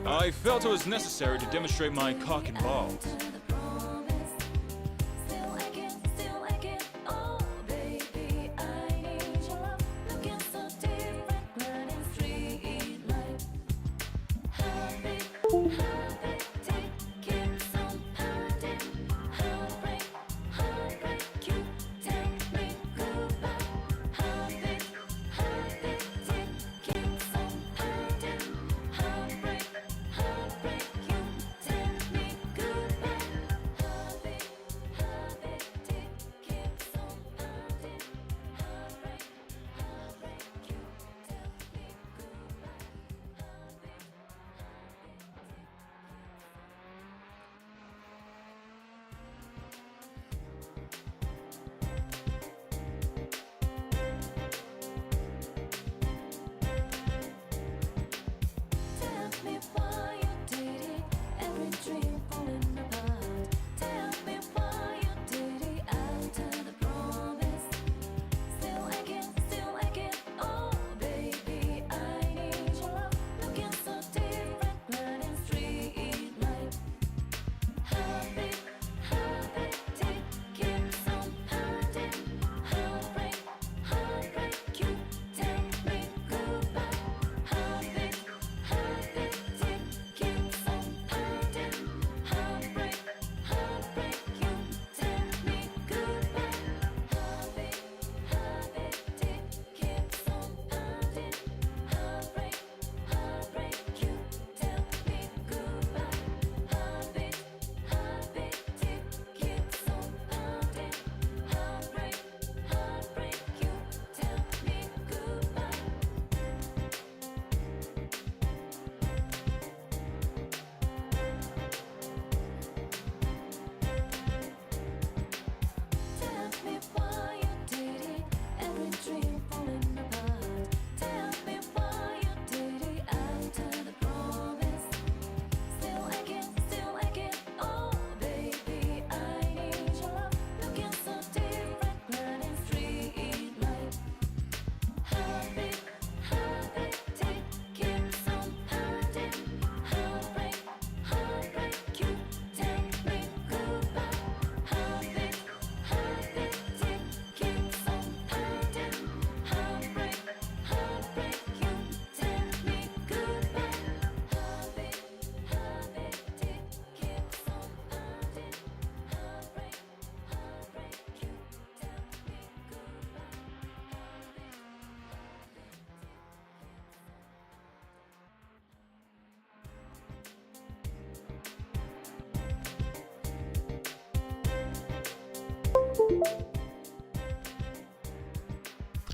I felt it was necessary to demonstrate my cock and balls.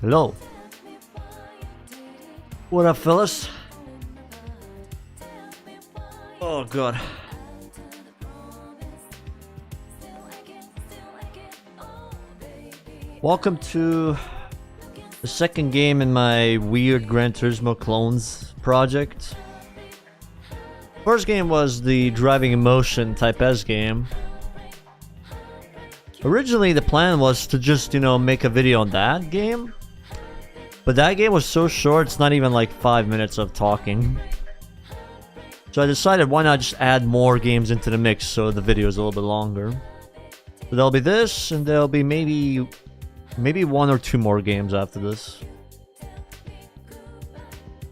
Hello. What up, fellas? Oh god. Welcome to the second game in my weird Gran Turismo clones project. First game was the Driving Emotion Type S game. Originally the plan was to just, make a video on that game. But that game was so short, it's not even like 5 minutes of talking. So I decided why not just add more games into the mix so the video is a little bit longer. So there'll be this, and there'll be maybe 1 or 2 more games after this.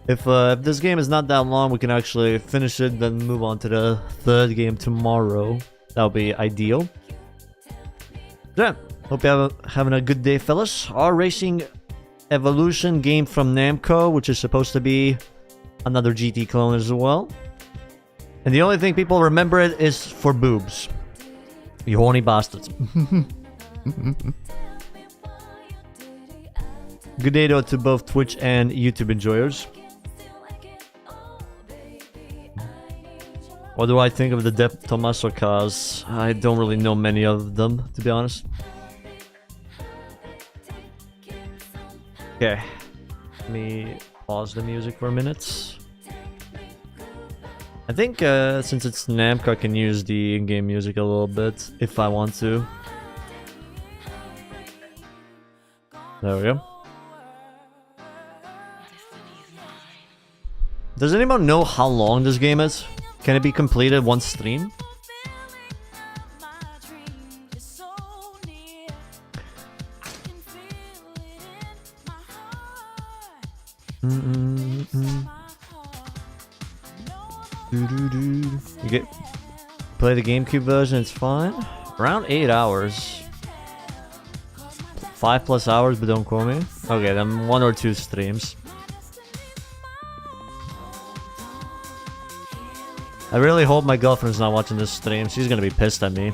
If this game is not that long, we can actually finish it, then move on to the third game tomorrow. That'll be ideal. Yeah, hope you're having a good day, fellas. Our Racing Evolution game from Namco, which is supposed to be another GT clone as well. And the only thing people remember it is for boobs. You horny bastards. Good day though to both Twitch and YouTube enjoyers. What do I think of the De Tomaso cars? I don't really know many of them, to be honest. Okay, let me pause the music for a minute. I think since it's Namco, I can use the in-game music a little bit if I want to. There we go. Does anyone know how long this game is? Can it be completed one stream? You get play the GameCube version, it's fine. Around 8 hours. 5+ hours, but don't quote me. Okay, then 1 or 2 streams. I really hope my girlfriend's not watching this stream. She's gonna be pissed at me.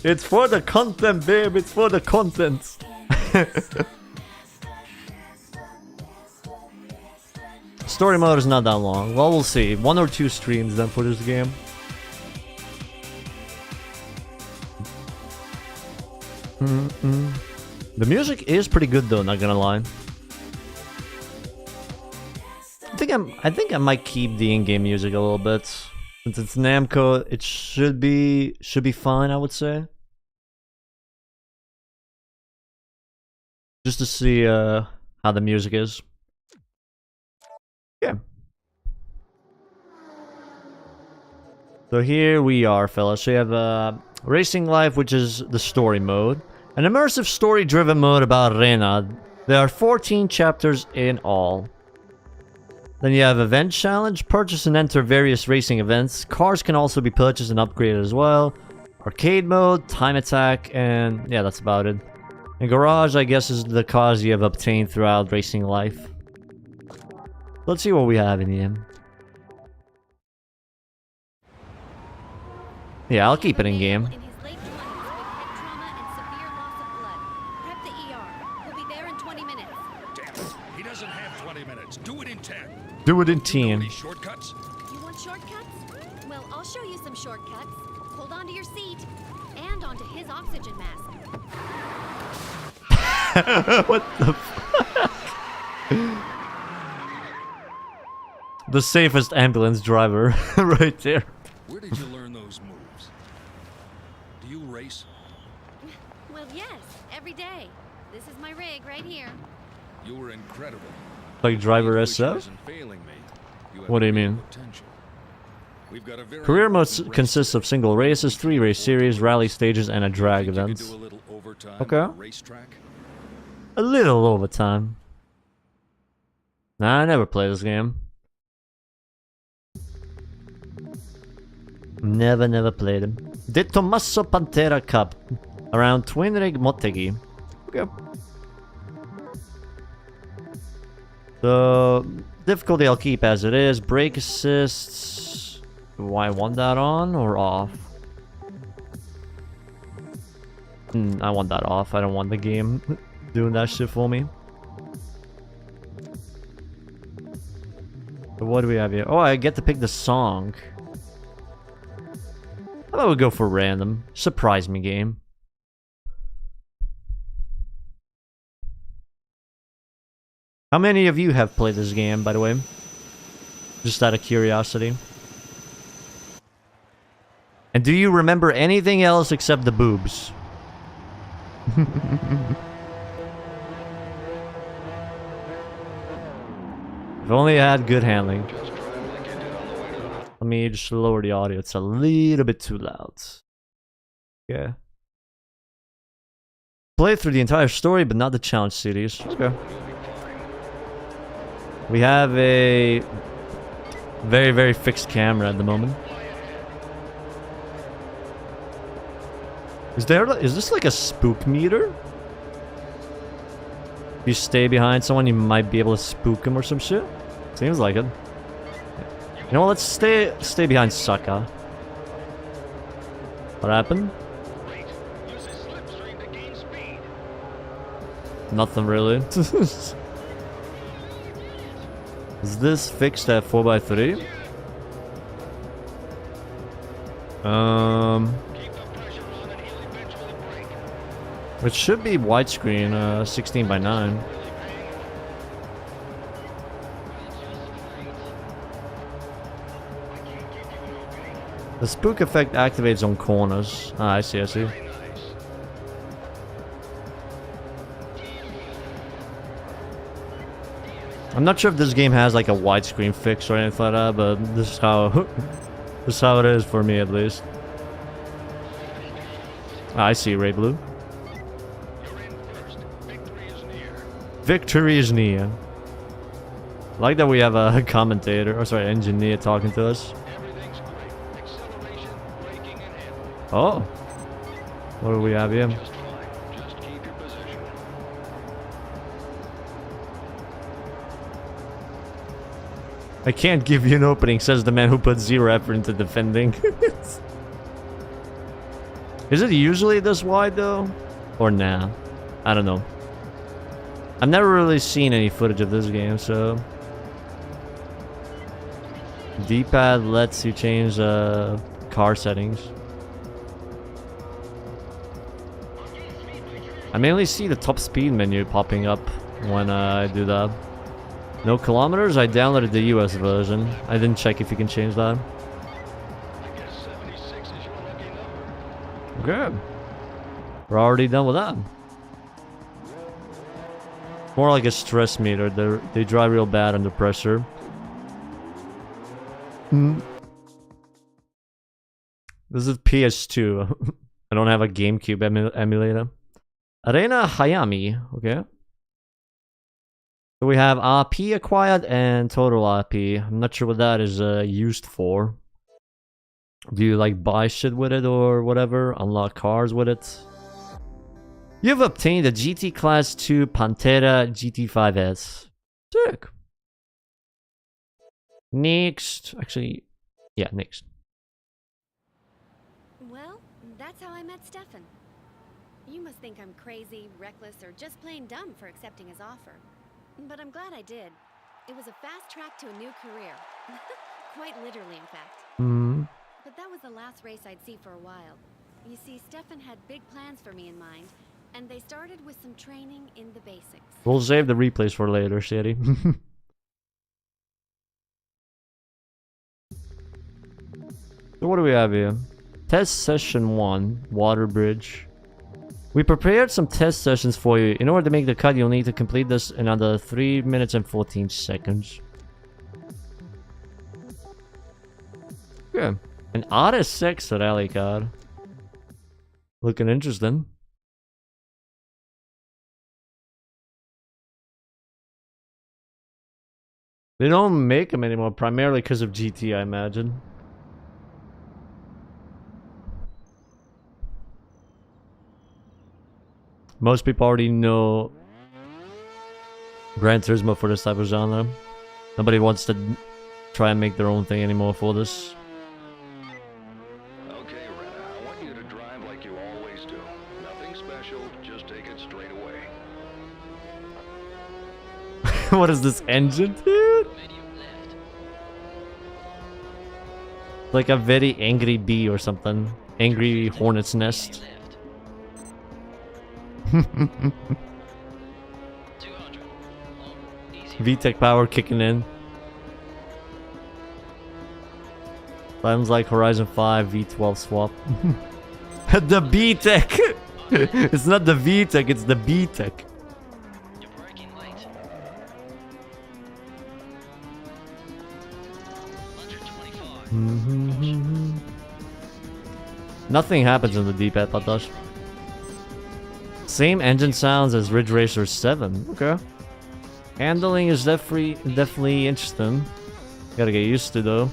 It's for the content, babe. It's for the content. Story mode is not that long. Well, we'll see. 1 or 2 streams then for this game. The music is pretty good though, not gonna lie. I think I might keep the in-game music a little bit. Since it's Namco, it should be fine, I would say. Just to see how the music is. Yeah. So here we are, fellas. So you have Racing Life, which is the story mode. An immersive story-driven mode about Rena. There are 14 chapters in all. Then you have Event Challenge. Purchase and enter various racing events. Cars can also be purchased and upgraded as well. Arcade mode, Time Attack, and yeah, that's about it. And Garage, I guess, is the cars you have obtained throughout Racing Life. Let's see what we have in the end. Yeah, I'll keep it in game. Do it in 10. Shortcuts? You want shortcuts? Well, I'll show you some shortcuts. Hold on to your seat and onto his oxygen mask. What the fuck? The safest ambulance driver right there. Where did you learn those moves? Do you race? Well, yes, every day. This is my rig right here. You were incredible. Like driver SF? What do you mean? Career mode consists of single races, 3 race series, rally stages, and a drag event. Okay. A little overtime. Nah, I never played this game. Never played it. De Tommaso Pantera Cup. Around Twin Rig Motegi. Okay. The difficulty I'll keep as it is. Brake assists. Do I want that on or off? I want that off. I don't want the game doing that shit for me. So what do we have here? Oh, I get to pick the song. How about we go for random? Surprise me game. How many of you have played this game, by the way? Just out of curiosity. And do you remember anything else except the boobs? If only I had good handling. Let me just lower the audio. It's a little bit too loud. Yeah. Play through the entire story, but not the challenge series. Let's go. We have a very fixed camera at the moment. Is this like a spook meter? If you stay behind someone, you might be able to spook him or some shit. Seems like it. You know what? Let's stay behind Saka. What happened? Nothing really. Is this fixed at 4x3? It should be widescreen, 16:9. The spook effect activates on corners. Ah, I see, I see. I'm not sure if this game has like a widescreen fix or anything like that, but this is how this is how it is for me at least. I see Ray Blue. You're in first. Victory is near. Victory is near. I like that we have a commentator, or sorry, engineer talking to us. Everything's great. Acceleration, braking, and handling. Oh, what do we have here? Just fine. Just keep your position. I can't give you an opening, says the man who put zero effort into defending. Is it usually this wide though? Or nah? I don't know. I've never really seen any footage of this game, so... D-pad lets you change car settings. I mainly see the top speed menu popping up when I do that. No kilometers? I downloaded the US version. I didn't check if you can change that. I guess 76 is your lucky number. Good. We're already done with that. More like a stress meter. They drive real bad under pressure. This is PS2. I don't have a GameCube emulator. Arena Hayami. Okay. So we have RP acquired and total RP. I'm not sure what that is used for. Do you like buy shit with it or whatever? Unlock cars with it? You've obtained a GT Class 2 Pantera GT5S. Sick. Next. Actually, yeah, next. Well, that's how I met Stefan. You must think I'm crazy, reckless, or just plain dumb for accepting his offer. But I'm glad I did. It was a fast track to a new career. Quite literally, in fact. But that was the last race I'd see for a while. You see, Stefan had big plans for me in mind, and they started with some training in the basics. We'll save the replays for later, Shitty. So what do we have here? Test session 1, water bridge. We prepared some test sessions for you. In order to make the cut, you'll need to complete this in under 3 minutes and 14 seconds. Yeah. An RS6 rally card. Looking interesting. They don't make them anymore, primarily because of GT, I imagine. Most people already know Gran Turismo for this type of genre. Nobody wants to try and make their own thing anymore for this. Okay, Rena, I want you to drive like you always do. Nothing special, just take it straight away. What is this engine, dude? Like a very angry bee or something. Angry hornet's nest. VTEC power kicking in. Sounds like Horizon 5 V12 swap. The BTEC! It's not the VTEC, it's the BTEC. You're braking late. 125. Nothing happens in the D-pad, Patash. Same engine sounds as Ridge Racer 7. Okay. Handling is definitely interesting. Gotta get used to though.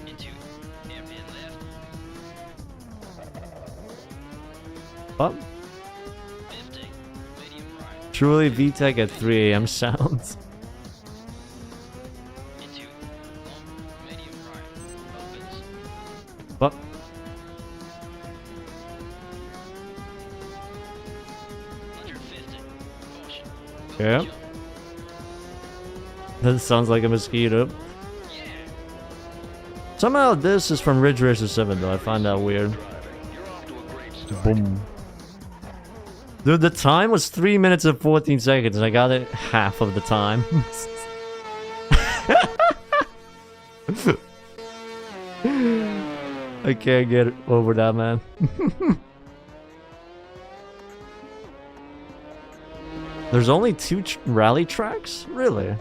Into hairpin left. What? 50. Medium right. Truly VTEC at 3 AM sounds. Into medium right. Opens. What? 150. Caution. Yeah. That sounds like a mosquito. Yeah. Somehow this is from Ridge Racer 7 though. I find that weird. You're off to a great start. Boom. Dude, the time was 3 minutes and 14 seconds and I got it half of the time. I can't get over that, man. There's only 2 rally tracks? Really?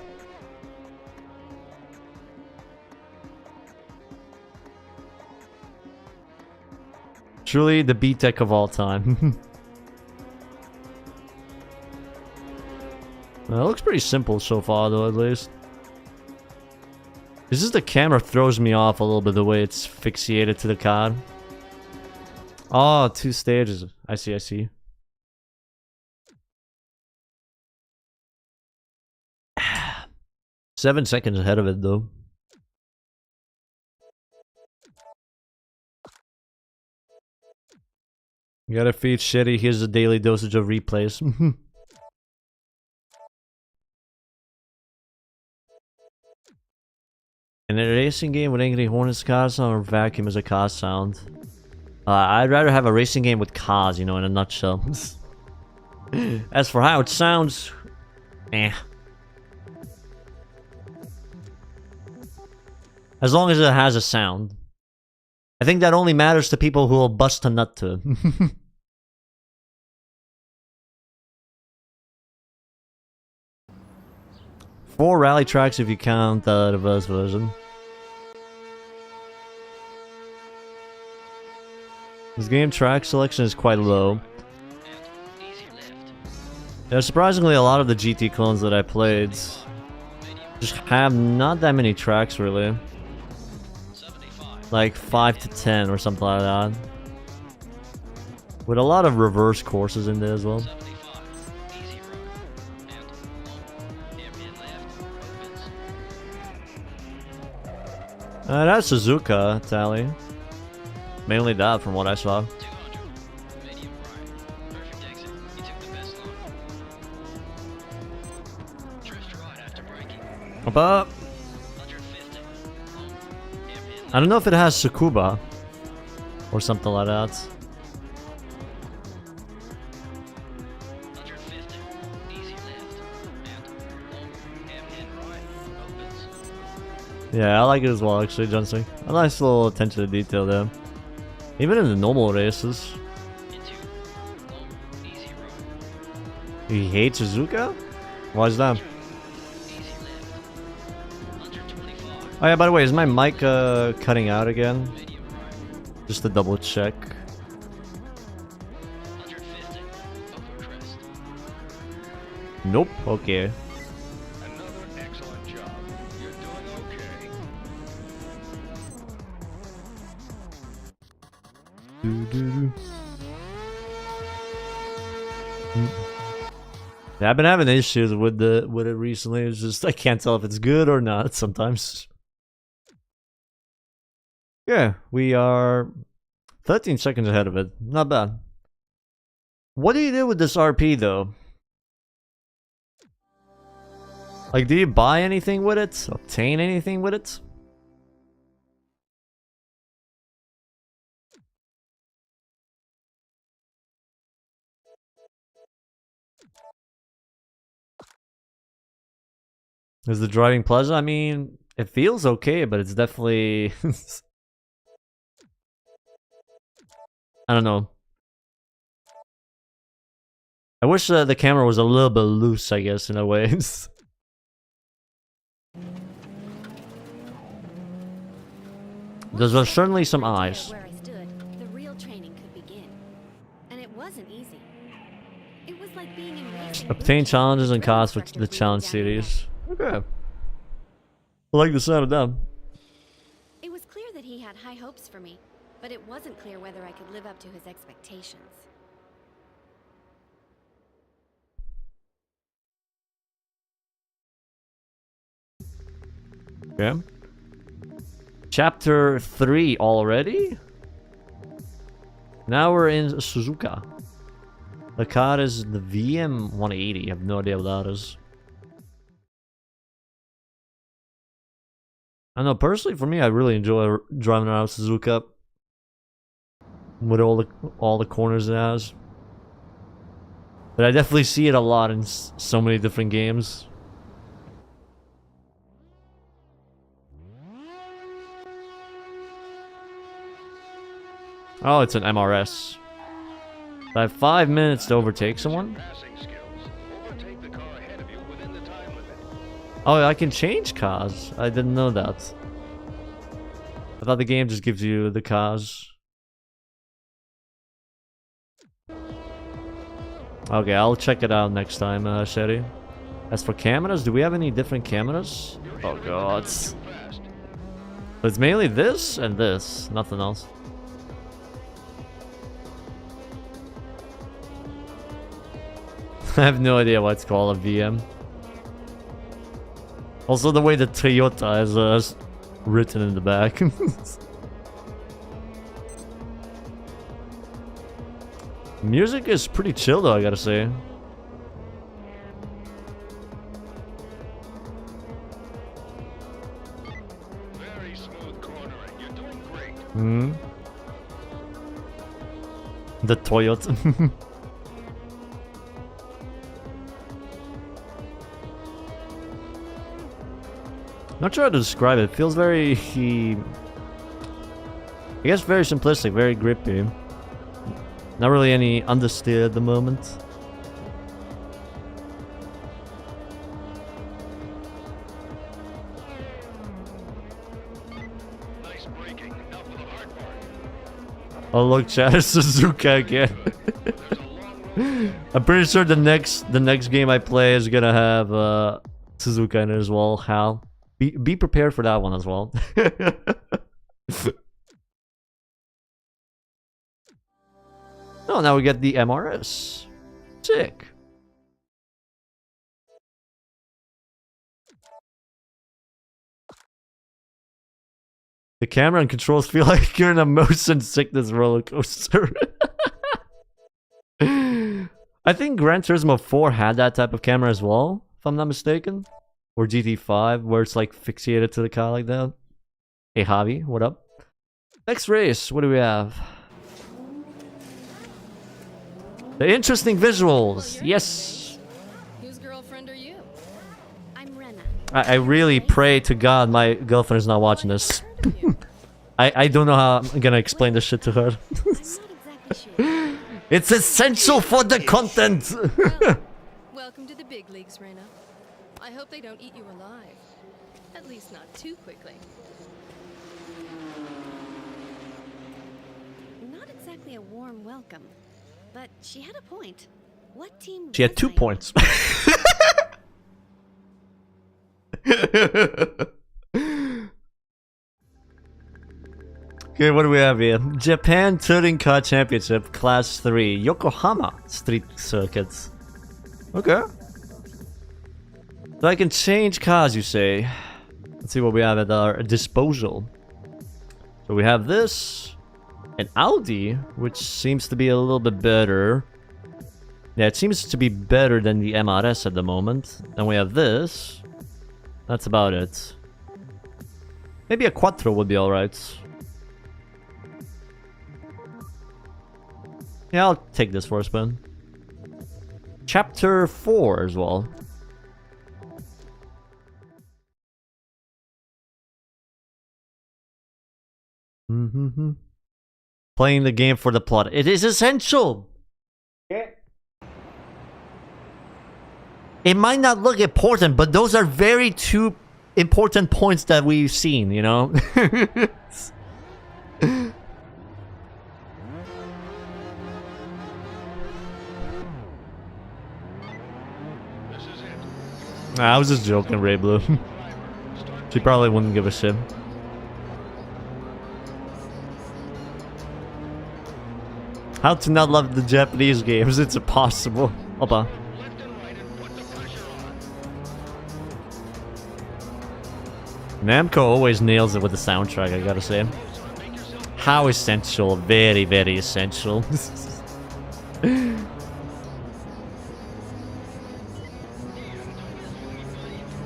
Truly the B-Tech of all time. Well, it looks pretty simple so far, though, at least. It's just the camera throws me off a little bit, the way it's fixated to the card. Oh, 2 stages. I see, I see. Seven seconds ahead of it, though. You gotta feed shitty. Here's a daily dosage of replays. In a racing game with angry hornets car sound or vacuum as a car sound? I'd rather have a racing game with cars, you know, in a nutshell. As for how it sounds, eh. As long as it has a sound. I think that only matters to people who will bust a nut to it. Four rally tracks if you count the reverse version. This game track selection is quite low. There's surprisingly a lot of the GT clones that I played just have not that many tracks really. Like 5 to 10 or something like that. With a lot of reverse courses in there as well. That's Suzuka, Tally. Mainly that from what I saw. But I don't know if it has Tsukuba or something like that. Yeah, I like it as well actually, Johnson. A nice little attention to detail there. Even in the normal races. You hate Suzuka? Why is that? Oh yeah, by the way, is my mic cutting out again? Just to double check. Nope, okay. Another excellent job. You're doing okay. Yeah, I've been having issues with it recently. It's just I can't tell if it's good or not sometimes. Yeah, we are 13 seconds ahead of it. Not bad. What do you do with this RP though? Like, do you buy anything with it? Obtain anything with it? Is the driving pleasant? I mean, it feels okay, but it's definitely... I don't know. I wish the camera was a little bit loose, I guess, in a way. There's certainly some eyes. Where I stood, the real training could begin. And it wasn't easy. It was like being in racing. Obtain challenges and costs with the challenge series. Okay. I like the sound of them. It was clear that he had high hopes for me, but it wasn't clear whether I could live up to his expectations. Okay. Chapter 3 already? Now we're in Suzuka. The car is the VM180. I have no idea what that is. I know, personally for me, I really enjoy driving around Suzuka. With all the corners it has. But I definitely see it a lot in so many different games. Oh, it's an MRS. I have 5 minutes to overtake someone. Passing skills. Overtake Oh, I can change cars. I didn't know that. I thought the game just gives you the cars. Okay, I'll check it out next time, Sherry. As for cameras, do we have any different cameras? Oh god. It's mainly this and this, nothing else. I have no idea why it's called a VM. Also, the way the Toyota is written in the back. Music is pretty chill though, I gotta say. Very smooth cornering. You're doing great. Hmm. The Toyota. Not sure how to describe it. It feels very, I guess, very simplistic, very grippy. Not really any understeer at the moment. Nice braking. Now for the hard part. Oh look, chat, it's Suzuka again. There's a long road. I'm pretty sure the next game I play is gonna have Suzuka in it as well. Hal, be prepared for that one as well. Oh, now we get the MRS. Sick. The camera and controls feel like you're in a motion sickness roller coaster. I think Gran Turismo 4 had that type of camera as well, if I'm not mistaken. Or GT5, where it's like fixated to the car like that. Hey Javi, what up? Next race, what do we have? The interesting visuals, yes! Whose girlfriend are you? I'm Rena. I really pray to God my girlfriend is not watching this. I don't know how I'm gonna explain this shit to her. I'm not exactly sure. It's essential for the content! Well, welcome to the big leagues, Rena. I hope they don't eat you alive. At least not too quickly. Not exactly a warm welcome, but she had a point. What team? She had was 2 I in? points. Okay, what do we have here? Japan Touring Car Championship Class 3 Yokohama Street Circuits. Okay. So I can change cars, you say. Let's see what we have at our disposal. So we have this. An Audi, which seems to be a little bit better. Yeah, it seems to be better than the MRS at the moment. Then we have this. That's about it. Maybe a Quattro would be alright. Yeah, I'll take this for a spin. Chapter 4 as well. Playing the game for the plot. It is essential! It might not look important, but those are very two important points that we've seen, you know? This is it. Nah, I was just joking, Ray Blue. She probably wouldn't give a shit. How to not love the Japanese games? It's impossible. Opa. Left and right and put the pressure on. Namco always nails it with the soundtrack, I gotta say. Make yourself How essential. Very, very essential.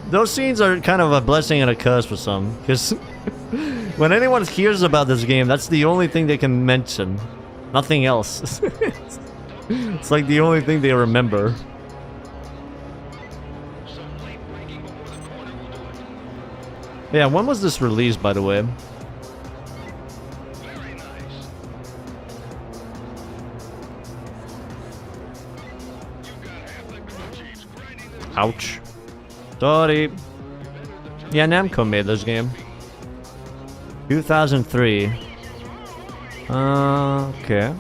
Those scenes are kind of a blessing and a curse for some. Because when anyone hears about this game, that's the only thing they can mention. Nothing else. It's like the only thing they remember. some late braking before the corner will do it. Yeah, when was this released, by the way? Very nice. You got half the crew chiefs grinding their Ouch. Sorry. Yeah, Namco made this game. 2003. Okay.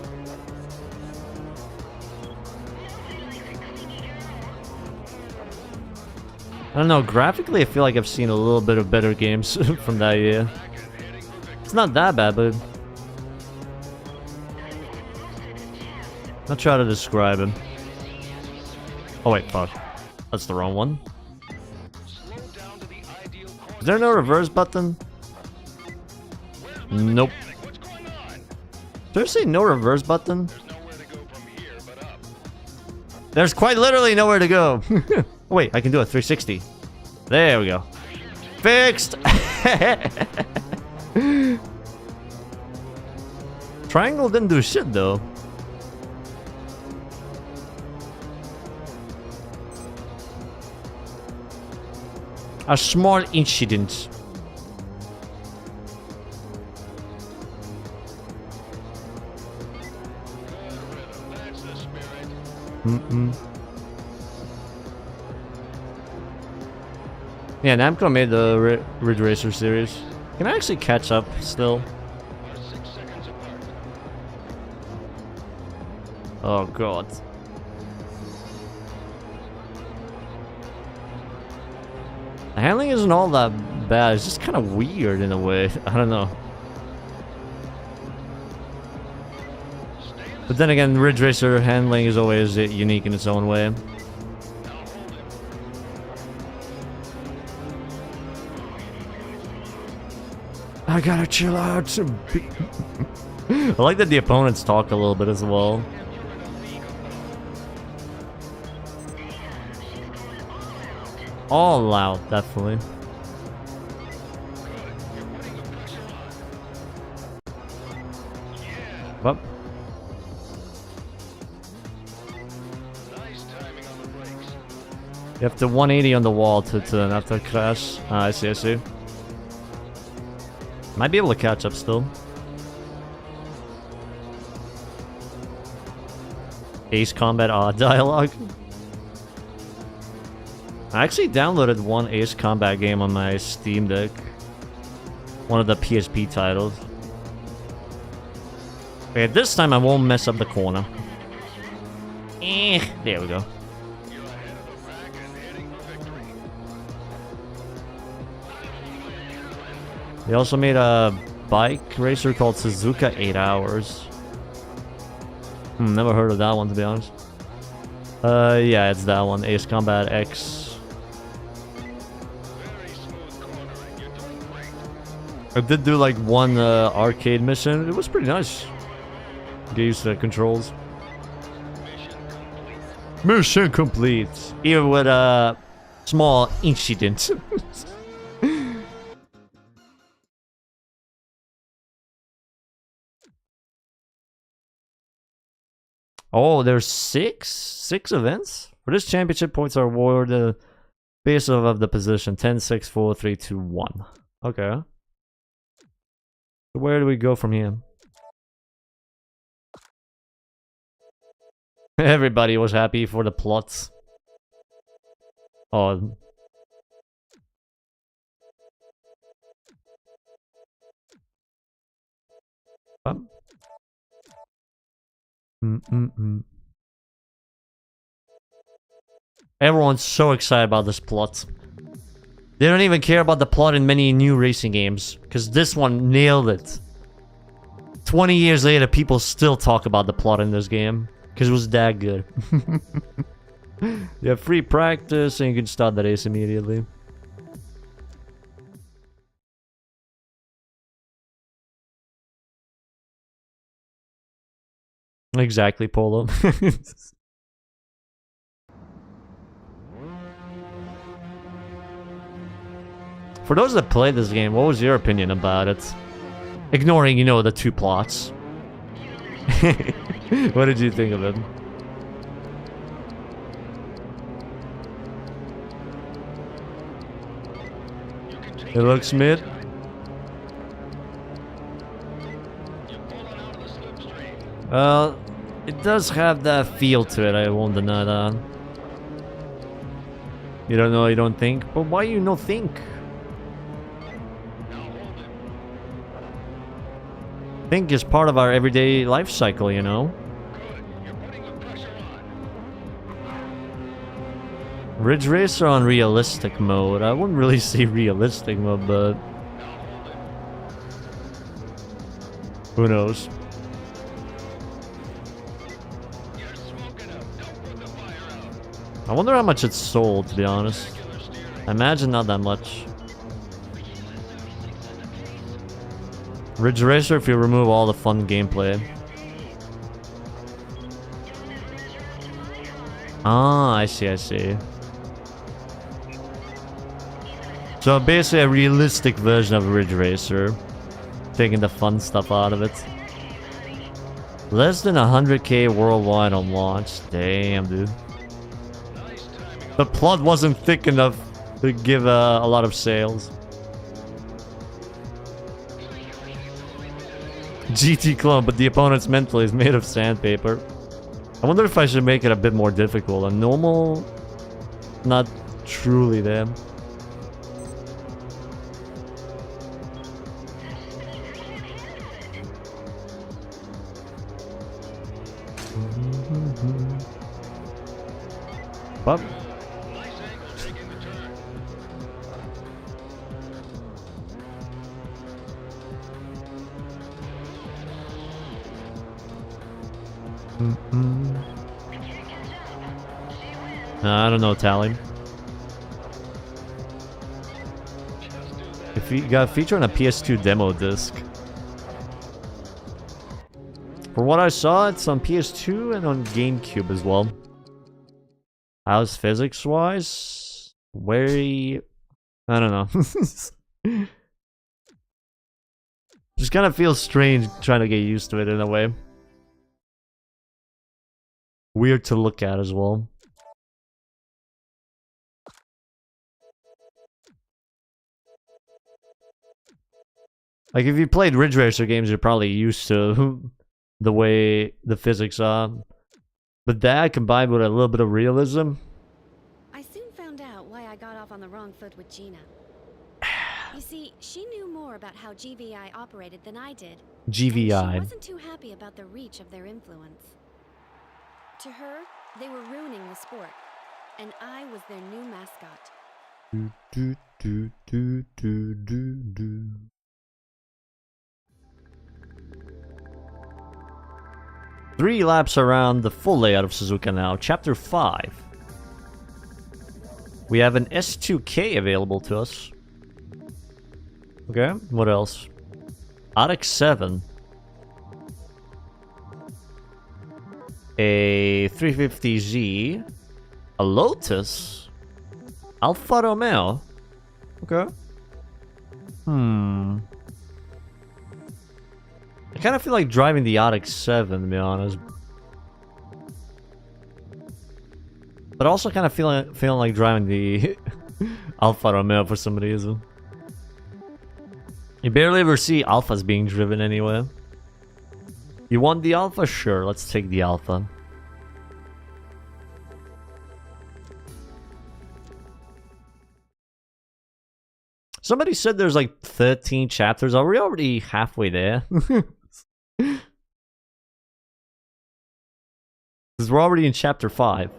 I don't know, graphically I feel like I've seen a little bit of better games from that year. It's not that bad, but... I'll try to describe him. Oh wait, fuck. That's the wrong one. Is there no reverse button? Nope. Seriously, no reverse button? There's quite literally nowhere to go. Oh, wait, I can do a 360. There we go. Fixed! Triangle didn't do shit though. A small incident. Yeah, Namco made the Ridge Racer series. Can I actually catch up still? Oh god. The handling isn't all that bad, it's just kind of weird in a way. I don't know. But then again, Ridge Racer handling is always unique in its own way. I gotta chill out. I like that the opponents talk a little bit as well. All loud, definitely. Well. You have to 180 on the wall to not to crash. Ah, I see, I see. Might be able to catch up still. Ace Combat dialogue. I actually downloaded one Ace Combat game on my Steam Deck. One of the PSP titles. Okay, this time I won't mess up the corner. There we go. They also made a bike racer called Suzuka 8 Hours. Never heard of that one, to be honest. Yeah, it's that one. Ace Combat X. I did do like one arcade mission. It was pretty nice. Get used to the controls. Mission complete. Even with a small incident. Oh, there's six events? For this championship, points are awarded based off of the position. 10, 6, 4, 3, 2, 1. Okay. So where do we go from here? Everybody was happy for the plots. Oh. Everyone's so excited about this plot. They don't even care about the plot in many new racing games, because this one nailed it. 20 years later, people still talk about the plot in this game, because it was that good. You have free practice, and you can start the race immediately. Exactly, Polo. For those that played this game, what was your opinion about it? Ignoring, you know, the two plots. What did you think of it? It looks mid. Well, it does have that feel to it, I won't deny that. You don't know, you don't think? But why you no think? think is part of our everyday life cycle, you know? Good. You're putting the pressure on. Ridge Racer on realistic mode. I wouldn't really say realistic mode, but Now hold it. who knows? You're smoking up. Don't put the fire out. I wonder how much it's sold, to be honest. Regular steering. I imagine not that much. Ridge Racer if you remove all the fun gameplay. Ah, I see, I see. So basically a realistic version of Ridge Racer. Taking the fun stuff out of it. Less than 100k worldwide on launch. Damn, dude. Nice timing. The plot wasn't thick enough to give a lot of sales. GT clone, but the opponent's mental is made of sandpaper. I wonder if I should make it a bit more difficult. A normal, not truly there. But Nice angle taking the turn. I don't know, Tally. Just do that. If you got a feature on a PS2 demo disc. For what I saw, it's on PS2 and on GameCube as well. How's physics-wise? Very... I don't know. Just kind of feels strange trying to get used to it in a way. Weird to look at as well. Like, if you played Ridge Racer games, you're probably used to the way the physics are. But that, combined with a little bit of realism... I soon found out why I got off on the wrong foot with Gina. You see, she knew more about how GVI operated than I did. And she GVI. wasn't too happy about the reach of their influence. To her, they were ruining the sport, and I was their new mascot. Do, do, do, do, do, do, do. Three laps around the full layout of Suzuka now. Chapter 5. We have an S2K available to us. Okay, what else? Odyx 7. A 350Z. A Lotus. Alfa Romeo. Okay. I kind of feel like driving the Odyx 7, to be honest. But also kind of feeling like driving the Alfa Romeo for some reason. You barely ever see Alphas being driven anywhere. You want the Alpha? Sure, let's take the Alpha. Somebody said there's like 13 chapters. Are we already halfway there? Because we're already in chapter 5.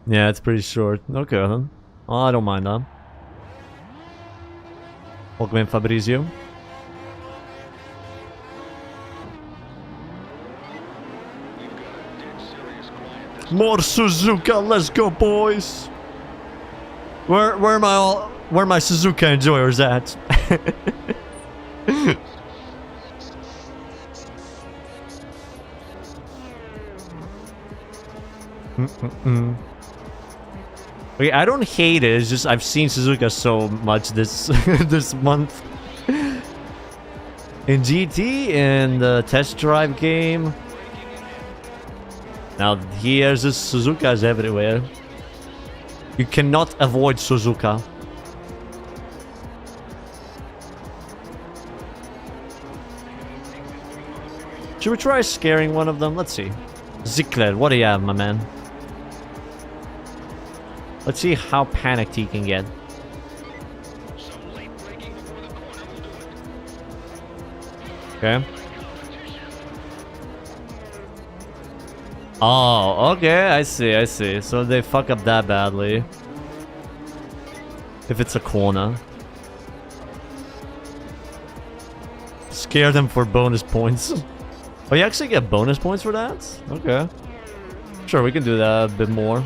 Yeah, it's pretty short. Okay, then. Oh, I don't mind that. Welcome in, Fabrizio. We've got a dead serious client. More Suzuka, let's go, boys. Where my Suzuka enjoyers at? Okay, I don't hate it. It's just I've seen Suzuka so much this this month. In GT, in the test drive game. Now here's this Suzuka's everywhere. You cannot avoid Suzuka. Should we try scaring one of them? Let's see. Zickler, what do you have, my man? Let's see how panicked he can get. Some late Okay. Oh, okay, I see, I see. So they fuck up that badly. If it's a corner. Scare them for bonus points. Oh, you actually get bonus points for that? Okay. Sure, we can do that a bit more.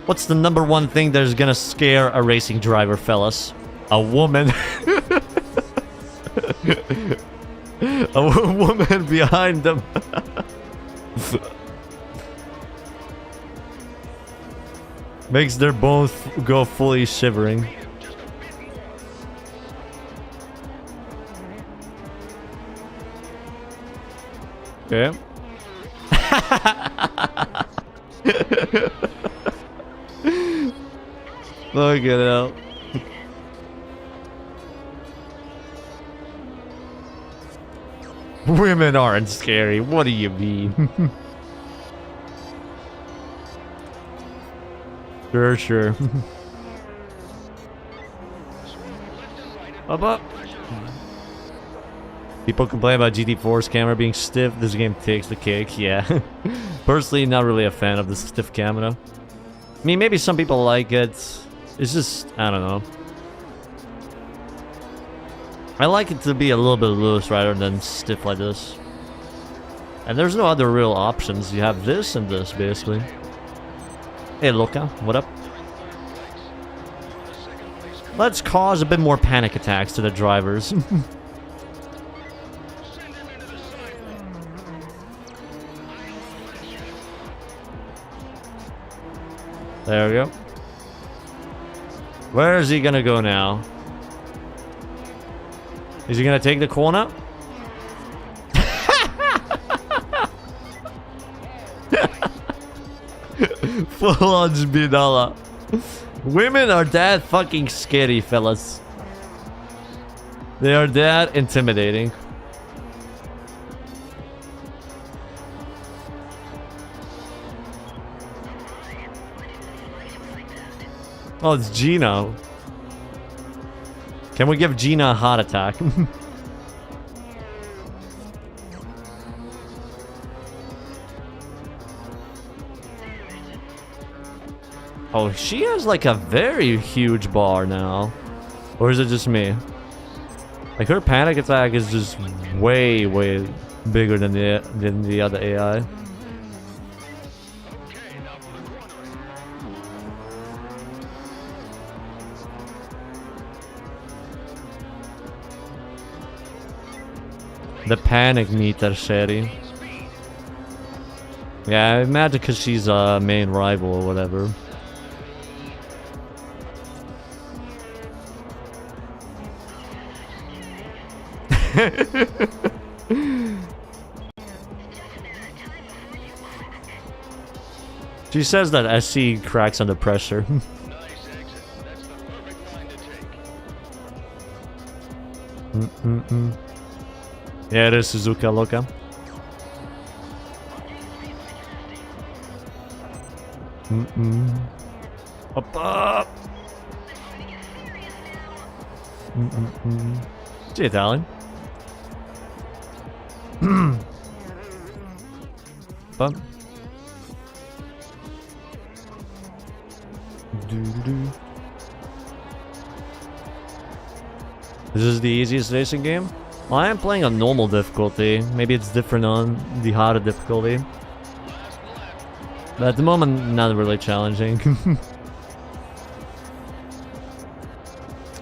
What's the number one thing that's gonna scare a racing driver, fellas? A woman. A woman behind them. Makes their bones go fully shivering. Okay. Look it out. Women aren't scary. What do you mean? Sure, sure. Up. People complain about GT4's camera being stiff. This game takes the cake, yeah. Personally, not really a fan of the stiff camera. I mean, maybe some people like it. It's just, I don't know. I like it to be a little bit loose rather than stiff like this. And there's no other real options. You have this and this, basically. Hey, Luca, what up? Let's cause a bit more panic attacks to the drivers. There we go. Where is he gonna go now? Is he gonna take the corner? Full on Spinella. Women are that fucking scary, fellas. They are that intimidating. Oh, it's Gina. Can we give Gina a heart attack? Oh, she has like a very huge bar now. Or is it just me? Like her panic attack is just way, way bigger than the other AI. The panic meter, Sherry. Yeah, I imagine because she's a main rival or whatever. She says that SC cracks under pressure. Nice exit. That's the perfect line to take. Yeah, it is Suzuka Loka. Up. See Italian. Bump. This is the easiest racing game? Well, I am playing on normal difficulty. Maybe it's different on the harder difficulty. But at the moment, not really challenging.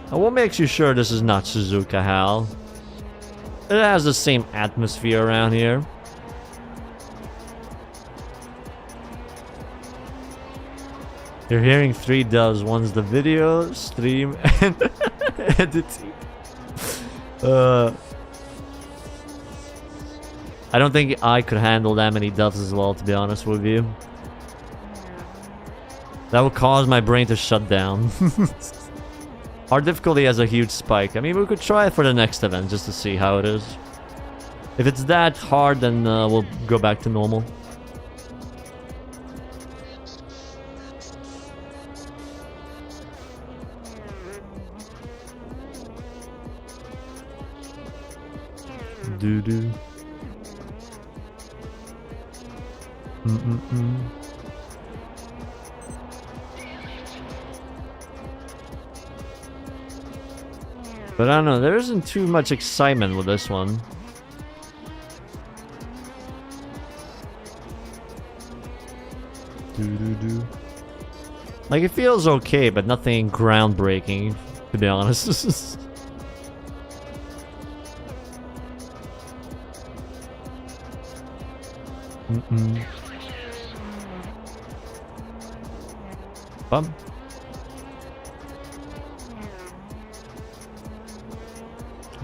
What makes you sure this is not Suzuka, Hal? It has the same atmosphere around here. You're hearing 3 doves. One's the video, stream, and editing. I don't think I could handle that many doves as well, to be honest with you. That would cause my brain to shut down. Our difficulty has a huge spike. I mean, we could try it for the next event just to see how it is. If it's that hard, then we'll go back to normal. Do do. But I don't know, there isn't too much excitement with this one. Like, it feels okay, but nothing groundbreaking, to be honest. Bum.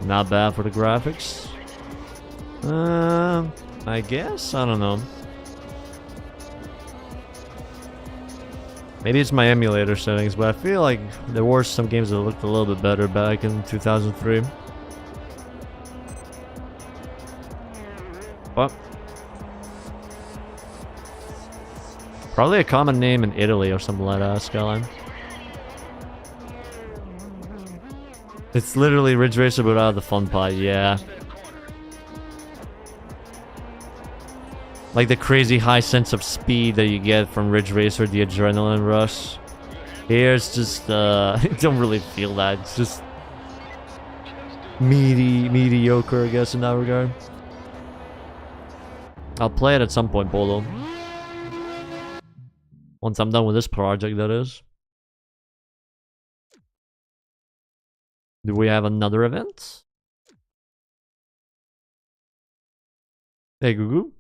Not bad for the graphics. I guess? I don't know. Maybe it's my emulator settings, but I feel like there were some games that looked a little bit better back in 2003. What? Probably a common name in Italy or something like that, Skyline. It's literally Ridge Racer without the fun part, yeah. Like the crazy high sense of speed that you get from Ridge Racer, the adrenaline rush. Here it's just, I don't really feel that. It's just mediocre, I guess, in that regard. I'll play it at some point, Polo. Once I'm done with this project, that is. Do we have another event? Hey, Gugu.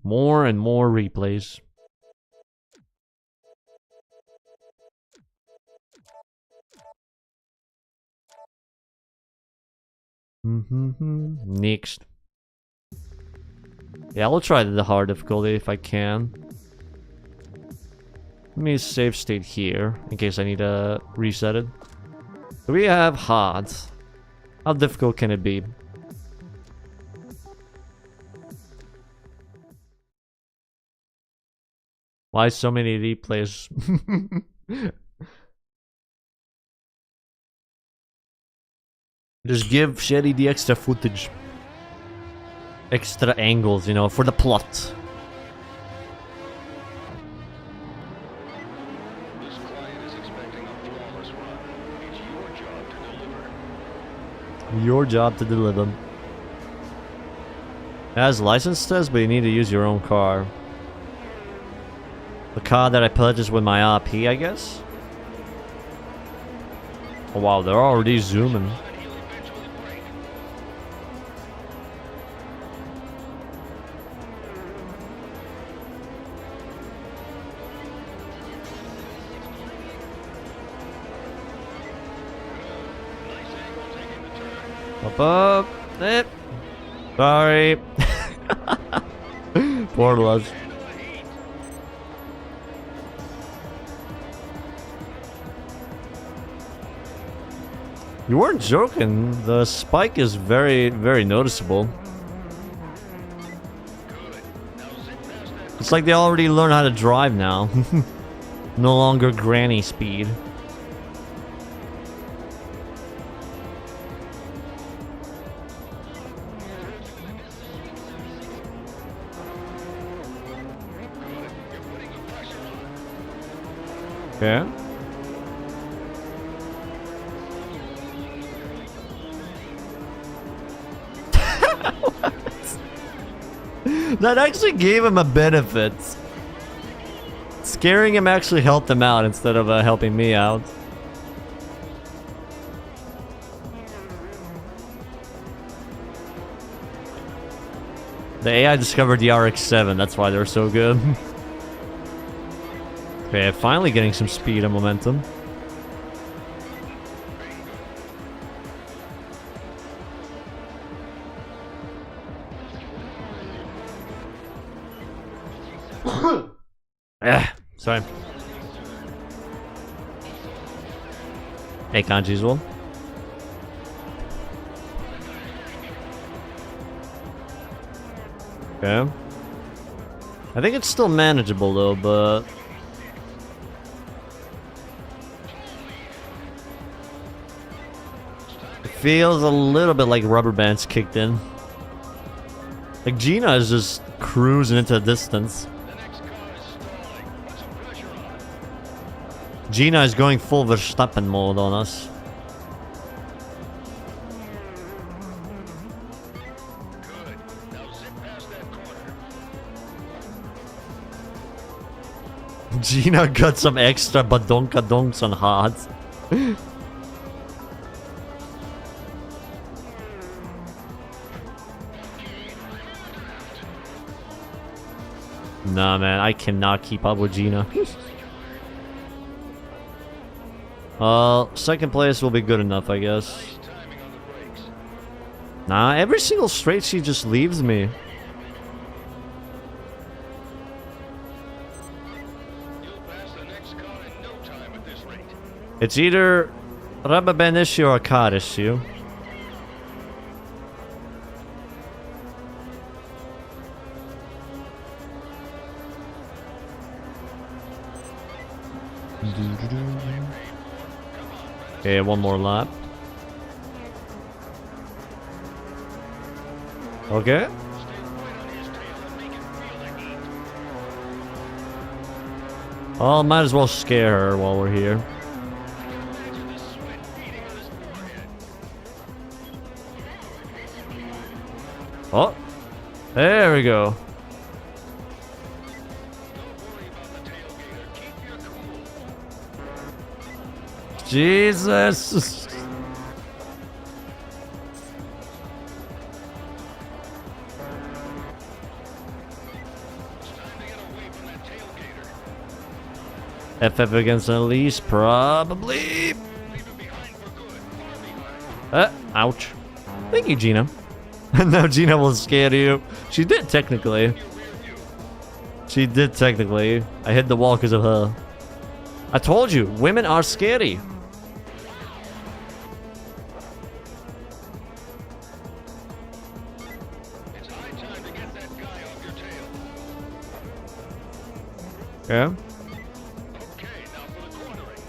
More and more replays. Next. Yeah, I'll try the hard difficulty if I can. Let me save state here in case I need to reset it. Do we have hard? How difficult can it be? Why so many replays? Just give Sherry the extra footage. Extra angles, you know, for the plot. This client is expecting a flawless run. It's your job to deliver. Your job to deliver. It has license test, but you need to use your own car. The car that I purchased with my RP, I guess? Oh wow, they're already zooming. Up. Sorry. Poor Luz. You weren't joking. The spike is very, very noticeable. It's like they already learned how to drive now. No longer granny speed. Okay. That actually gave him a benefit. Scaring him actually helped him out instead of helping me out. The AI discovered the RX-7, that's why they're so good. Okay, finally getting some speed and momentum. Sorry. Hey, Kanji's well. Okay. I think it's still manageable though, but feels a little bit like rubber bands kicked in. Like Gina is just cruising into the distance. The next car is stalling. Put some pressure on it. Gina is going full Verstappen mode on us. Good. Now zip past that corner. Gina got some extra badonka donks on hard. Nah, man, I cannot keep up with Gina. Second place will be good enough, I guess. Nice timing on the brakes. Nah, every single straight she just leaves me. You'll pass the next car in no time at this rate. It's either a rubber band issue or a car issue. Okay, one more lap. Okay. Oh, might as well scare her while we're here. Oh, there we go. Jesus. FF against Elise, probably. Ouch. Thank you, Gina. Now Gina will scare you. She did technically. She did technically. I hit the wall because of her. I told you, women are scary. It's high time to get that guy off your tail. Yeah. Okay, now for the cornering.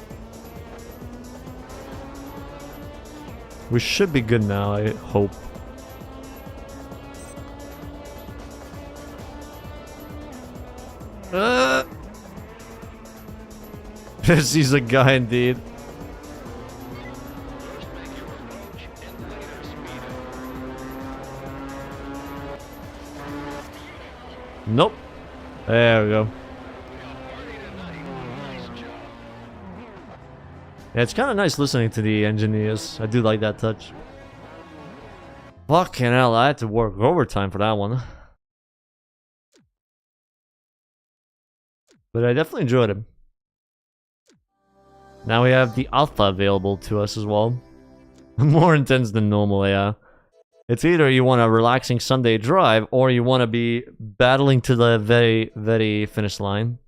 We should be good now, I hope. She's a guy indeed. First make your approach and later speed up. Nope. There we go. We got party tonight. Nice job. Yeah, it's kind of nice listening to the engineers. I do like that touch. Fucking hell, I had to work overtime for that one. But I definitely enjoyed it. Now we have the alpha available to us as well. More intense than normal, yeah. It's either you want a relaxing Sunday drive or you want to be battling to the very, very finish line.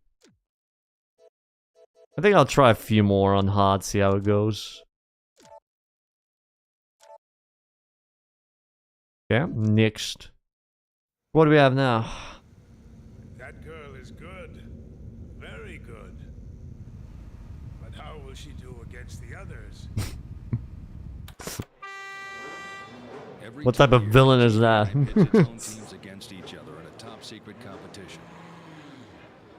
I think I'll try a few more on hard, see how it goes. Okay, next. What do we have now? That girl is good. Very good. But how will she do against the others? Every What type of 2 villain years, is that? each team pits its own teams against each other in a top-secret competition.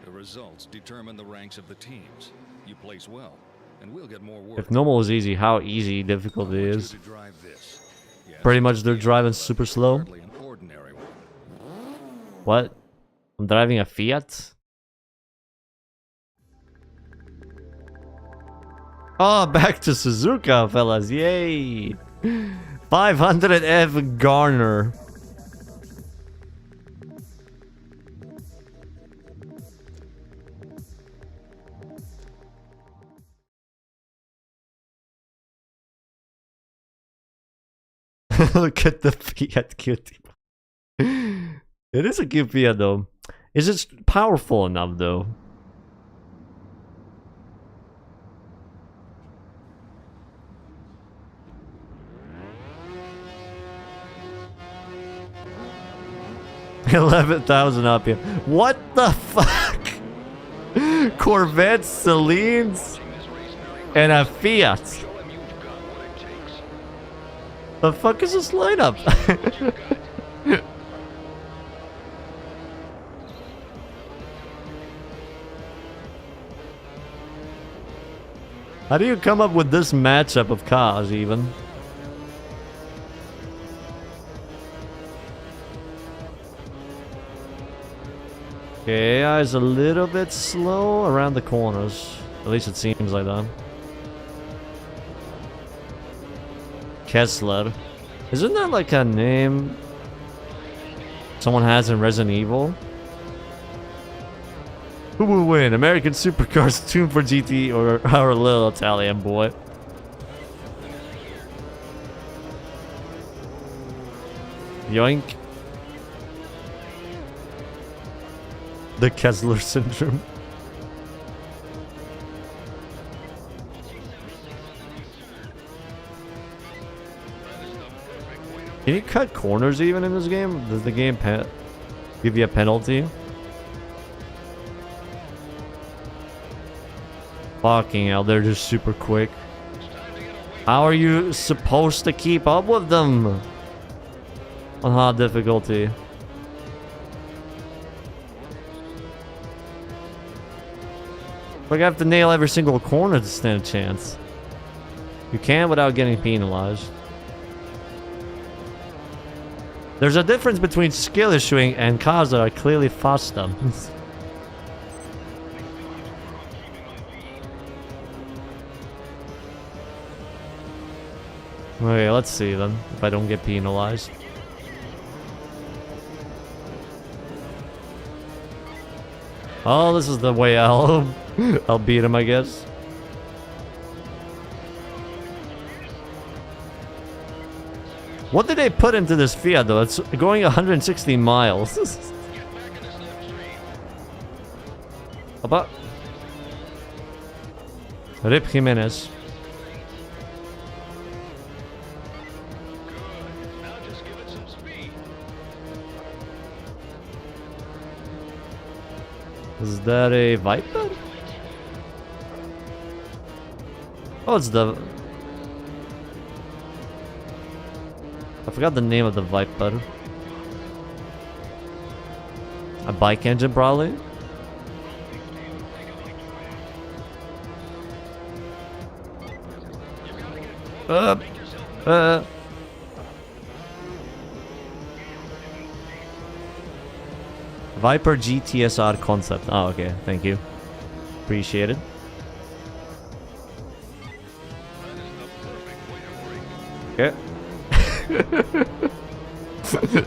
The results determine the ranks of the teams. You place well, and we'll get more work. If normal is easy, how easy difficult it I want you is. to drive this. Yes, Pretty much they're it's driving but super slow. hardly an ordinary one. What? I'm driving a Fiat? Oh, back to Suzuka, fellas. Yay! 500F Garner. Look at the Fiat cutie. It is a cute Fiat though. Is it powerful enough though? $11,000 RPM. What the fuck? Corvette, Celine's, and a Fiat. Show him you've got what it takes. The fuck is this lineup? How do you come up with this matchup of cars even? Okay, AI is a little bit slow around the corners. At least it seems like that. Kessler. Isn't that like a name someone has in Resident Evil? Who will win? American supercars tuned for GT or our little Italian boy? Yoink. The Kessler syndrome. Can you cut corners even in this game? Does the game give you a penalty? Fucking hell, they're just super quick. How are you supposed to keep up with them? On hard difficulty. Like I have to nail every single corner to stand a chance. You can without getting penalized. There's a difference between skill issuing and cars that are clearly faster. Okay, let's see then, if I don't get penalized. Oh, this is the way I'll beat him, I guess. What did they put into this Fiat though? It's going 160 miles. About Rip Jimenez. Is that a Viper? Oh, it's the... I forgot the name of the Viper. A bike engine, probably? Viper GTSR concept. Oh, okay. Thank you. Appreciate it. Okay.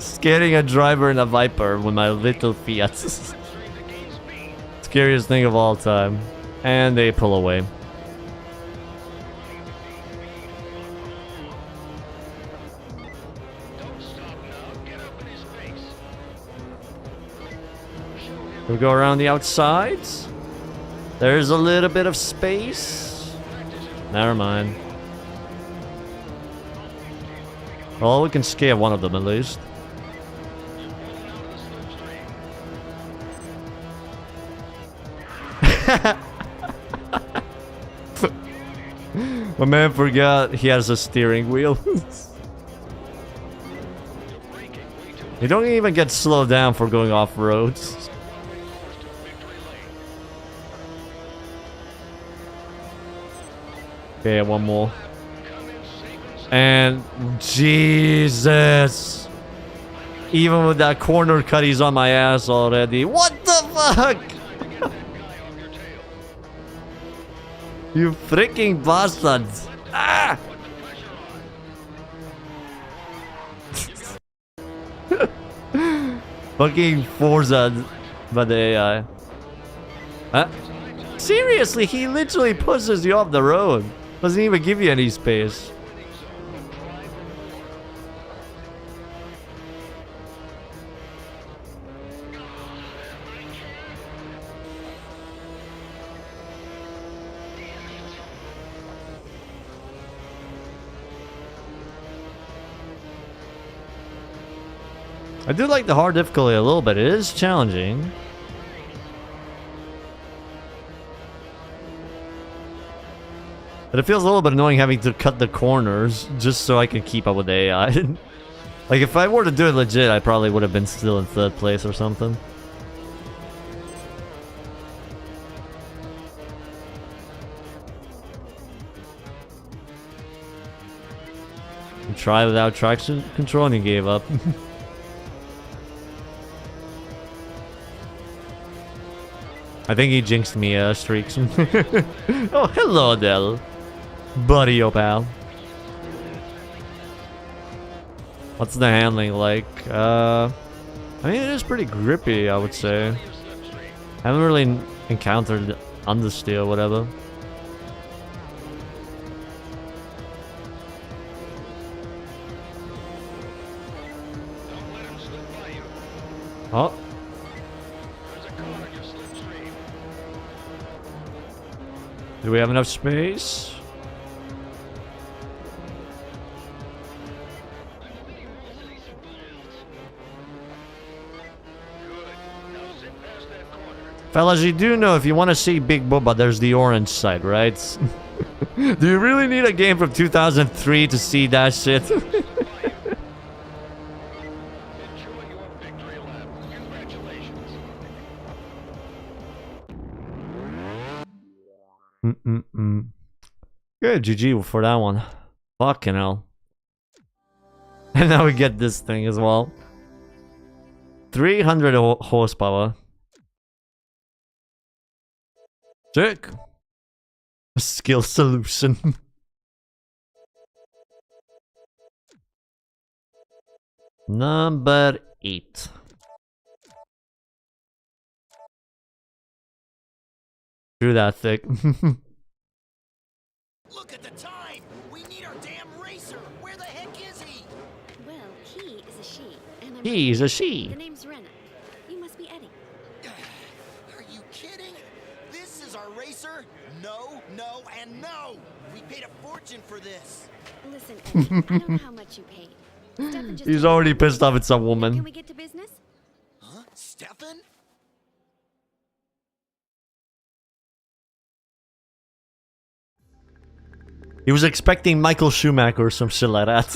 Scaring a driver in a Viper with my little Fiat. Scariest thing of all time. And they pull away. We go around the outsides. There's a little bit of space. Never mind. Well, we can scare one of them at least. My man forgot he has a steering wheel. You don't even get slowed down for going off roads. Okay, one more. And Jesus. Even with that corner cut, he's on my ass already. What the fuck? You freaking bastards. Ah! Fucking Forza by the AI. Huh? Seriously, he literally pushes you off the road. Doesn't even give you any space. I do like the hard difficulty a little bit. It is challenging. But it feels a little bit annoying having to cut the corners just so I can keep up with the AI. Like, if I were to do it legit, I probably would have been still in 3rd place or something. You try without traction control and you gave up. I think he jinxed me, Streaks. Oh, hello, Del. Buddy, oh pal. What's the handling like? I mean, it is pretty grippy, I would say. I haven't really encountered understeer or whatever. Oh. Do we have enough space? Fellas, you do know if you want to see Big Bubba, there's the orange side, right? Do you really need a game from 2003 to see that shit? Good, GG for that one. Fucking hell. And now we get this thing as well. 300 horsepower. Sick. Skill solution. Number 8. Through that thick. Look at the time! We need our damn racer! Where the heck is he? Well, he is a she, and I'm He's a she. The name's Rena. You must be Eddie. Are you kidding? This is our racer? No, no, and no! We paid a fortune for this. Listen, Eddie, I don't know how much you paid. Stefan just He's told me already about pissed off at some Can woman. we get to business? Huh? Stefan? He was expecting Michael Schumacher or some shit like that.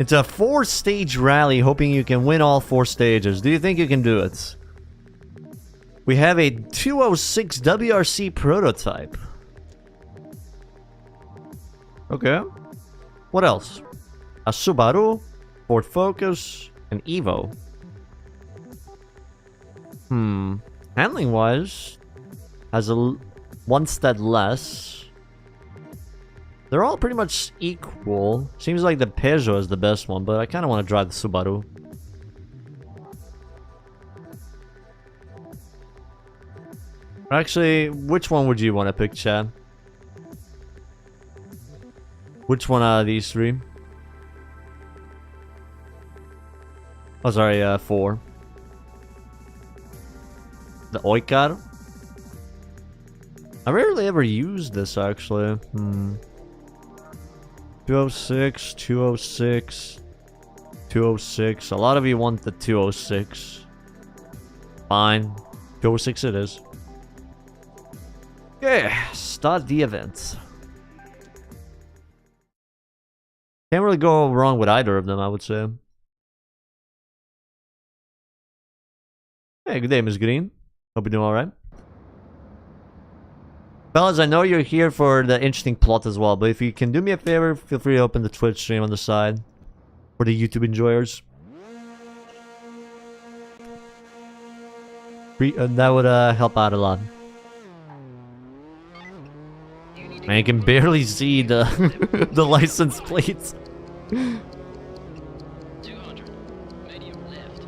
It's a 4-stage rally, hoping you can win all 4 stages. Do you think you can do it? We have a 206 WRC prototype. Okay. What else? A Subaru, Ford Focus, an Evo. Handling wise, has a 1 stat less. They're all pretty much equal. Seems like the Peugeot is the best one, but I kind of want to drive the Subaru. Actually, which one would you want to pick, Chad? Which one out of these 3? Oh, sorry, 4. The Oikar? I rarely ever use this, actually. 206, 206, 206. A lot of you want the 206. Fine. 206 it is. Okay, start the event. Can't really go wrong with either of them, I would say. Hey, good day, Miss Green. Hope you're doing alright. Fellas, I know you're here for the interesting plot as well, but if you can do me a favor, feel free to open the Twitch stream on the side for the YouTube enjoyers. That would help out a lot. Man, you can barely see the the license plates. 200. Medium left.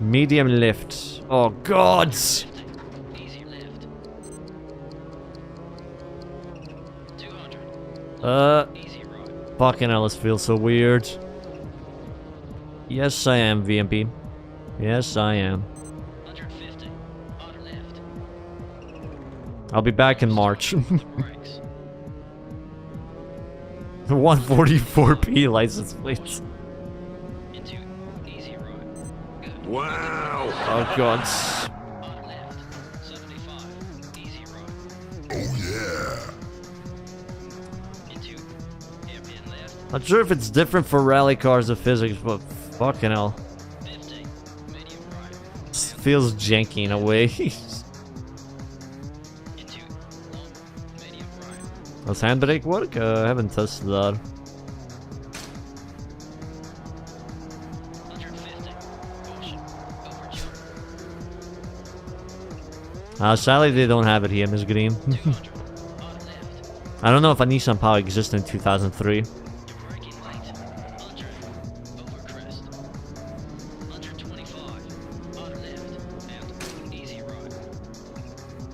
Medium lift. Oh God! Easy left. 200. Easy right. Fucking hell, this feels so weird. Yes, I am, VMP. Yes, I am. 150. On left. I'll be back in March. Brakes. 144p license plates. Into easy right. Good. Wow! Oh God. On left. 75. Easy right. Oh yeah! Not sure if it's different for rally cars of physics, but fucking hell. 50. Medium right. Feels janky in a way. Into long. Medium right. Does handbrake work? I haven't tested that. 150. Caution. Over jump. Sadly, they don't have it here, Miss Green. 200. On left. I don't know if a Nissan Power existed in 2003. You're braking late. 100. Over crest. 125. On left. And easy right.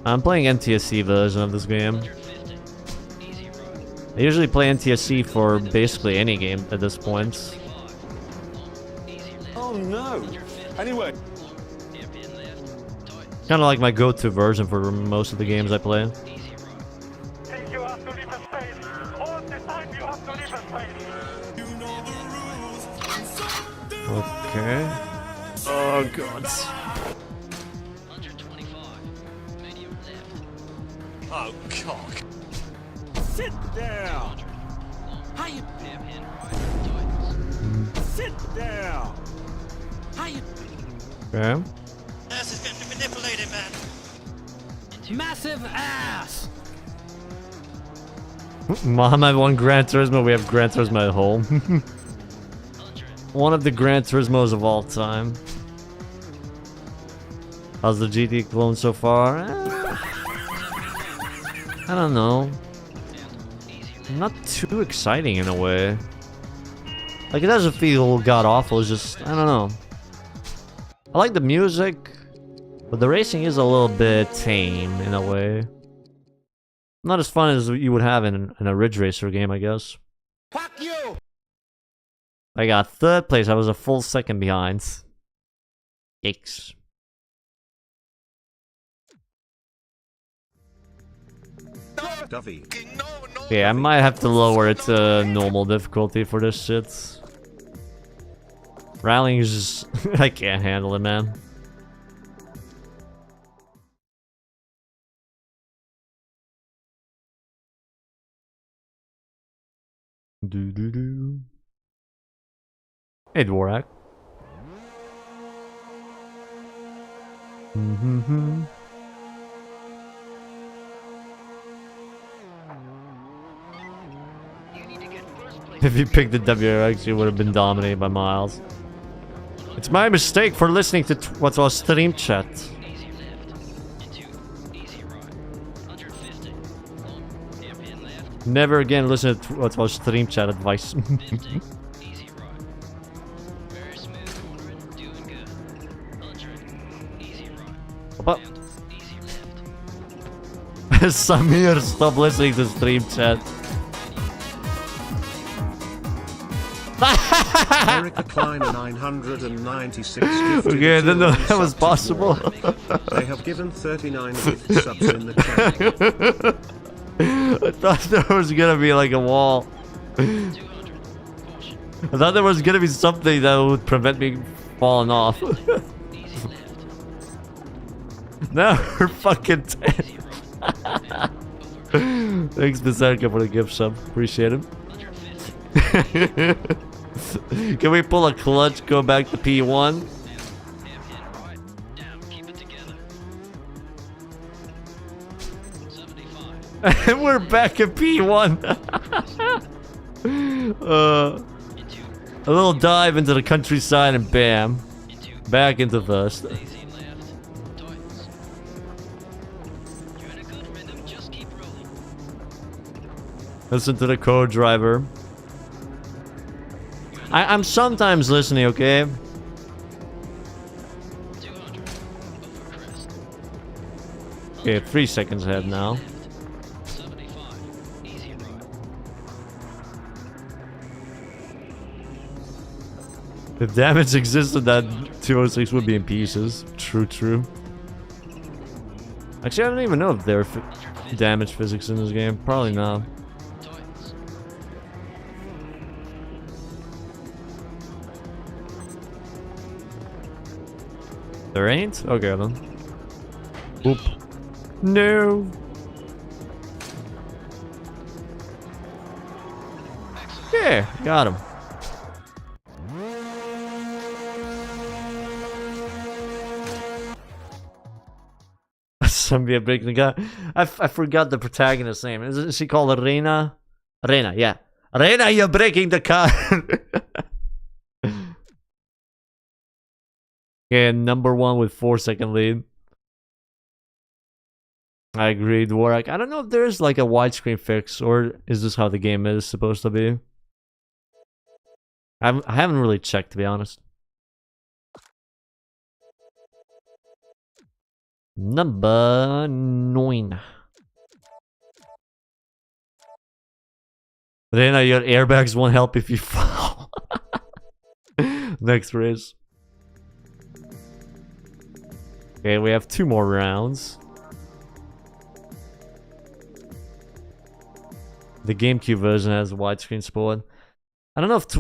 I'm playing NTSC version of this game. 150. Easy right. I usually play NTSC for basically any game at this point. 25. Long. Easy left. Oh no! 150. Anyway, Long. Hairpin left. Tight. Kind of like my go-to version for most of the games I play. Easy right. You have to leave a space. All the time you have to leave a space. Okay. Oh god. 125. Medium left. oh cock. Sit down. 200. Long. Hairpin right. Tight. Sit down. Okay. Ass is getting manipulated, man. Massive ass. Mohammed won Gran Turismo. We have Gran Turismo at home. 100. One of the Gran Turismos of all time. How's the GT clone so far? I don't know. And easy left. Not too exciting in a way. Like, it doesn't feel god awful. It's just, I don't know. I like the music, but the racing is a little bit tame in a way. Not as fun as you would have in a Ridge Racer game, I guess. Fuck you! I got 3rd place. I was a full second behind. Yikes. Duffy. Okay, I might have to lower it to normal difficulty for this shit. Rallying is just... I can't handle it, man. Do. Hey, Dvorak. If you picked the WRX, you would have been dominated by Miles. It's my mistake for listening to what's our stream chat. Easy left. Into easy right. 150. Long. Hairpin left. Never again listen to what's our stream chat advice. 50. Easy right. Very smooth cornering. Doing good. 100. Easy right. Apa- And easy left. Samir, stop listening to stream chat. Erica Kleiner 996 gifted Okay, I didn't know that was subs to possible. Dvorak. They have given 39 gift subs in the chat. I thought there was gonna be like a wall. 200. Caution. I thought there was gonna be something that would prevent me falling off. Easy left. Now we're fucking dead. Thanks, Berserker, for the gift sub. Appreciate him. 150. Can we pull a clutch, go back to P1? Hairpin right. Down. Keep it together. 75. And we're back at P1. Into A little dive into the countryside and bam. into Back into first. easy left. Tightens. You're in a good rhythm. Just keep rolling. Listen to the co-driver. I'm sometimes listening, okay? 200. Over crest. Okay, 3 seconds ahead now. 75. Easy right. If damage existed, that 206 would be in pieces. True. Actually, I don't even know if there are damage physics in this game. Probably not. Tightens. There ain't? Okay then. Oop. No. Excellent. Yeah, got him. Somebody breaking the guy. I forgot the protagonist's name. Isn't she called Reina? Reina, yeah. Reina, you're breaking the car. Okay, number 1 with 4-second lead. I agree, Dvorak. I don't know if there's like a widescreen fix, or is this how the game is supposed to be? I haven't really checked, to be honest. Number 9. Reina, your airbags won't help if you fall. Next race. Okay, we have 2 more rounds. The GameCube version has widescreen support. I don't know if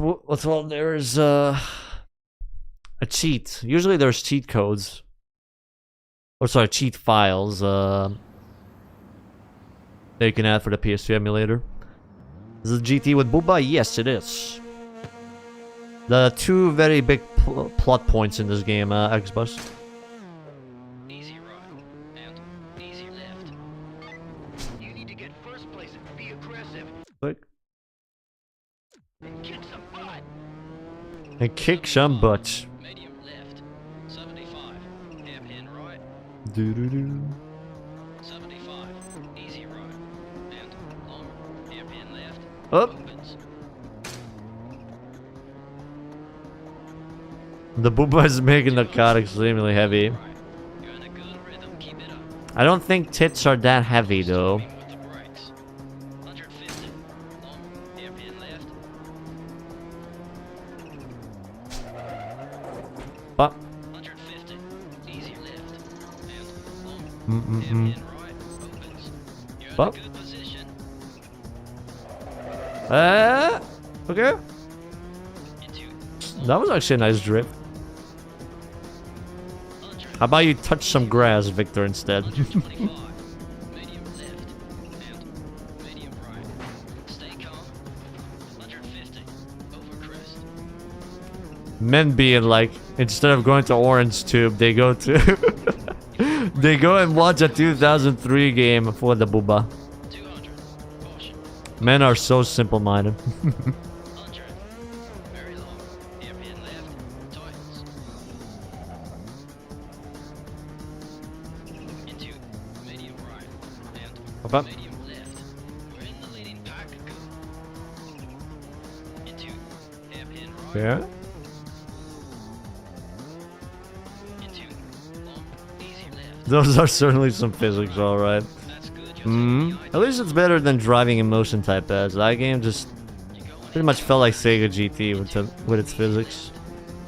well, there's a cheat. Usually there's cheat codes. Or sorry, cheat files that you can add for the PS2 emulator. Is it GT with Booba? Yes, it is. The 2 very big plot points in this game, Xbox. Easy right and easy left. You need to get first place and be aggressive. Click. And kick some butt. And kick some butt. Medium left. 75. Hairpin right. Doo doo doo. 75. Easy right. And long. Hairpin left. Up. Opens. The Booba is making the car extremely heavy. Right. You're in a good rhythm. Keep it up. I don't think tits are that heavy though. With the brakes. 150. Long. Hairpin left. But 150. Easy left. And long. Hairpin right. Opens. You're in But a good position. okay. Into That was actually a nice drift. 100. How about you touch some grass, Victor, instead? 125. Medium left. And medium right. Stay calm. 150. Over crest. Men being like, instead of going to Orange Tube, they go to... they go and watch a 2003 game for the Booba. 200. Caution. Men are so simple-minded. 100. Very long. Hairpin left. Tightens. Into medium right. And Up. medium left. We're in the leading pack. Into hairpin right. Yeah. Into long. Easy left. Those are certainly some physics, alright. That's good. You're taking the At least it's better than driving in motion type pads. That game just pretty much felt like Sega GT with its physics.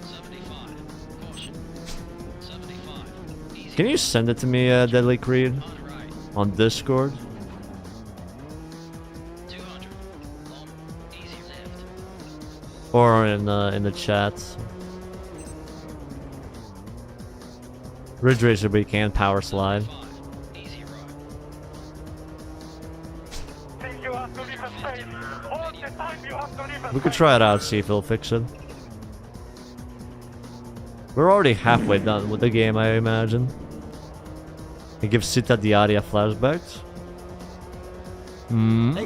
75. Caution. 75. Easy. Can you send it to me, Deadly Creed? On right. On Discord? 200. Long. Easy left. Or in the chat? Ridge Racer, but you can power slide. 5. Easy right. Think you have to leave a space. All the time you have to leave a We could space. try it out, see if it'll fix it. We're already halfway done with the game, I imagine. It gives Sita Diaria flashbacks.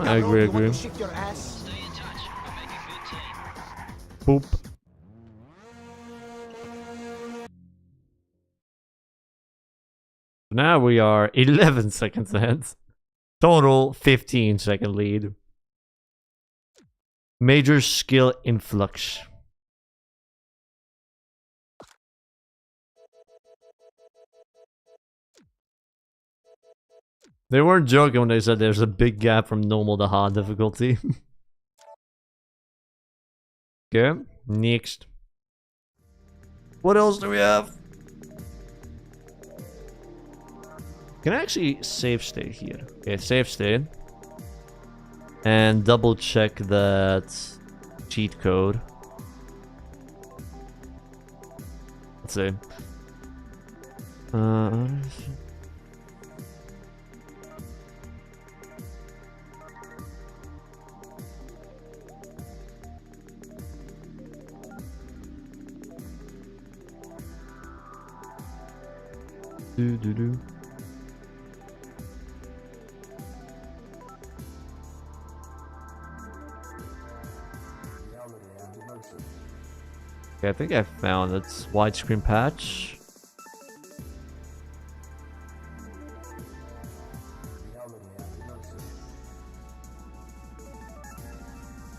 I agree. Shift your ass. Stay in touch. We'll make a good team. Boop. Now we are 11 seconds ahead. Total 15-second lead. Major skill influx. They weren't joking when they said there's a big gap from normal to hard difficulty. Okay, next. What else do we have? Can I actually save state here? Okay, save state. And double check that cheat code. Let's see. Do do do. Okay, I think I found its widescreen patch.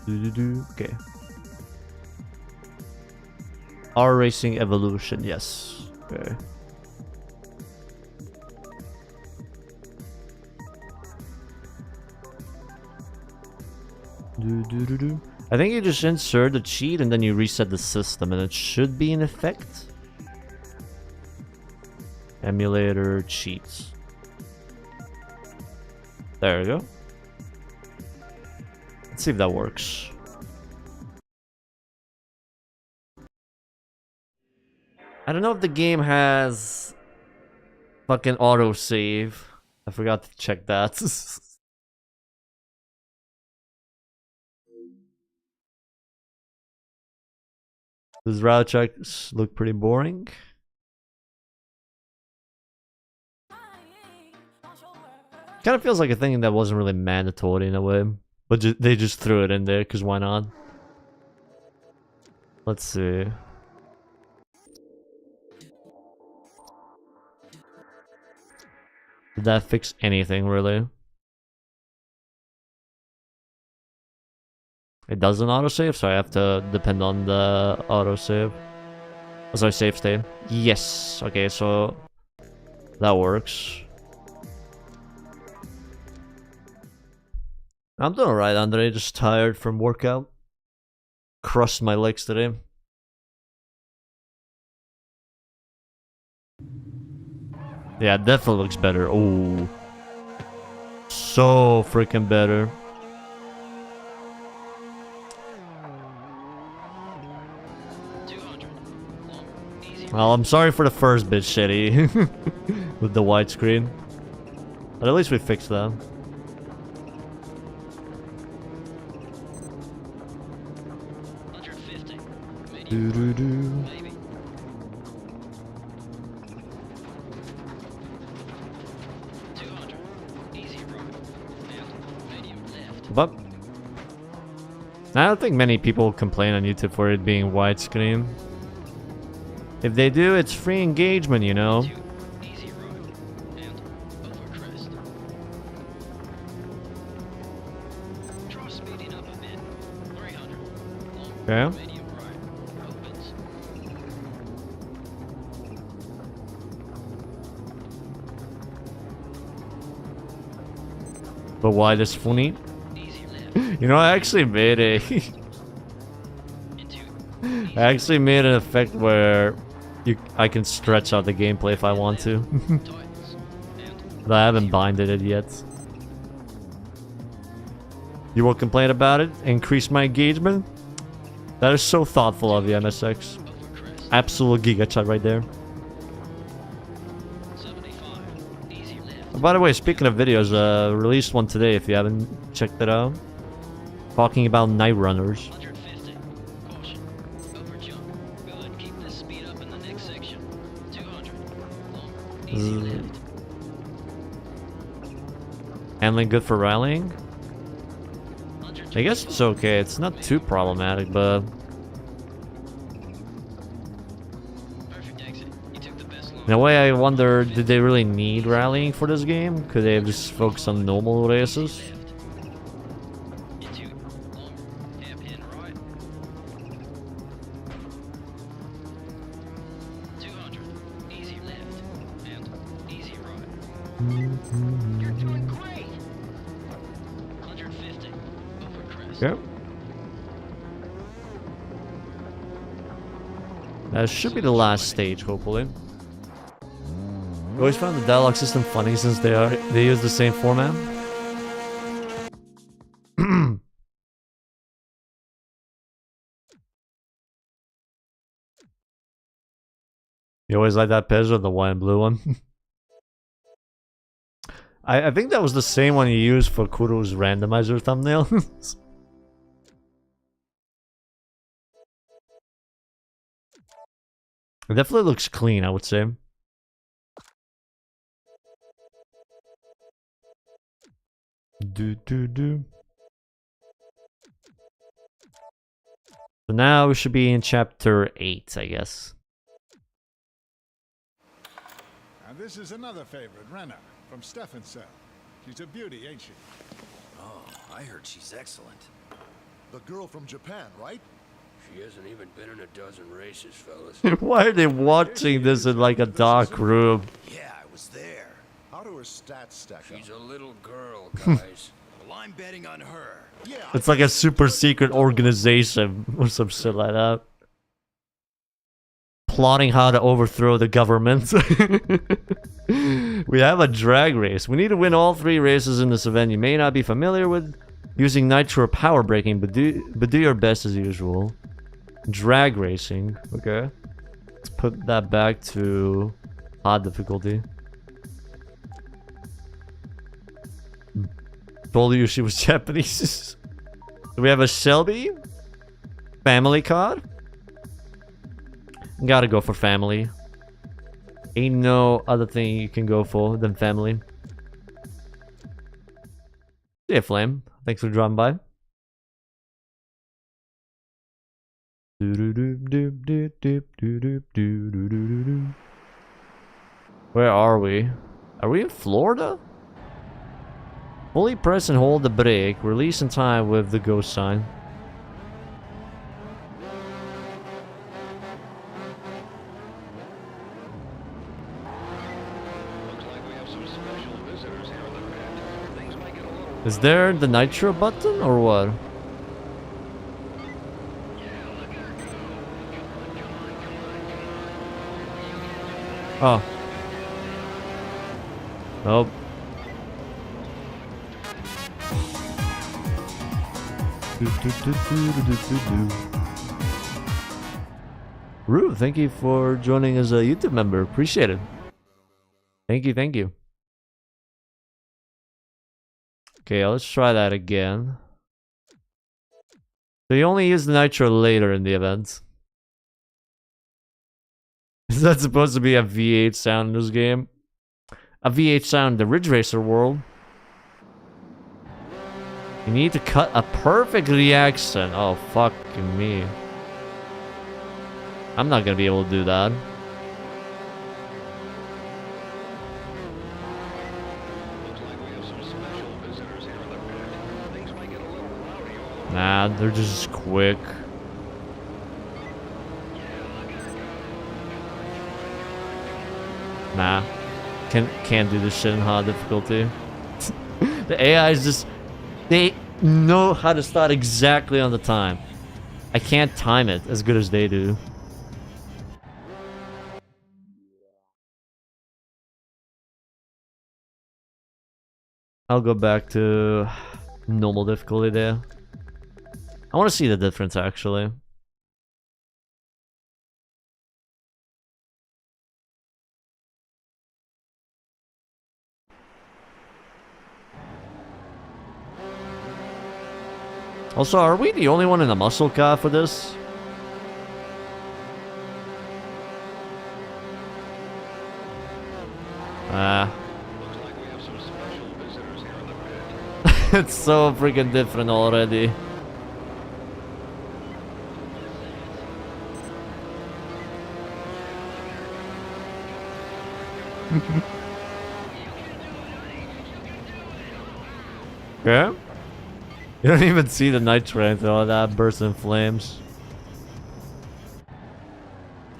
Do do do. Okay. R Racing Evolution, yes. Okay. Do do do do. I think you just insert the cheat and then you reset the system and it should be in effect. Emulator cheats. There we go. Let's see if that works. I don't know if the game has fucking autosave. I forgot to check that. These route checks look pretty boring. Kind of feels like a thing that wasn't really mandatory in a way. But they just threw it in there, because why not? Let's see. Did that fix anything, really? It doesn't autosave, so I have to depend on the autosave. Oh, sorry, save state. Yes. Okay, so that works. I'm doing alright, Andre. Just tired from workout. Crushed my legs today. Yeah, it definitely looks better. Oh, so freaking better. Well, I'm sorry for the first bit shitty with the widescreen, but at least we fixed that. Do do do. But I don't think many people complain on YouTube for it being widescreen. If they do, it's free engagement, you know. Okay. But why this funny? You know, I actually made a I actually made an effect where I can stretch out the gameplay if I want to. But I haven't binded it yet. You will complain about it? Increase my engagement? That is so thoughtful of you, MSX. Absolute giga chat right there. By the way, speaking of videos, released one today if you haven't checked it out. Talking about night runners. Handling good for rallying? I guess it's okay. It's not too problematic, but in a way I wonder, did they really need rallying for this game? Could they have just focused on normal races? Okay. That should be the last stage, hopefully. I always found the dialogue system funny since they use the same format. You always like that Peugeot, the white and blue one? I think that was the same one you used for Kuro's randomizer thumbnail. It definitely looks clean, I would say. So now we should be in chapter 8, I guess. And this is another favorite, Rena, from Stefan's cell. She's a beauty, ain't she? Oh, I heard she's excellent. The girl from Japan, right? She hasn't even been in a dozen races, fellas. Why are they watching this in like a dark room? Yeah, I was there. How do her stats stack up? She's a little girl, guys. Well, I'm betting on her. Yeah, It's like a super secret organization or some shit like that. Plotting how to overthrow the government. We have a drag race. We need to win all 3 races in this event. You may not be familiar with using nitro power braking, but do your best as usual. Drag racing. Okay. Let's put that back to hard difficulty. Told you she was Japanese. Do we have a Shelby? Family card? Gotta go for family. Ain't no other thing you can go for than family. Yeah, Flame. Thanks for dropping by. Where are we? Are we in Florida? Fully press and hold the brake. Release in time with the ghost sign. Is there the nitro button or what? Oh. Nope. Rue, thank you for joining as a YouTube member. Appreciate it. Thank you, thank you. Okay, let's try that again. So you only use the nitro later in the event. Is that supposed to be a V8 sound in this game? A V8 sound in the Ridge Racer world? You need to cut a perfect reaction. Oh, fucking me. I'm not gonna be able to do that. Nah, they're just quick. Nah. Can't do this shit in hard difficulty. The AI is just... They know how to start exactly on the time. I can't time it as good as they do. I'll go back to normal difficulty there. I want to see the difference actually. Also, are we the only one in the muscle car for this? It's so freaking different already. Okay. You don't even see the nitro and all that bursts in flames.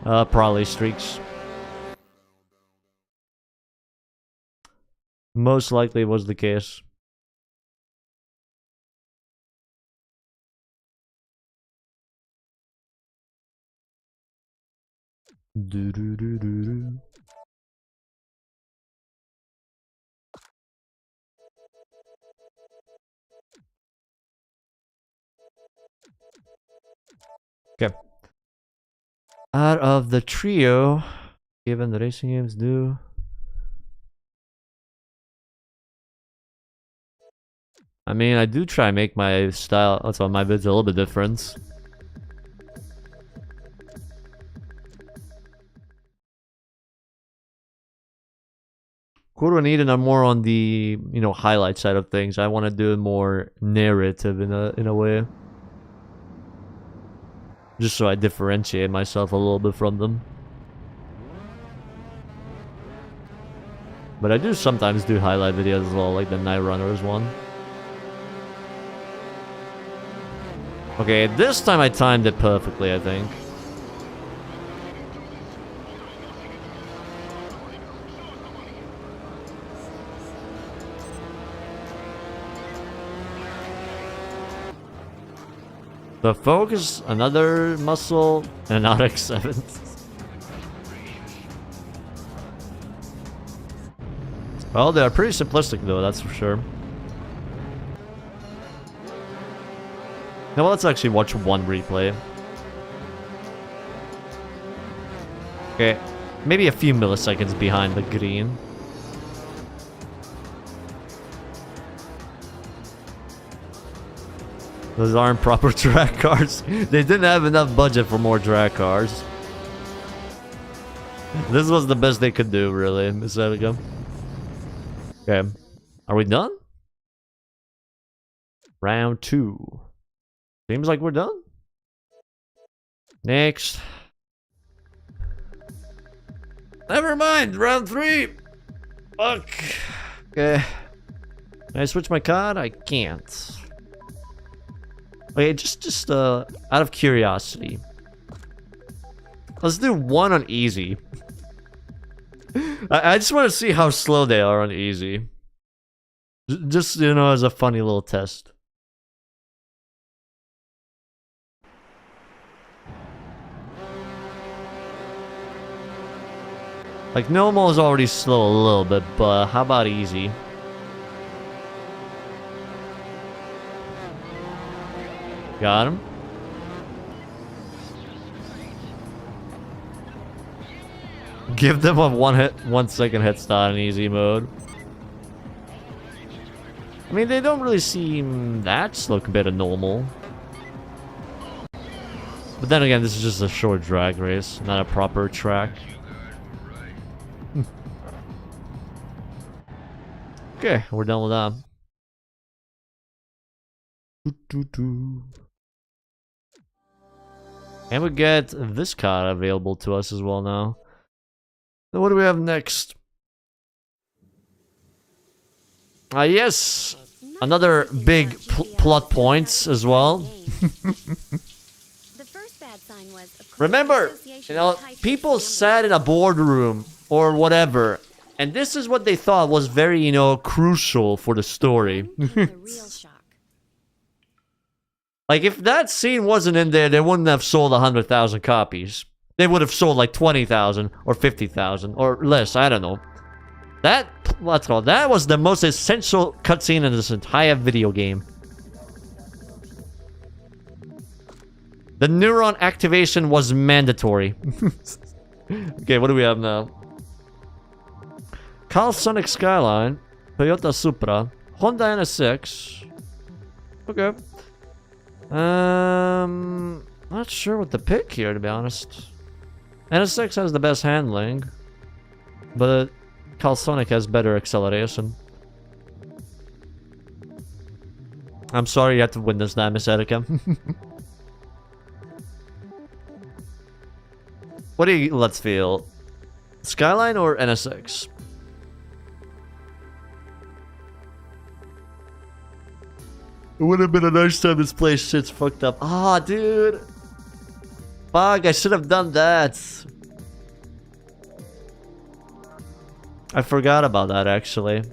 Probably streaks. Most likely was the case. Do do do do do. Okay. Out of the trio, given the racing games do. I mean, I do try and make my style, also my vids a little bit different. Kuro and Eden are more on the, you know, highlight side of things. I want to do more narrative in a way. Just so I differentiate myself a little bit from them. But I do sometimes do highlight videos as well, like the Night Runners one. Okay, this time I timed it perfectly, I think. The focus, another muscle, and an RX-7. Well, they're pretty simplistic though, that's for sure. Now let's actually watch one replay. Okay, maybe a few milliseconds behind the green. Those aren't proper drag cars. They didn't have enough budget for more drag cars. This was the best they could do, really. There we go. Okay. Are we done? Round 2. Seems like we're done. Next. Never mind. Round 3. Fuck. Okay. Can I switch my card? I can't. Okay, just out of curiosity. Let's do one on easy. I just want to see how slow they are on easy. Just, you know, as a funny little test. Like, normal is already slow a little bit, but how about easy? Got him. Give them a 1 second head start in easy mode. I mean, they don't really seem that slow compared to normal. But then again, this is just a short drag race, not a proper track. Okay, we're done with that. And we get this card available to us as well now. Now what do we have next? Yes! Another big plot points as well. Remember, you know, people sat in a boardroom or whatever, and this is what they thought was very, you know, crucial for the story. Like, if that scene wasn't in there, they wouldn't have sold 100,000 copies. They would have sold like 20,000 or 50,000 or less, I don't know. That was the most essential cutscene in this entire video game. The neuron activation was mandatory. Okay, what do we have now? Carl Sonic Skyline, Toyota Supra, Honda NSX. Okay. Not sure what to pick here, to be honest. NSX has the best handling, but Sonic has better acceleration. I'm sorry you have to witness that, Miss Erika. What do you let's feel? Skyline or NSX? It would have been a nice time this place shit's fucked up. Ah, dude. Fuck, I should have done that. I forgot about that, actually.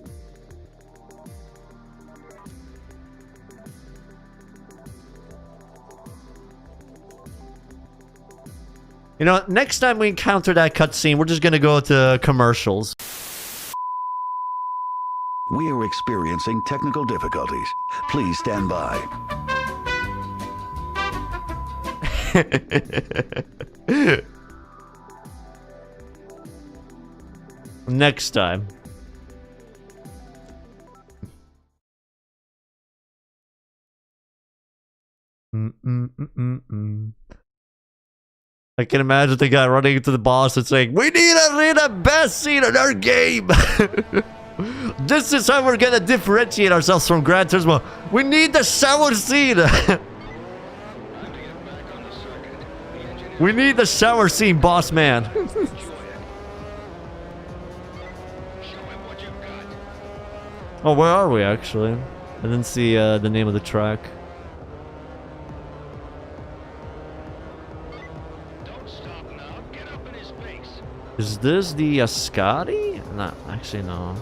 You know, next time we encounter that cutscene, we're just gonna go to commercials. We are experiencing technical difficulties. Please stand by. Next time. I can imagine the guy running into the boss and saying, "We need a best scene in our game." This is how we're gonna differentiate ourselves from Gran Turismo. We need the shower scene. We need the shower scene, boss man. Oh, where are we actually? I didn't see the name of the track. Is this the Ascari? No, actually no.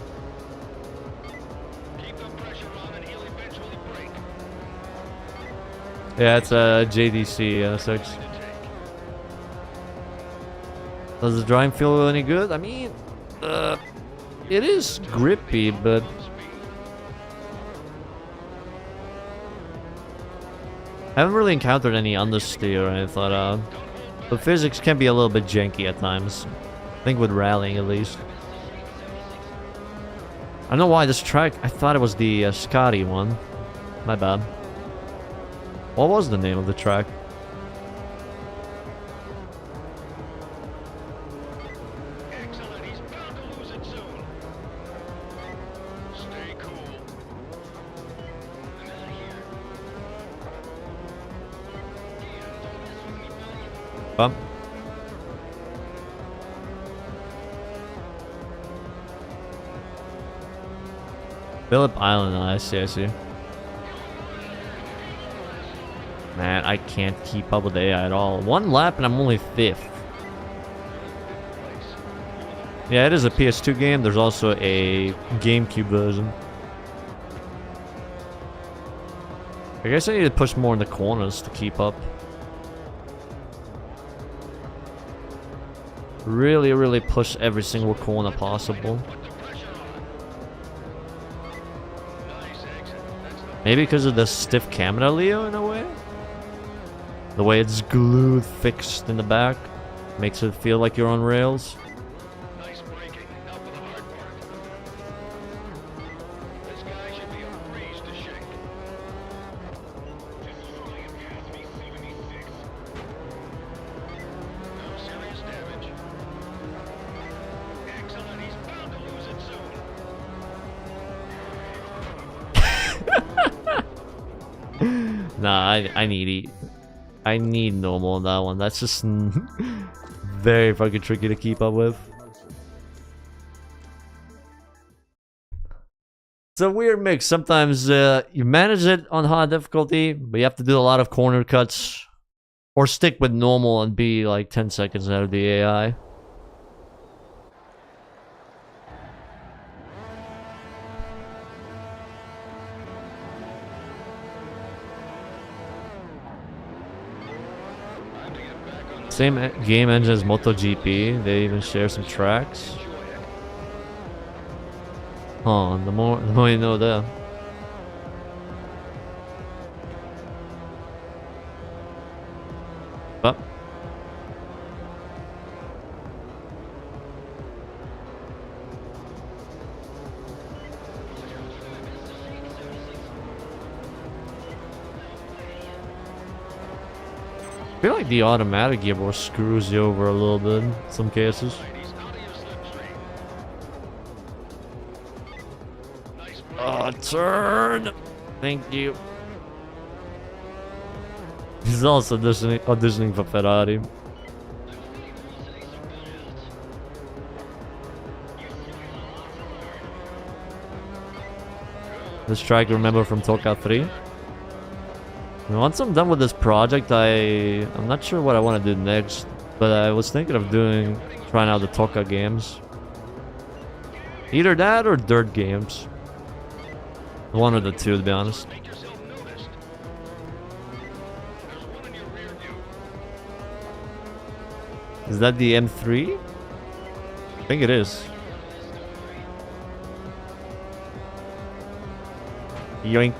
Yeah, it's a JDC 6. Does the driving feel any good? I mean, it is grippy, but I haven't really encountered any understeer or anything. The physics can be a little bit janky at times. I think with rallying at least. I don't know why this track, I thought it was the Scotty one. My bad. What was the name of the track? Bump. Phillip Island, I see. Man, I can't keep up with the AI at all. One lap and I'm only 5th. Yeah, it is a PS2 game. There's also a GameCube version. I guess I need to push more in the corners to keep up. Really push every single corner possible. Maybe because of the stiff camera, Leo, in a way? The way it's glued, fixed in the back, makes it feel like you're on rails. Nah, I need normal on that one. That's just very fucking tricky to keep up with. It's a weird mix. Sometimes you manage it on hard difficulty, but you have to do a lot of corner cuts. Or stick with normal and be like 10 seconds out of the AI. Same game engine as MotoGP. They even share some tracks. Huh, the more you know that. But I feel like the automatic gearbox screws you over a little bit in some cases. Turn! Thank you. He's also auditioning for Ferrari. This track you remember from Toka 3? Once I'm done with this project, I'm not sure what I want to do next, but I was thinking of trying out the Toka games. Either that or dirt games. One of the two, to be honest. Is that the M3? I think it is. Yoink.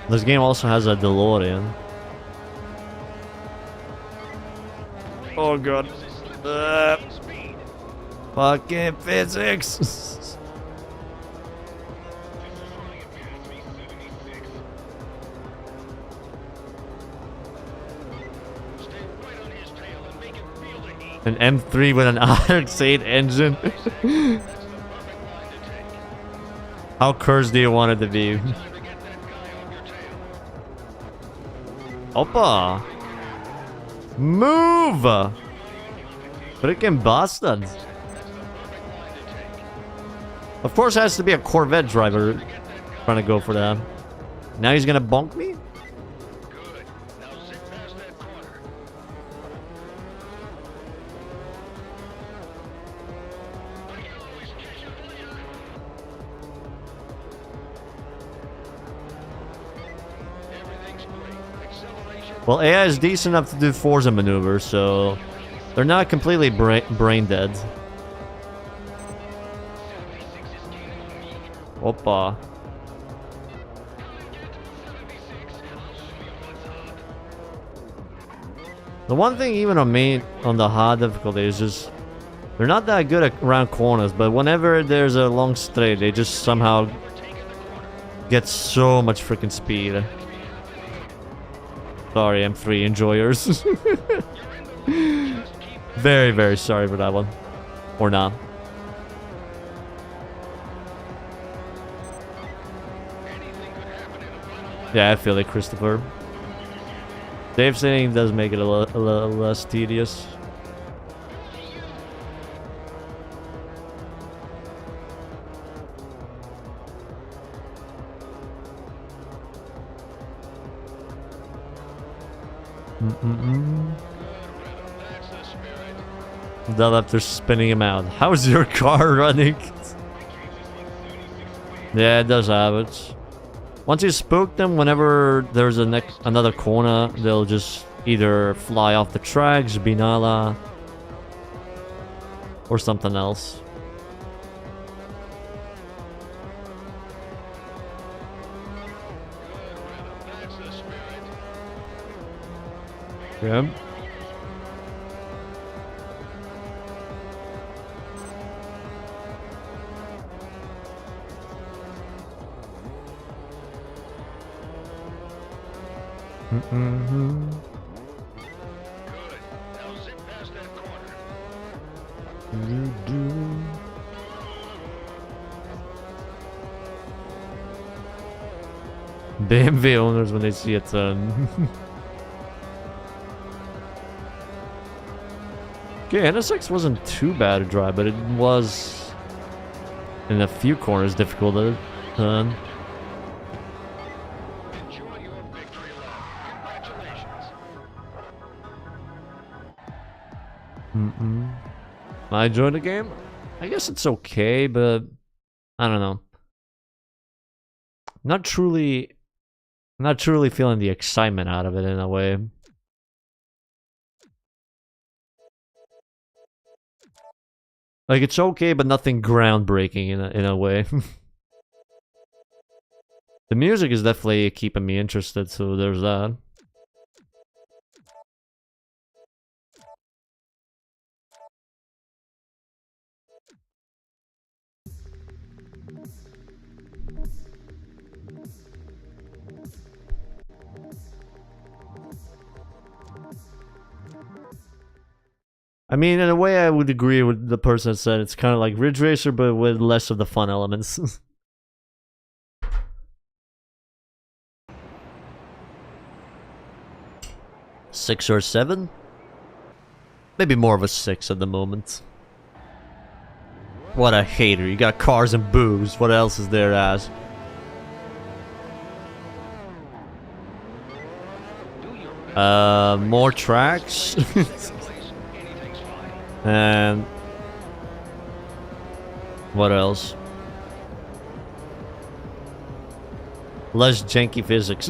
This game also has a DeLorean. Oh god. Fucking physics. An M3 with an RX-8 engine. How cursed do you want it to be? Opa! Move! Freaking bastard. Of course it has to be a Corvette driver trying to go for that. Now he's gonna bonk me? Well, AI is decent enough to do Forza maneuvers, so they're not completely brain dead. Opa. The one thing even on the hard difficulty is just they're not that good around corners, but whenever there's a long straight, they just somehow get so much freaking speed. Sorry, M3 enjoyers. Very, very sorry for that one. Or not. Yeah, I feel it, Christopher. Dave saying does make it a little less tedious. That after spinning him out. How's your car running? Yeah, it does have it. Once you spook them, whenever there's another corner, they'll just either fly off the tracks, Binala, or something else. Yeah. BMW owners when they see a turn. Okay, NSX wasn't too bad to drive, but it was in a few corners difficult to turn. I enjoyed the game. I guess it's okay, but I don't know. Not truly feeling the excitement out of it in a way. Like, it's okay, but nothing groundbreaking in a way. The music is definitely keeping me interested, so there's that. I mean, in a way, I would agree with the person that said it's kind of like Ridge Racer, but with less of the fun elements. 6 or 7? Maybe more of a 6 at the moment. What a hater. You got cars and booze. What else is there as? More tracks. And what else? Less janky physics.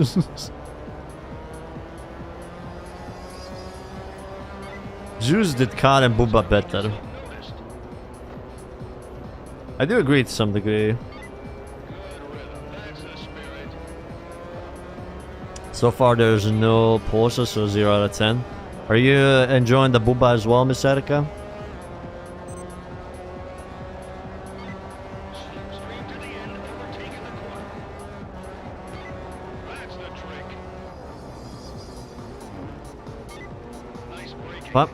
Zeus did Khan and Booba better. I do agree to some degree. So far there's no Porsche, so 0 out of 10. Are you enjoying the Booba as well, Miss Erika? What?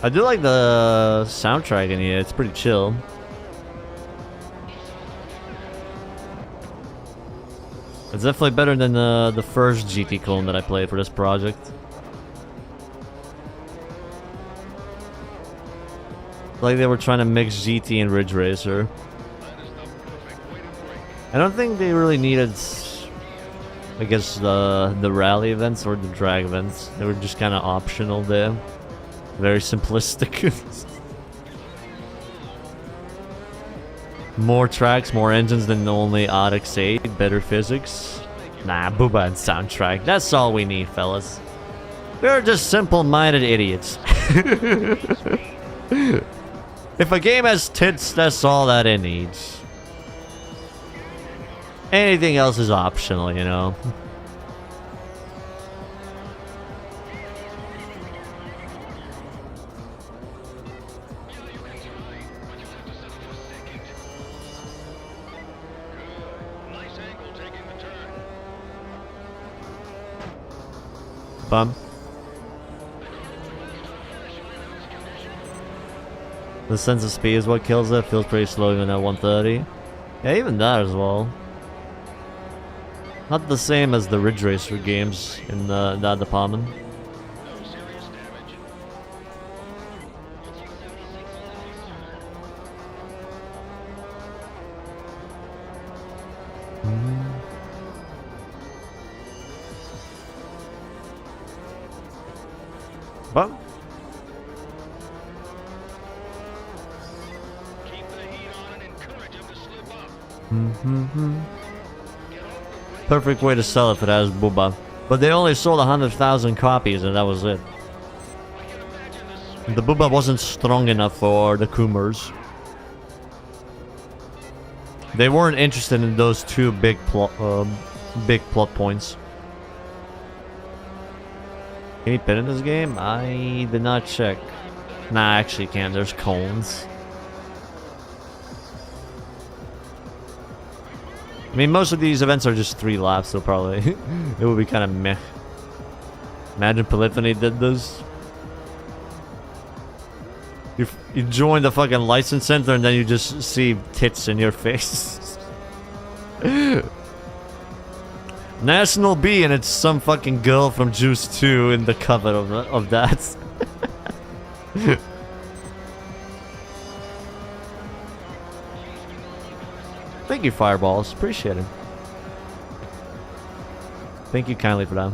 I do like the soundtrack in here. It's pretty chill. It's definitely better than the first GT clone that I played for this project. Like they were trying to mix GT and Ridge Racer. I don't think they really needed, I guess, the rally events or the drag events. They were just kind of optional there. Very simplistic. More tracks, more engines than only Odyx 8, better physics. Nah, booba and soundtrack. That's all we need, fellas. We're just simple-minded idiots. If a game has tits, that's all that it needs. Anything else is optional, you know? Bum. The sense of speed is what kills it. Feels pretty slow even at 130. Yeah, even that as well. Not the same as the Ridge Racer games in that department. But perfect way to sell if it has booba. But they only sold 100,000 copies and that was it. The booba wasn't strong enough for the Coomers. They weren't interested in those two big plot points. Can you pit in this game? I did not check. Nah, I actually can't. There's cones. I mean, most of these events are just 3 laps, so probably it would be kind of meh. Imagine Polyphony did this. You join the fucking license center and then you just see tits in your face. National B, and it's some fucking girl from Juice 2 in the cover of that. Thank you, Fireballs. Appreciate it. Thank you kindly for that.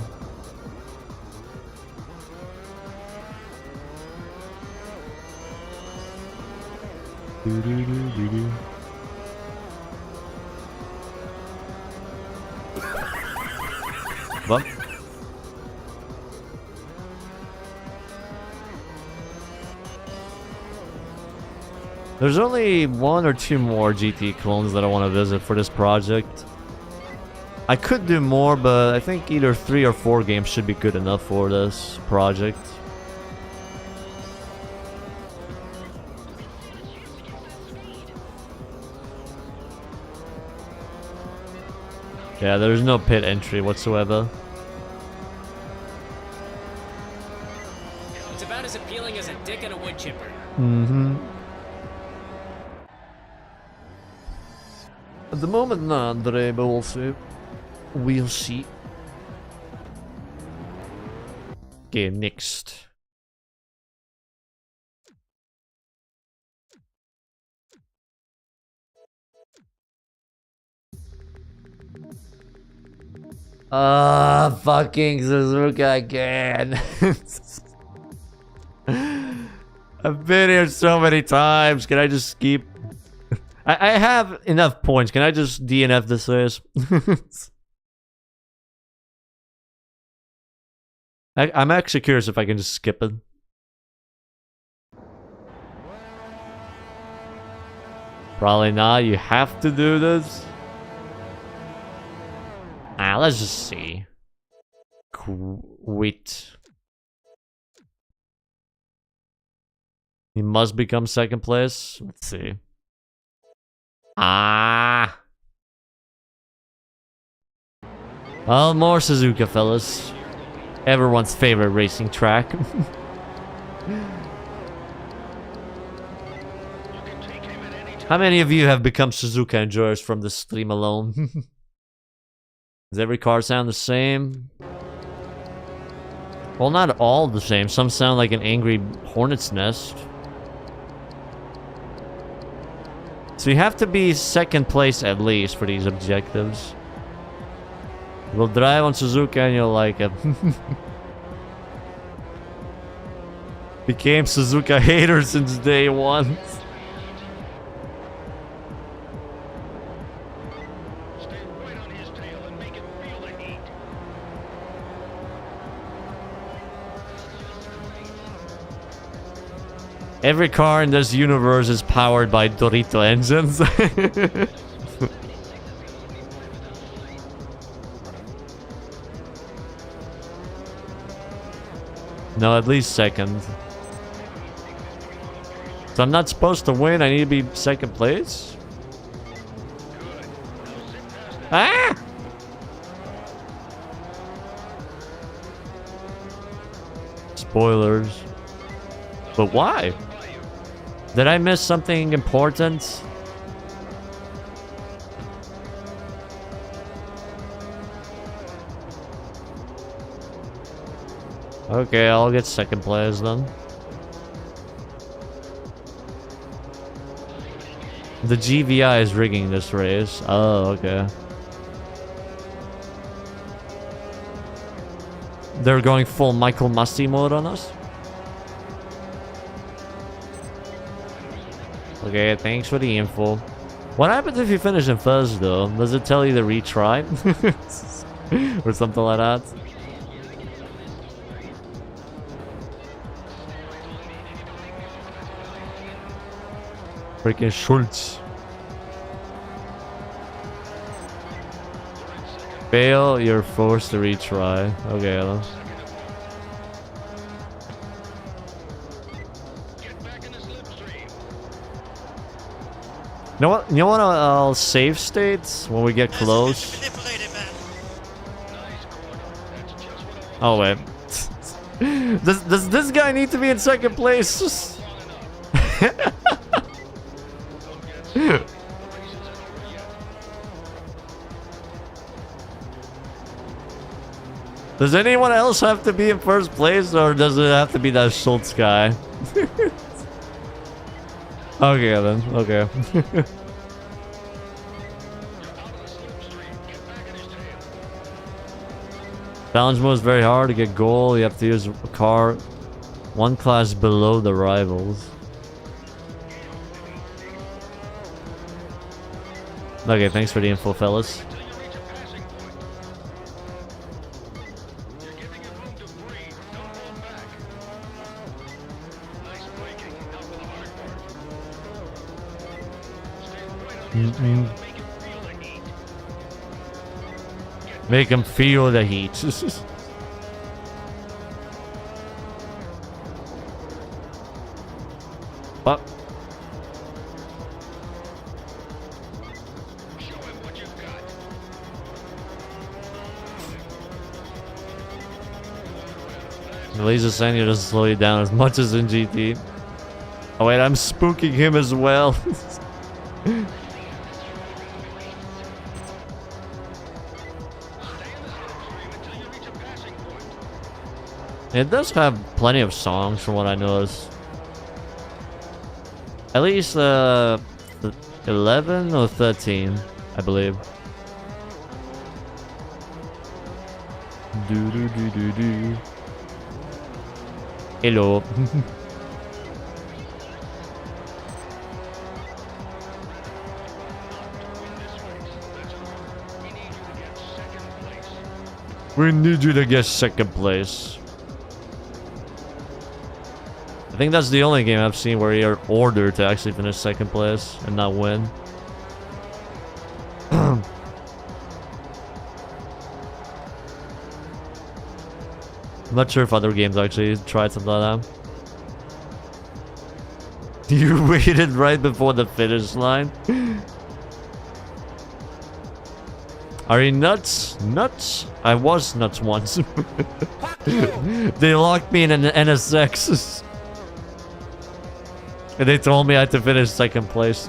Bump. There's only 1 or 2 more GT clones that I want to visit for this project. I could do more, but I think either 3 or 4 games should be good enough for this project. Yeah, there's no pit entry whatsoever. It's about as appealing as a dick and a wood chipper. Mm-hmm. At the moment, not, Andre, but we'll see. We'll see. Okay, next. Fucking Suzuka again. I've been here so many times. Can I just skip? I have enough points. Can I just DNF this race? I'm actually curious if I can just skip it. Probably not. You have to do this. Let's just see. Quit. He must become second place. Let's see. Well, more Suzuka, fellas. Everyone's favorite racing track. How many of you have become Suzuka enjoyers from this stream alone? Does every car sound the same? Well, not all the same. Some sound like an angry hornet's nest. So you have to be second place at least for these objectives. We'll drive on Suzuka and you'll like it. Became Suzuka hater since day one. Every car in this universe is powered by Dorito engines. No, at least second. So I'm not supposed to win, I need to be second place? Ah! Spoilers. But why? Did I miss something important? Okay, I'll get second place then. The GVI is rigging this race. Oh, okay. They're going full Michael Musty mode on us? Okay, thanks for the info. What happens if you finish in first though? Does it tell you to retry? Or something like that? Freaking Schultz. Fail, you're forced to retry. Okay, then. You know what I'll save states when we get close? Oh wait. Does this guy need to be in second place? Does anyone else have to be in first place, or does it have to be that Schultz guy? Okay then, okay. Challenge mode is very hard to get goal. You have to use a car one class below the rivals. Okay, thanks for the info, fellas. Make him feel the heat. But the laser sender doesn't slow you down as much as in GT. Oh wait, I'm spooking him as well. It does have plenty of songs from what I noticed. At least 11 or 13, I believe. Do do do do do. Hello. We need you to get second place. I think that's the only game I've seen where you're ordered to actually finish second place and not win. I'm not sure if other games actually tried something like that. You waited right before the finish line? Are you nuts? Nuts? I was nuts once. They locked me in an NSX. And they told me I had to finish second place.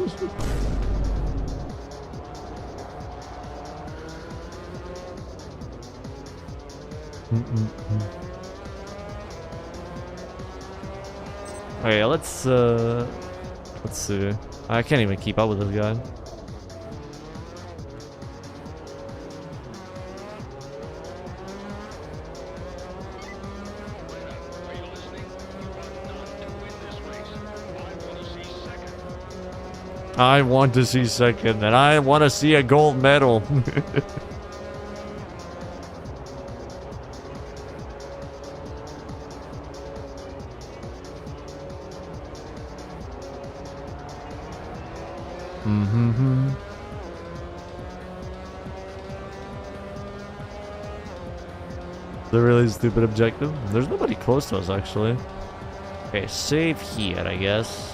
Okay, let's see. I can't even keep up with this guy. I want to see second, and I want to see a gold medal. The really stupid objective. There's nobody close to us, actually. Okay, save here, I guess.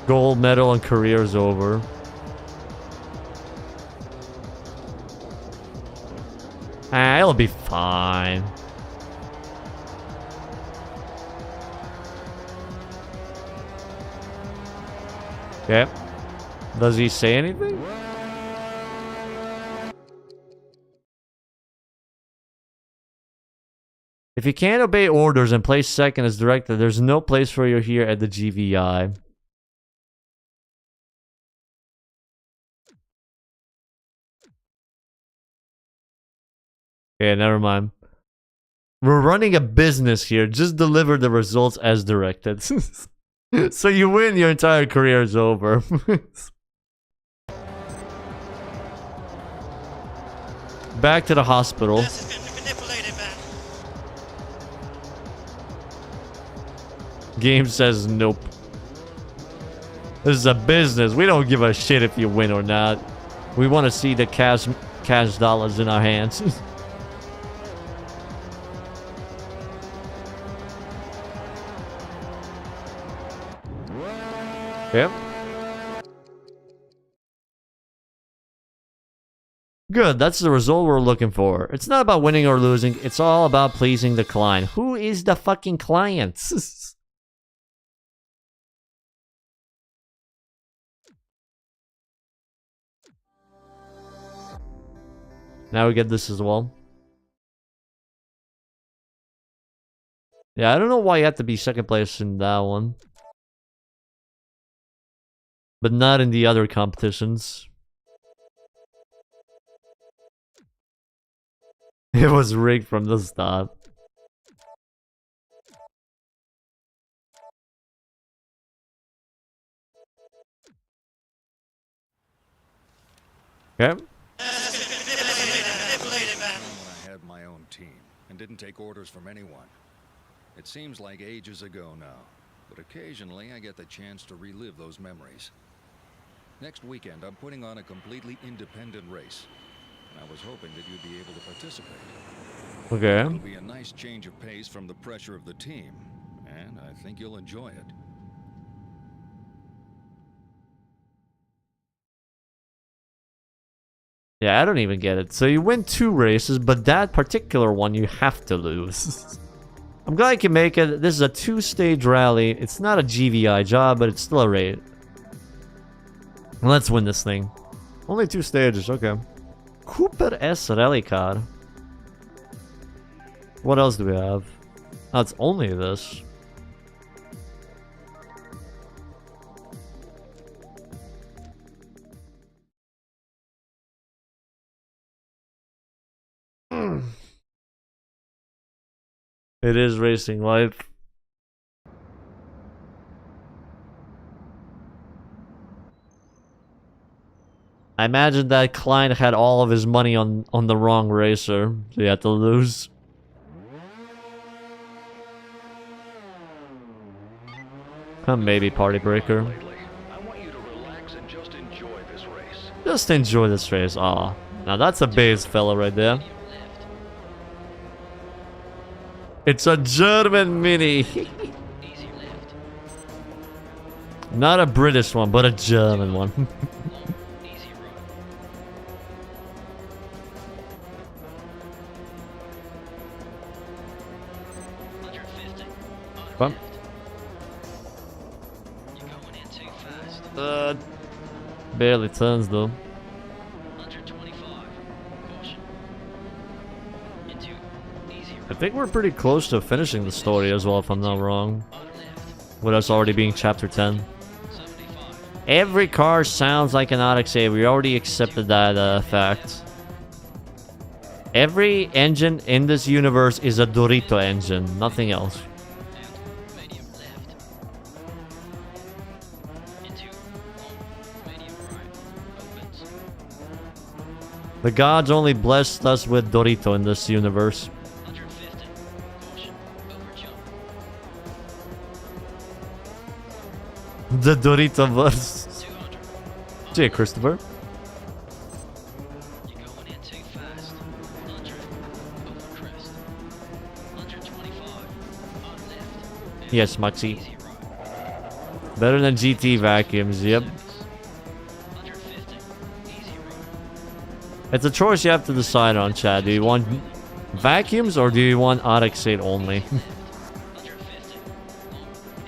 Gold medal and career's over. Ah, it'll be fine. Okay. Does he say anything? If you can't obey orders and place second as directed, there's no place for you here at the GVI. Okay, never mind. We're running a business here. Just deliver the results as directed. So you win, your entire career is over. Back to the hospital. Game says nope. This is a business. We don't give a shit if you win or not. We want to see the cash dollars in our hands. Yep. Good, that's the result we're looking for. It's not about winning or losing, it's all about pleasing the client. Who is the fucking client? Now we get this as well. Yeah, I don't know why you have to be second place in that one. But not in the other competitions. It was rigged from the start. Okay. I had my own team and didn't take orders from anyone. It seems like ages ago now, but occasionally I get the chance to relive those memories. Next weekend, I'm putting on a completely independent race, and I was hoping that you'd be able to participate. Okay. It'll be a nice change of pace from the pressure of the team, and I think you'll enjoy it. Yeah, I don't even get it. So you win 2 races, but that particular one you have to lose. I'm glad you can make it. This is a 2-stage rally. It's not a GVI job, but it's still a raid. Let's win this thing. Only 2 stages, okay. Cooper S rally car. What else do we have? Oh, it's only this. It is racing life. I imagine that client had all of his money on the wrong racer, so he had to lose. Maybe party breaker. Just enjoy this race. Aw, now that's a base fella right there. It's a German Mini. Not a British one, but a German one. Barely turns though. 125. Caution. Into easy I think we're pretty close to finishing the story as well, if I'm not wrong. With us already being chapter 10. Every car sounds like an Odyssey. We already accepted that fact. Every engine in this universe is a Dorito engine, nothing else. medium left. Into medium right. Opens. The gods only blessed us with Dorito in this universe. 150. Caution. Overjump. The Dorito verse. 200. Gee, Christopher. You're going in too fast. 100. Over crest. 125. On left. Yes, Maxi. Easy right. Better than GT vacuums, yep. 150. Easy right. It's a choice you have to decide on, Chad. Do you want vacuums or do you want Odyssey only? 150.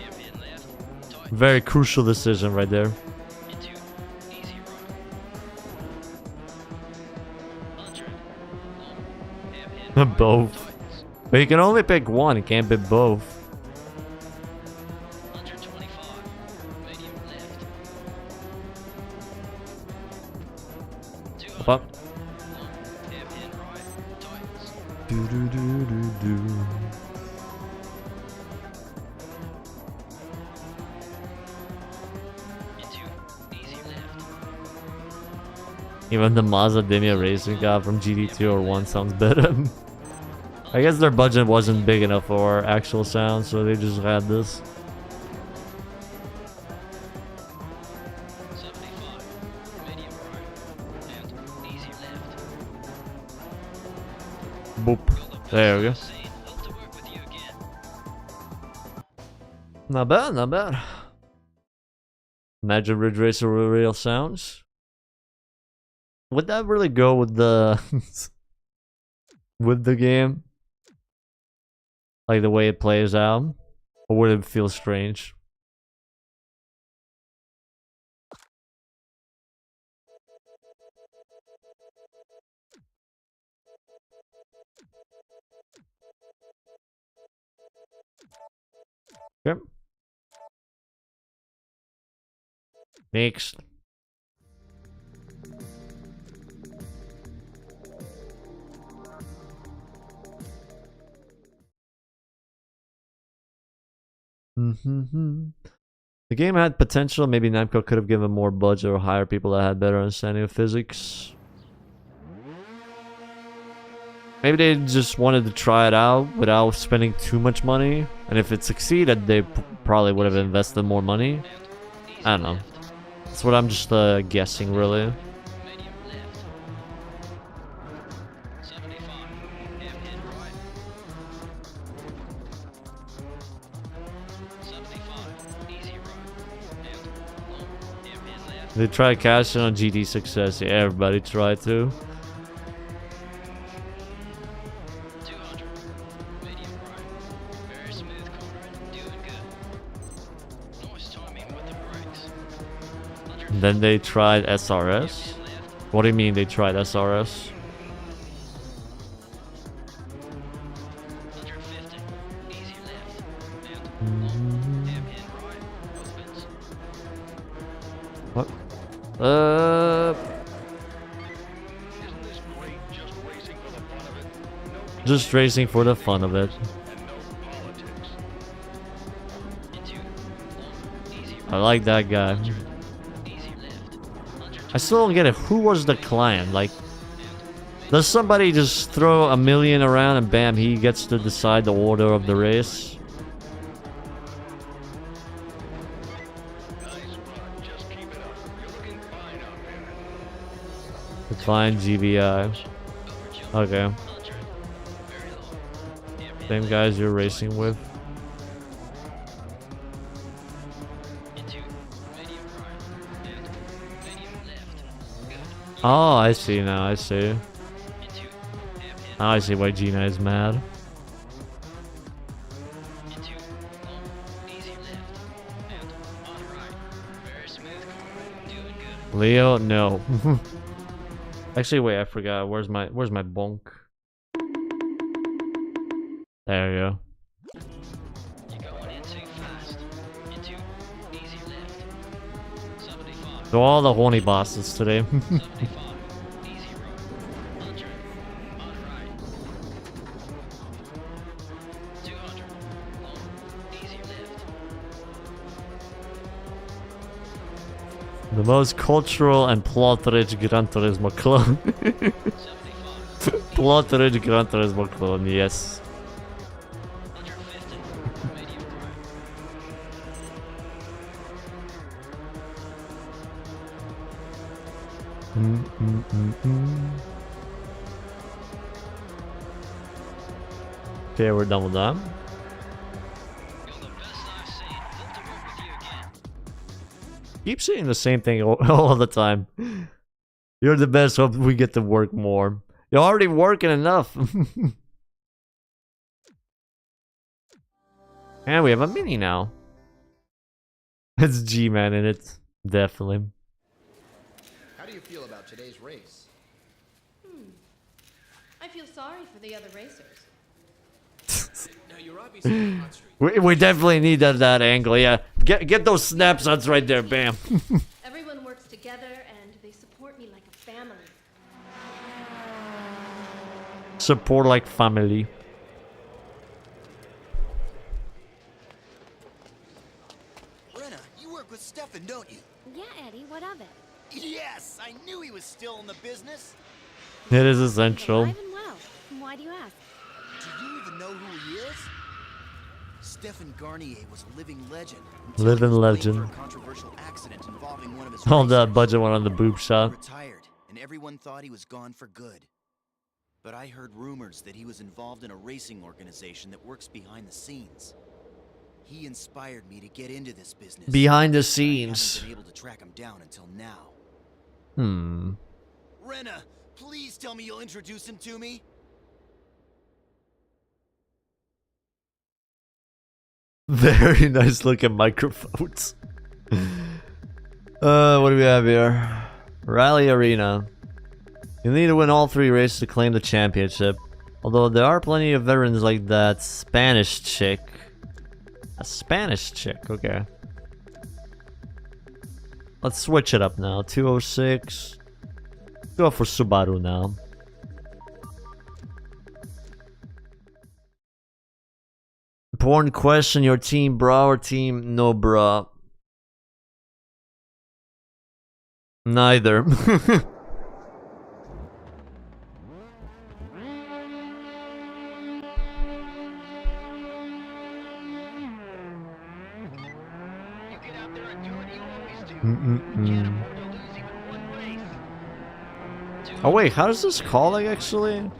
Hairpin left. Tight. Very crucial decision right there. Into easy right. 100. Hairpin right. Both. Tightens. But you can only pick one, you can't pick both. 125. Medium left. 200. But Hairpin right. Tightens. do do do do do. Into easy left. Even the Mazda Demia racing car from GT2 or 1 sounds better. I guess their budget wasn't big enough for actual sound, so they just had this. 75. Medium right. And easy left. Boop. There we go. Scene. Hope to work with you again. Not bad, not bad. Imagine Ridge Racer with real sounds. Would that really go with the with the game? Like the way it plays out? Or would it feel strange? Yep. Next. The game had potential. Maybe Namco could have given more budget or hired people that had better understanding of physics. Maybe they just wanted to try it out without spending too much money. And if it succeeded, they probably would have invested more money. I don't know. That's what I'm just guessing, really. Medium left. 75. Hairpin right. 75. Easy right. And long. Hairpin left. They tried cashing on GT success. Yeah, everybody tried to. 200. Medium right. Very smooth, Conrad. Doing good. Nice timing with the brakes. 150. Then they tried SRS. What do you mean they tried SRS? 150. Easy left. And long. Hairpin right. Opens. What? Isn't this great? Just racing for the fun of it. No Just racing for the fun of it. and no politics. Into long. Easy I like that guy. Easy left. 100. I still don't get it. Who was the client? Like, does somebody just throw $1 million around and bam, he gets to decide the order of the race? Nice run. Just keep it up. You're looking fine out there. The client GVI. Okay. 100. Very long. Hairpin Same guys you're racing with. into medium right. And medium left. Good. Oh, I see now. I see. Into hairpin. Now I see why Gina is mad. Into long. Easy left. And on right. Very smooth. Leo, no. Actually, wait, I forgot. Where's my bonk? There you go. You're going in too fast. Into easy lift. 75. So all the horny bosses today. 75. Easy road. 100. On right. 200. Long. Easy lift. The most cultural and plot-rich Gran Turismo clone. 75. Plot-rich Gran Turismo clone, yes. 150. Medium right. Okay, we're done with that. You're the best I've seen. Hope to work with you again. Keep saying the same thing all the time. You're the best, hope we get to work more. You're already working enough. And we have a mini now. It's G-Man in it. Definitely. How do you feel about today's race? I feel sorry for the other racers. Now you're obviously on hot streak. We definitely need that angle, yeah. Get those snapshots right there, bam. Everyone works together and they support me like a family. Support like family. Rena, you work with Stefan, don't you? Yeah, Eddie, what of it? Yes, I knew he was still in the business. It is essential. Alive and well. Why do you ask? Do you even know who he is? Stefan Garnier was a living legend. Living legend. For a controversial accident involving one of his All that racers. budget went on the boob He shot. retired, and everyone thought he was gone for good. But I heard rumors that he was involved in a racing organization that works behind the scenes. He inspired me to get into this business. Behind the I scenes. haven't been able to track him down until now. Rena, please tell me you'll introduce him to me. Very nice looking microphones. What do we have here? Rally Arena. You need to win all 3 races to claim the championship. Although there are plenty of veterans like that Spanish chick. A Spanish chick, okay. Let's switch it up now. 206. Go for Subaru now. Important question, your team bra or team no bra? Neither. Oh wait, how does this call like actually?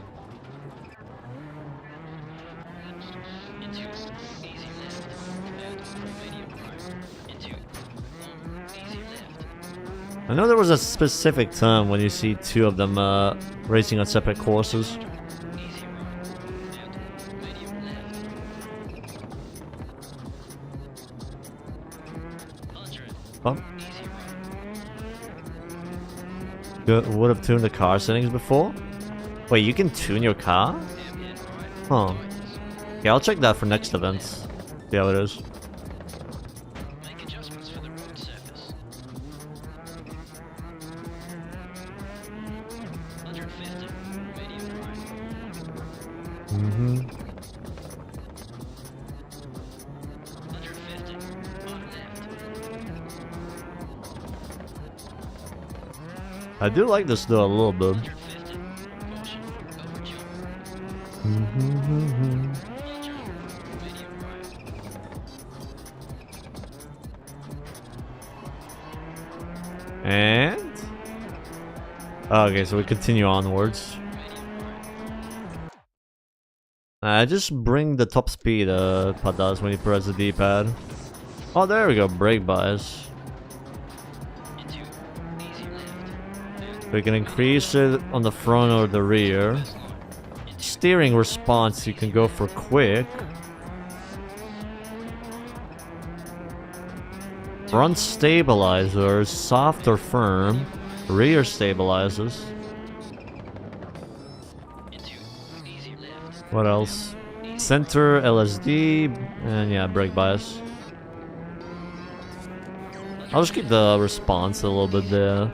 I know there was a specific time when you see 2 of them racing on separate courses. Oh. Would have tuned the car settings before? Wait, you can tune your car? Huh. Okay, I'll check that for next events. See how it is. Make adjustments for the road surface. 150. Medium right. Mm-hmm. 150. On left. I do like this though a little bit. 150. Caution. Overjump. Mm-hmm. 100. Medium right. And? Okay, so we continue onwards. Just bring the top speed Padas when you press the D-pad. Oh, there we go, brake bias. We can increase it on the front or the rear. Steering response, you can go for quick. Front stabilizers, soft or firm. Rear stabilizers. What else? Center, LSD, and yeah, brake bias. I'll just keep the response a little bit there.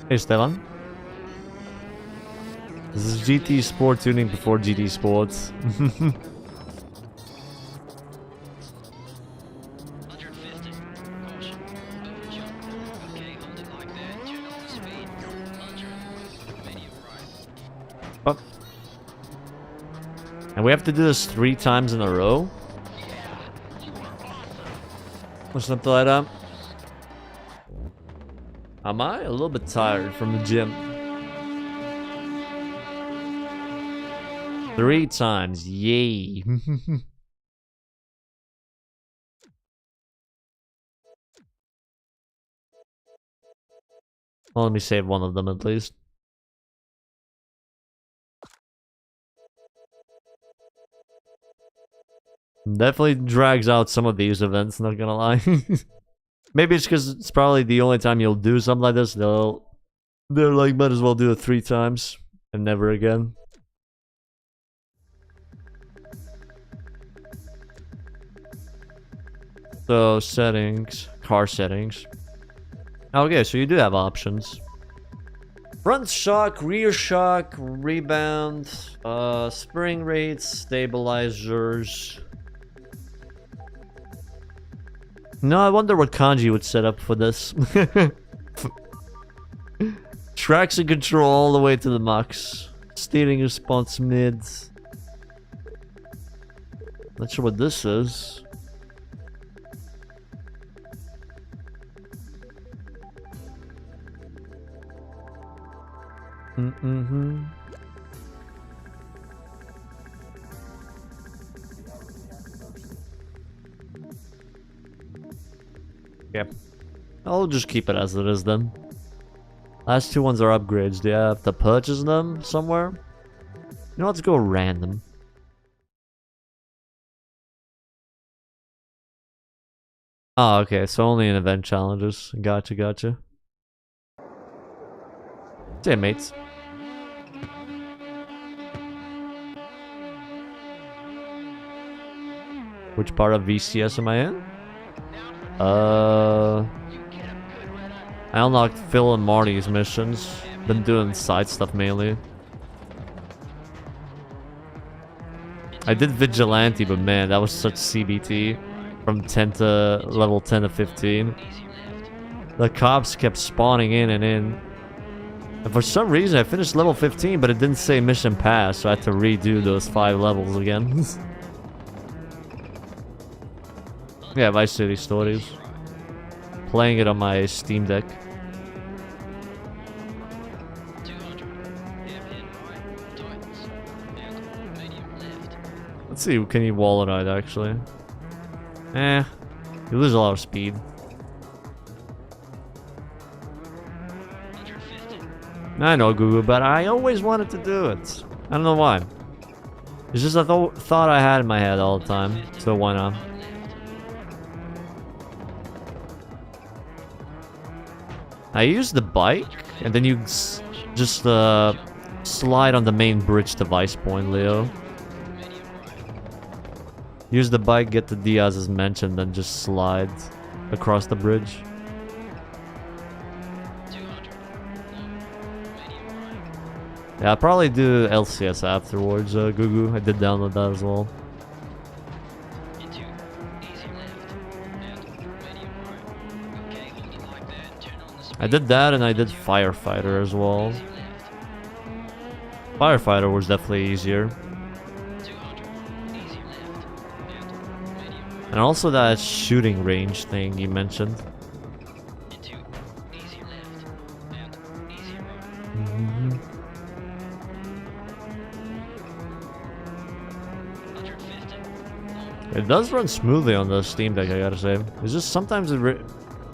Hey Stefan. This is GT Sport tuning before GT Sports. Oh. And we have to do this 3 times in a row? Or something like that. Am I? A little bit tired from the gym. 3 times, yay. Well, let me save one of them at least. Definitely drags out some of these events, not gonna lie. Maybe it's because it's probably the only time you'll do something like this. They're like, might as well do it 3 times and never again. So settings, car settings. Okay, so you do have options. Front shock, rear shock, rebound, spring rates, stabilizers. No, I wonder what kanji would set up for this. Traction control all the way to the max. Steering response mid. Not sure what this is. Yep. I'll just keep it as it is then. Last 2 ones are upgrades. Do you have to purchase them somewhere? You know, let's go random. Oh, okay. So only in event challenges. Gotcha, gotcha. See ya, mates. Which part of VCS am I in? I unlocked Phil and Marty's missions. Been doing side stuff mainly. I did Vigilante, but man, that was such CBT. From 10 to level 10 to 15. The cops kept spawning in and in. And for some reason, I finished level 15, but it didn't say mission pass, so I had to redo those 5 levels again. Yeah, Vice City Stories. Playing it on my Steam Deck. Let's see, can you wall ride actually? You lose a lot of speed. I know, Google, but I always wanted to do it. I don't know why. It's just a thought I had in my head all the time, so why not? I use the bike, and then you just slide on the main bridge device point, Leo. Use the bike, get the Diaz as mentioned, then just slide across the bridge. Yeah, I'll probably do LCS afterwards, Gugu. I did download that as well. I did that and I did Firefighter as well. Firefighter was definitely easier. And also that shooting range thing you mentioned. It does run smoothly on the Steam Deck, I gotta say. It's just sometimes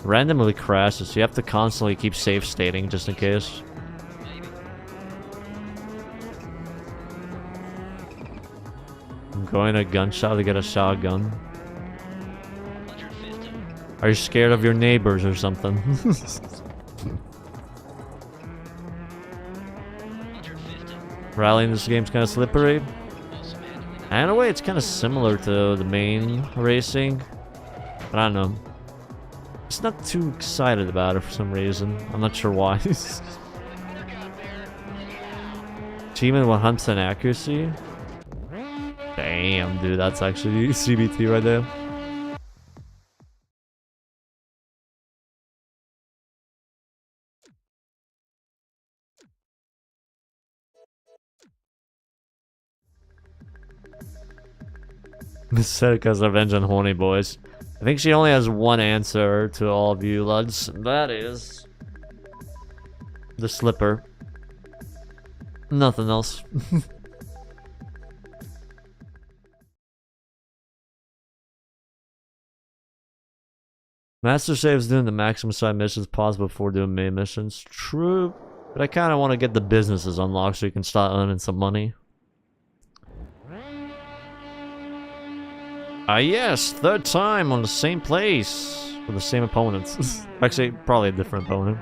Randomly crashes. You have to constantly keep save stating just in case. I'm going to gunshot to get a shotgun. Are you scared of your neighbors or something? Rally in this game's kind of slippery. And in a way, it's kind of similar to the main racing. But I don't know. Just not too excited about it for some reason. I'm not sure why. Achievement 100% accuracy. Damn, dude, that's actually CBT right there. Serica's Revenge on Horny Boys. I think she only has one answer to all of you lads. That is... the slipper. Nothing else. Master saves doing the maximum side missions possible before doing main missions. True. But I kind of want to get the businesses unlocked so you can start earning some money. Ah yes, third time on the same place with the same opponents. Actually, probably a different opponent.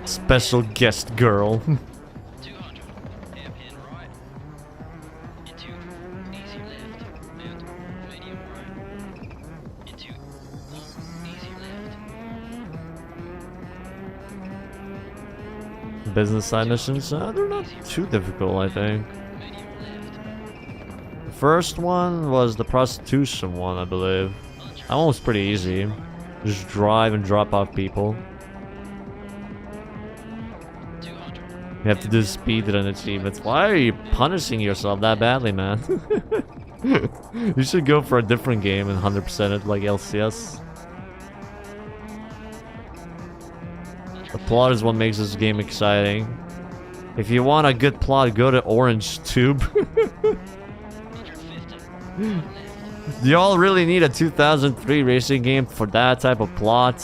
Special guest girl. Business side missions, they're not too difficult, I think. The first one was the prostitution one, I believe. That one was pretty easy. Just drive and drop off people. You have to do speedrun achievements. Why are you punishing yourself that badly, man? You should go for a different game and 100% it like LCS. The plot is what makes this game exciting. If you want a good plot, go to Orange Tube. Do y'all really need a 2003 racing game for that type of plot?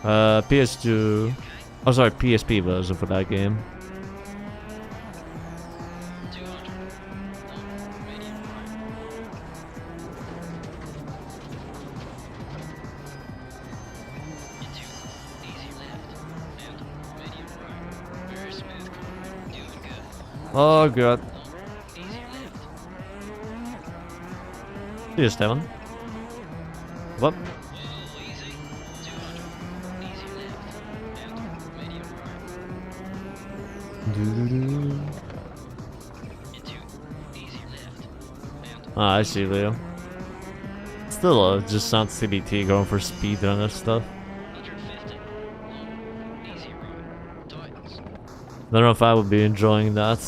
PS2... oh sorry, PSP version for that game. Oh god. Cheers, Devon. What? Ah, I see, Leo. Still, just sounds CBT going for speedrun and stuff. I don't know if I would be enjoying that.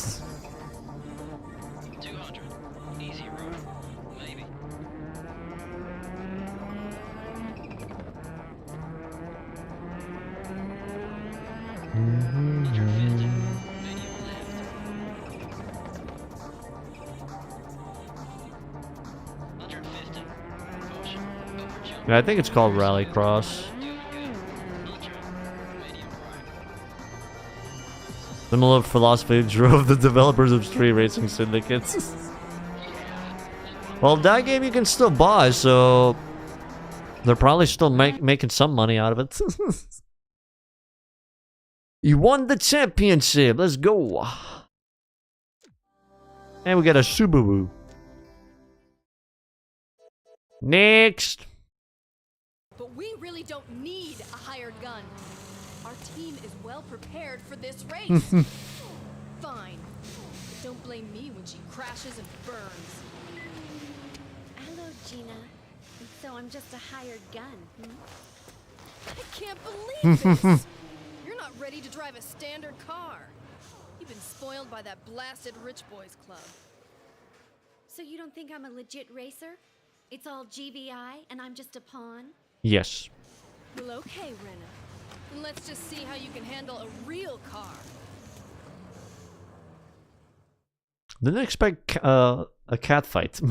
Yeah, I think it's called Rallycross. Similar philosophy drove the developers of Street Racing Syndicates. Well, that game you can still buy, so they're probably still making some money out of it. You won the championship. Let's go. And we got a Subaru. Next. But we really don't need a hired gun. Our team is well prepared for this race. Fine. But don't blame me when she crashes and burns. Hello, Gina. So I'm just a hired gun, I can't believe this! You're not ready to drive a standard car. You've been spoiled by that blasted Rich Boys Club. So you don't think I'm a legit racer? It's all GVI and I'm just a pawn? Yes. Well, okay, Rena. And let's just see how you can handle a real car. Didn't expect a cat fight.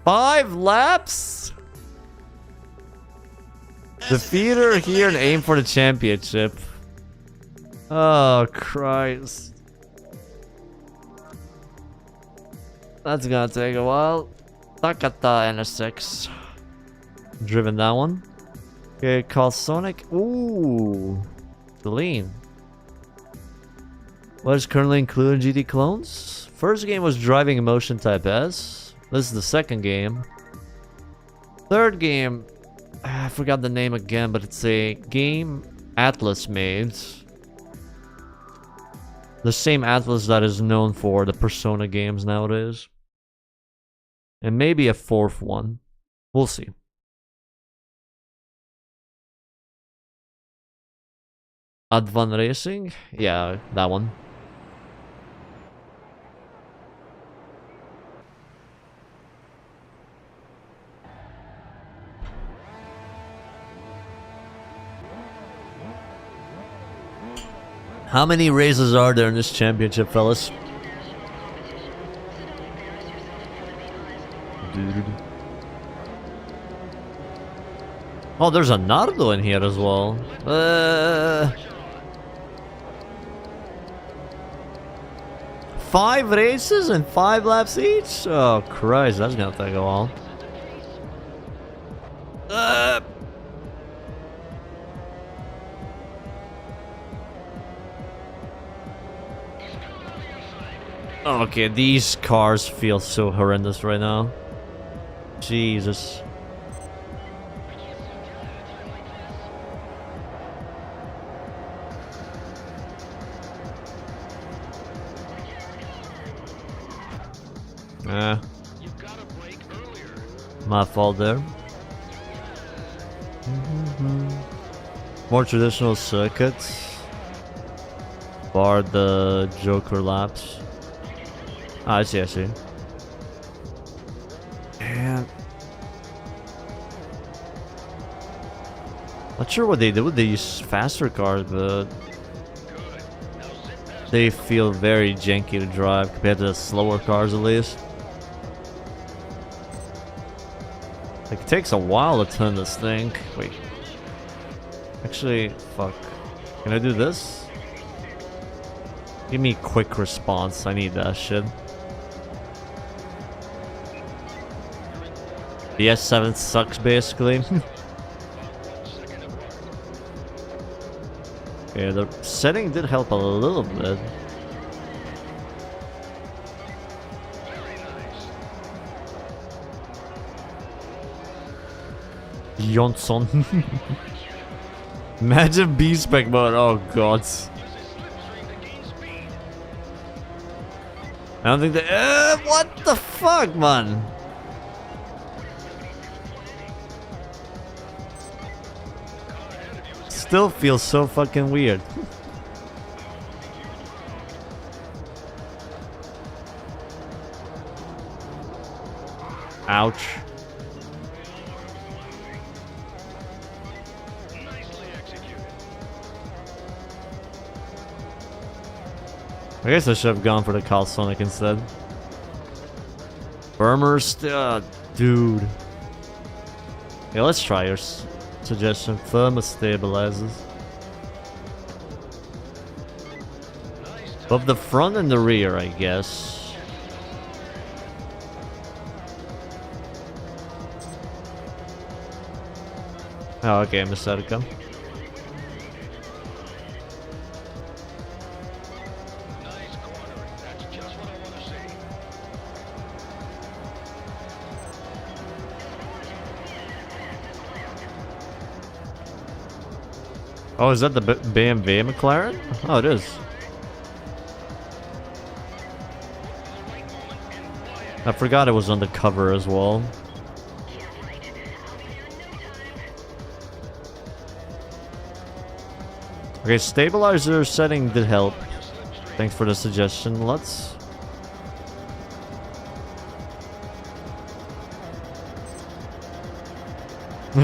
5 laps? Defeat her here and aim for the championship. Oh, Christ. That's gonna take a while. Takata NSX. Driven that one. Okay, call Sonic. Ooh. Celine. What is currently included in GT clones? First game was Driving Emotion Type S. This is the second game. Third game, I forgot the name again, but it's a game Atlas made. The same Atlas that is known for the Persona games nowadays. And maybe a fourth one. We'll see. Advan Racing? Yeah, that one. How many races are there in this championship, fellas? Oh, there's a Nardo in here as well. 5 races and 5 laps each? Oh, Christ, that's gonna take a while. Okay, these cars feel so horrendous right now. Jesus. My fault there. More traditional circuits. Bar the Joker laps. Ah, I see, I see. And not sure what they do with these faster cars, but they feel very janky to drive compared to the slower cars at least. Like, it takes a while to turn this thing. Wait. Actually, fuck. Can I do this? Give me quick response. I need that shit. The S7 sucks, basically. Yeah, the setting did help a little bit. Johnson. Imagine B-spec mode. Oh god. I don't think that. What the fuck, man? Still feels so fucking weird. Ouch. I guess I should have gone for the Call Sonic instead. Burmers, dude. Yeah, let's try your suggestion. Thermal stabilizers. Both the front and the rear, I guess. Oh, okay, Miss Erica. Oh, is that the BMW McLaren? Oh, it is. I forgot it was on the cover as well. Okay, stabilizer setting did help. Thanks for the suggestion. Let's...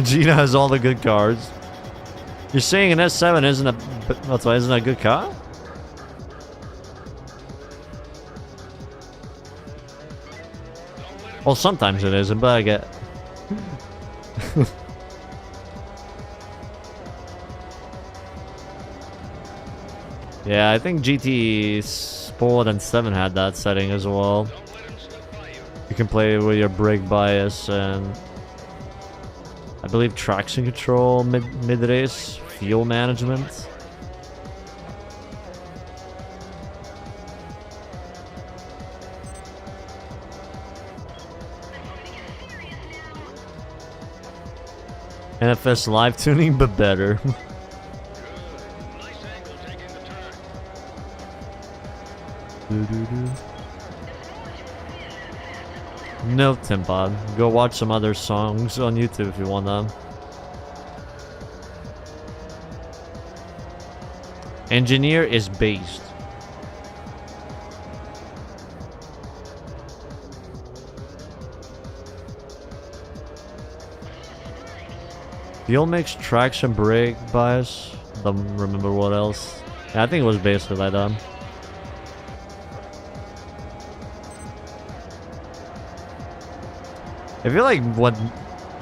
Gina has all the good cars. You're saying an S7 isn't a... That's why isn't a good car? Well, sometimes it isn't, but I get... Yeah, I think GT Sport and 7 had that setting as well. You can play with your brake bias and... I believe traction control mid-race, fuel management. NFS live tuning, but better. No, Timpod. Go watch some other songs on YouTube if you want them. Engineer is based. Fuel mix, traction, brake, bias. Don't remember what else. Yeah, I think it was basically like that. I feel like what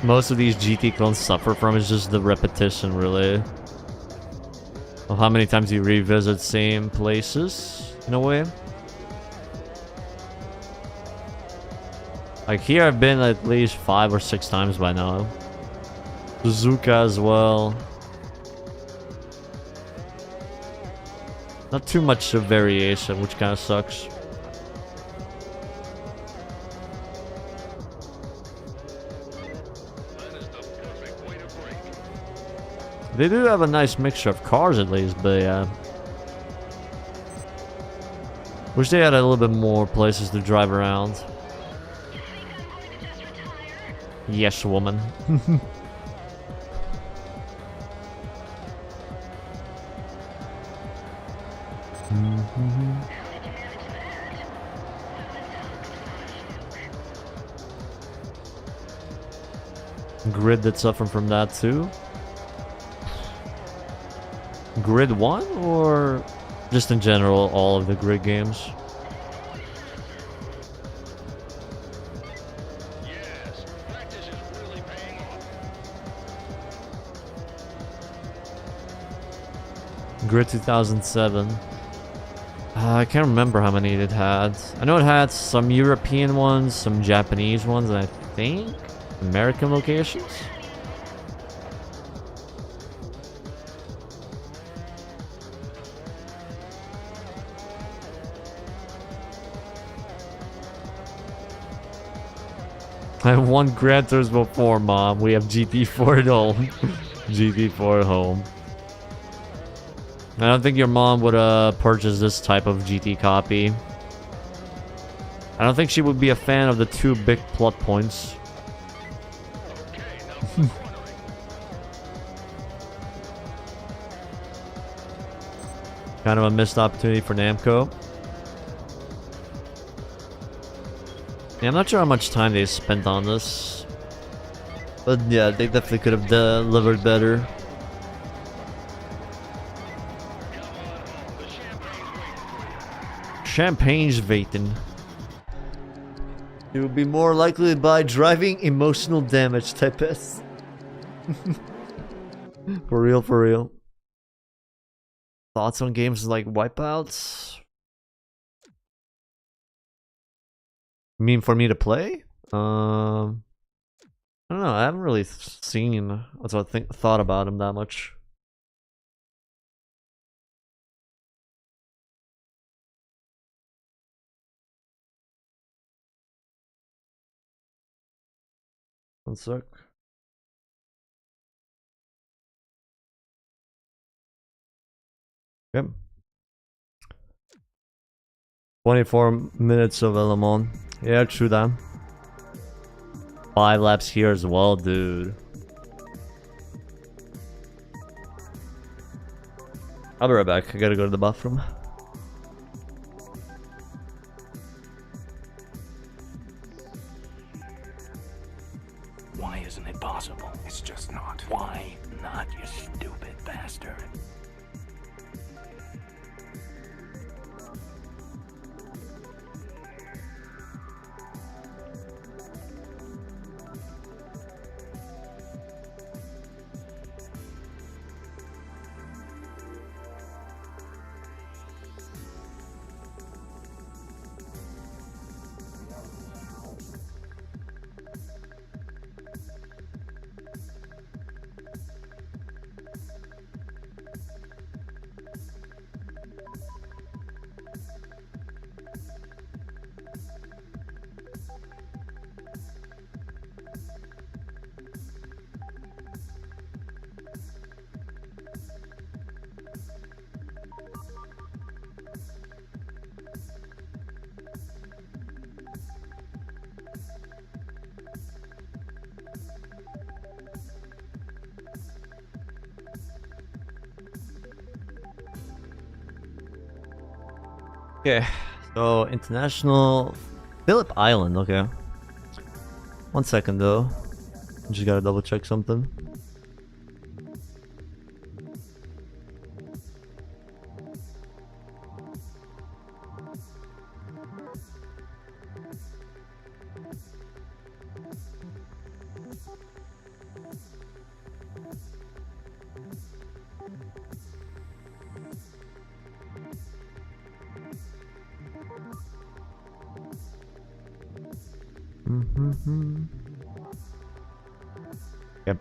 most of these GT clones suffer from is just the repetition, really. Of how many times you revisit same places, in a way. Like here I've been at least 5 or 6 times by now. Suzuka as well. Not too much variation, which kind of sucks. They do have a nice mixture of cars at least, but yeah. Wish they had a little bit more places to drive around. Yes, woman. Grid that suffered from that too. Grid 1 or just in general all of the Grid games? Grid 2007. I can't remember how many it had. I know it had some European ones, some Japanese ones, and I think American locations. I won Gran Turismo 4, Mom. We have GT4 at home. GT4 at home. I don't think your mom would purchase this type of GT copy. I don't think she would be a fan of the 2 big plot points. Kind of a missed opportunity for Namco. Yeah, I'm not sure how much time they spent on this. But yeah, they definitely could have delivered better. Champagne's waiting. You will be more likely to buy driving emotional damage type S. For real, for real. Thoughts on games like Wipeouts? You mean for me to play? I don't know. I haven't really seen what's I thought about him that much. One sec. Yep. 24 minutes of Le Mans. Yeah, true that. 5 laps here as well, dude. I'll be right back. I gotta go to the bathroom. Why isn't it possible? It's just steering. Okay, so international Phillip Island. Okay, 1 second though. Just gotta double check something. Yep.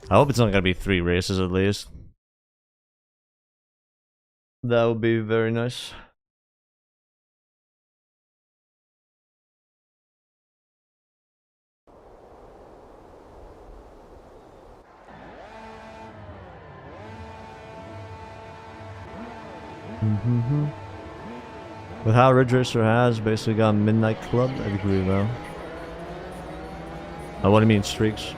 I hope it's not gonna be 3 races at least. That would be very nice. With how Ridge Racer has basically got Midnight Club, I agree though. What do you mean streaks?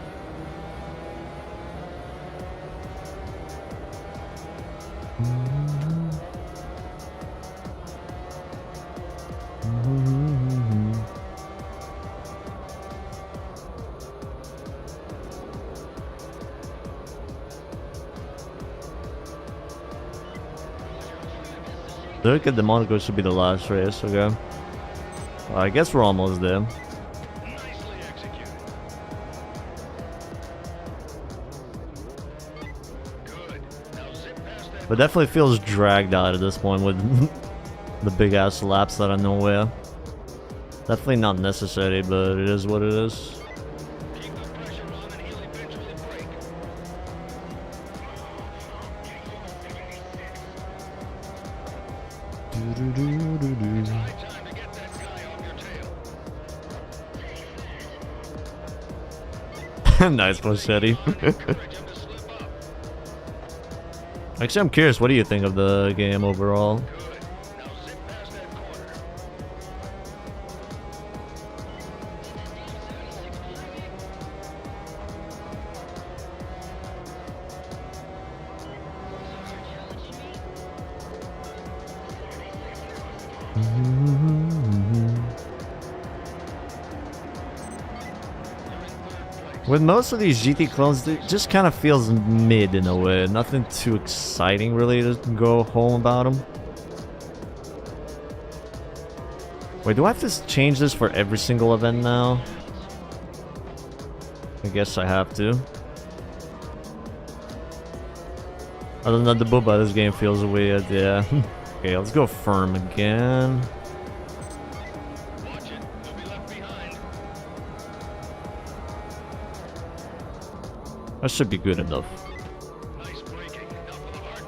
Look at the Monaco should be the last race, okay? Well, I guess we're almost there. But definitely feels dragged out at this point with the big ass laps out of nowhere. Definitely not necessary, but it is what it is. Nice machete. Actually, I'm curious, what do you think of the game overall? With most of these GT clones, it just kind of feels mid in a way. Nothing too exciting really to go home about them. Wait, do I have to change this for every single event now? I guess I have to. Other than the booba, this game feels weird, yeah. Okay, let's go firm again. That should be good enough. Nice braking. Now for the hard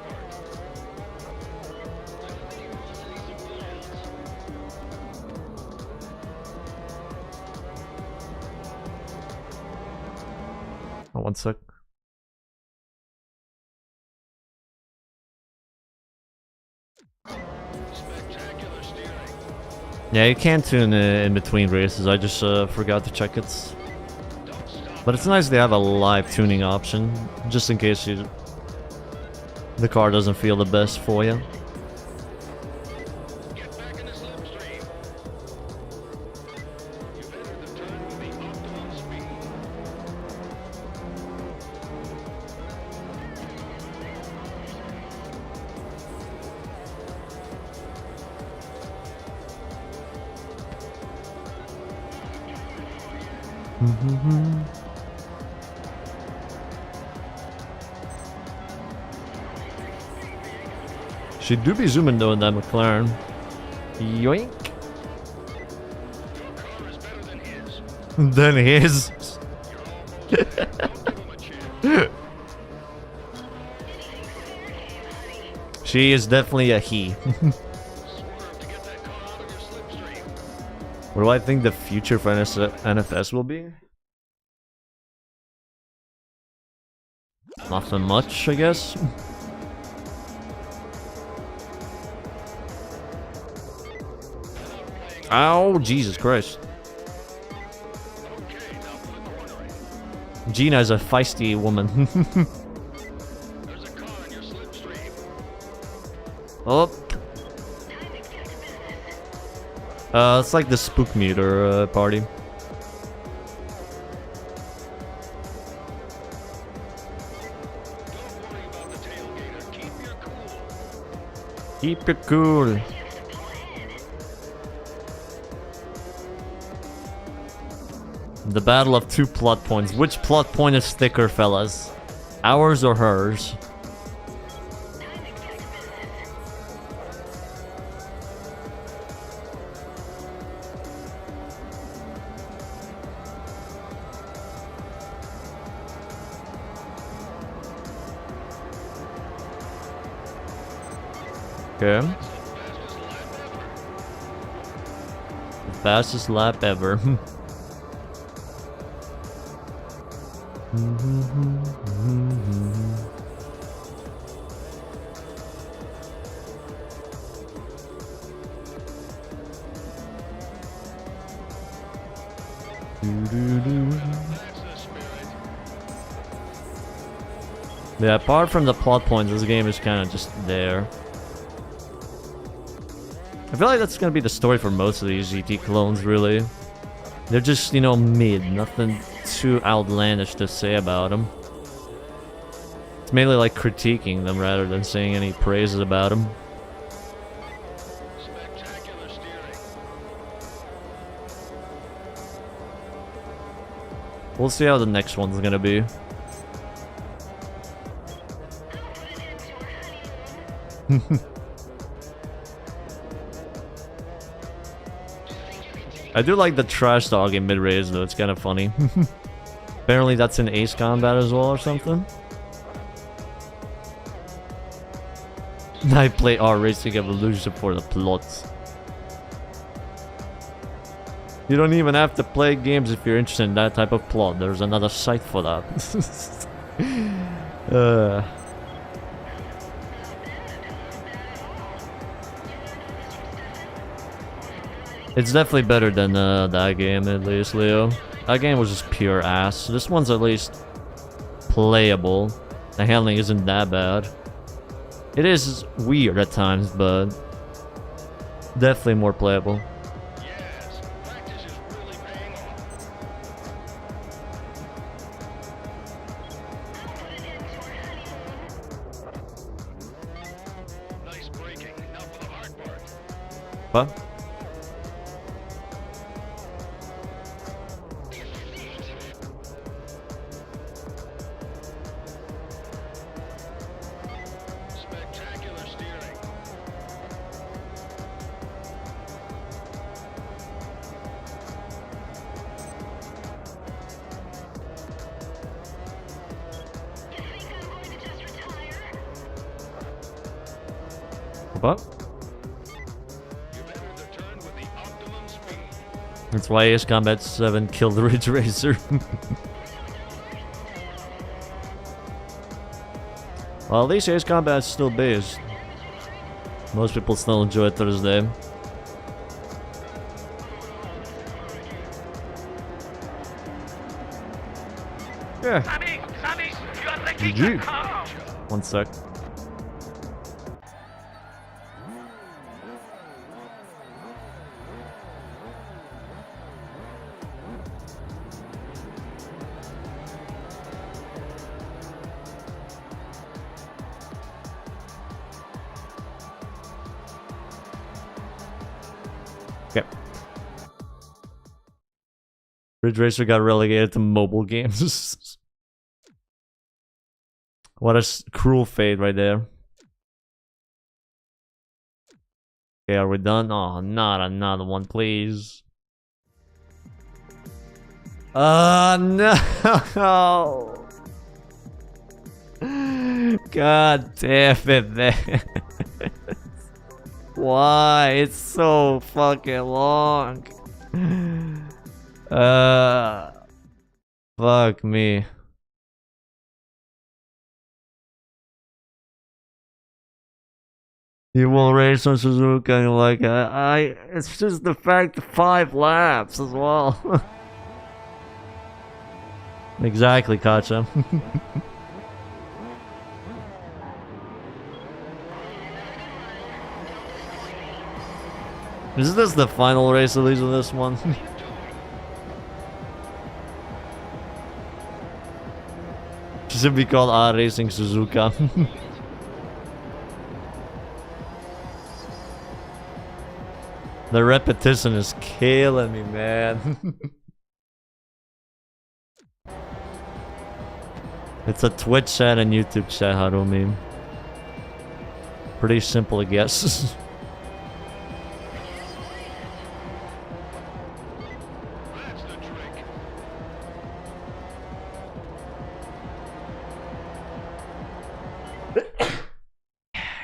Oh, 1 sec. Yeah, you can tune in between races. I just forgot to check it. But it's nice they have a live tuning option, just in case the car doesn't feel the best for you. She do be zooming though in that McLaren. Yoink. Than his. She is definitely a he. What do I think the future for NFS will be? Nothing much, I guess. Ow, Jesus Christ. Gina is a feisty woman. Oh. It's like the spook meter party. Keep it cool. The battle of two plot points. Which plot point is thicker, fellas? Ours or hers? Okay. The fastest lap ever. Yeah, apart from the plot points, this game is kind of just there. I feel like that's gonna be the story for most of these GT clones, really. They're just, you know, mid. Nothing too outlandish to say about them. It's mainly like critiquing them rather than saying any praises about them. We'll see how the next one's gonna be. I do like the trash dog in mid-race though, it's kind of funny. Apparently that's in Ace Combat as well or something. I play R-Racing Evolution for the plots. You don't even have to play games if you're interested in that type of plot. There's another site for that. It's definitely better than that game, at least, Leo. That game was just pure ass. This one's at least playable. The handling isn't that bad. It is weird at times, but definitely more playable. What? What? That's why Ace Combat 7 killed the Ridge Racer. Well, at least Ace Combat's still based. Most people still enjoy it Thursday. Yeah. GG. 1 sec. Ridge Racer got relegated to mobile games. What a cruel fate right there. Okay, are we done? Oh, not another one, please. No! God damn it, man. Why? It's so fucking long. Fuck me. You will race on Suzuka and you're like, it's just the fact 5 laps as well. Exactly, Kacha. Is this the final race at least of this one? Should be called Racing Suzuka. The repetition is killing me, man. It's a Twitch chat and YouTube chat, Harumi. Pretty simple, I guess.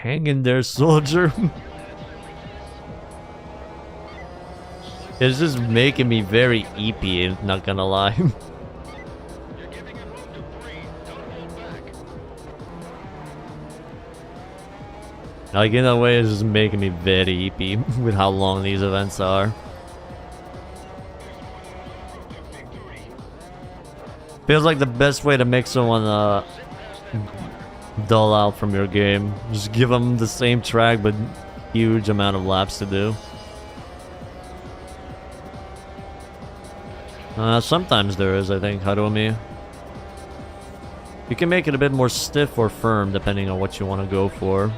Hang in there, soldier. It's just making me very eepy, not gonna lie. Like, in a way, it's just making me very eepy with how long these events are. Feels like the best way to make someone dull out from your game. Just give them the same track but huge amount of laps to do. Sometimes there is, I think, Harumi. You can make it a bit more stiff or firm depending on what you want to go for.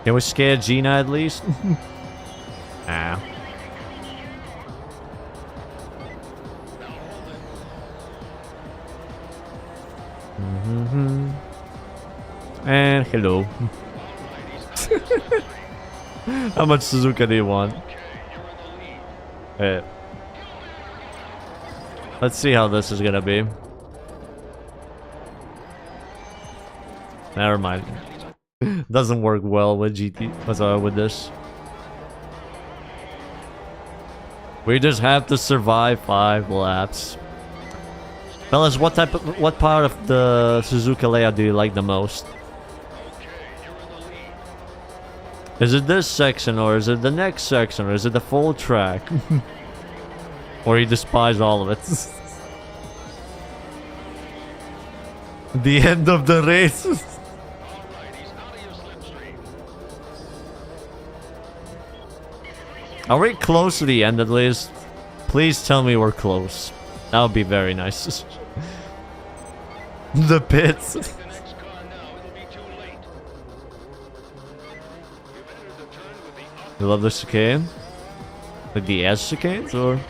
Can we scare Gina at least? Ah. And hello. How much Suzuka do you want? Let's see how this is gonna be. Never mind. Doesn't work well with with this. We just have to survive 5 laps. Fellas, what part of the Suzuka layout do you like the most? Is it this section, or is it the next section, or is it the full track? Or you despise all of it? The end of the race. Are we close to the end at least? Please tell me we're close. That would be very nice. The pits. You love the chicane? Like the S chicanes, or?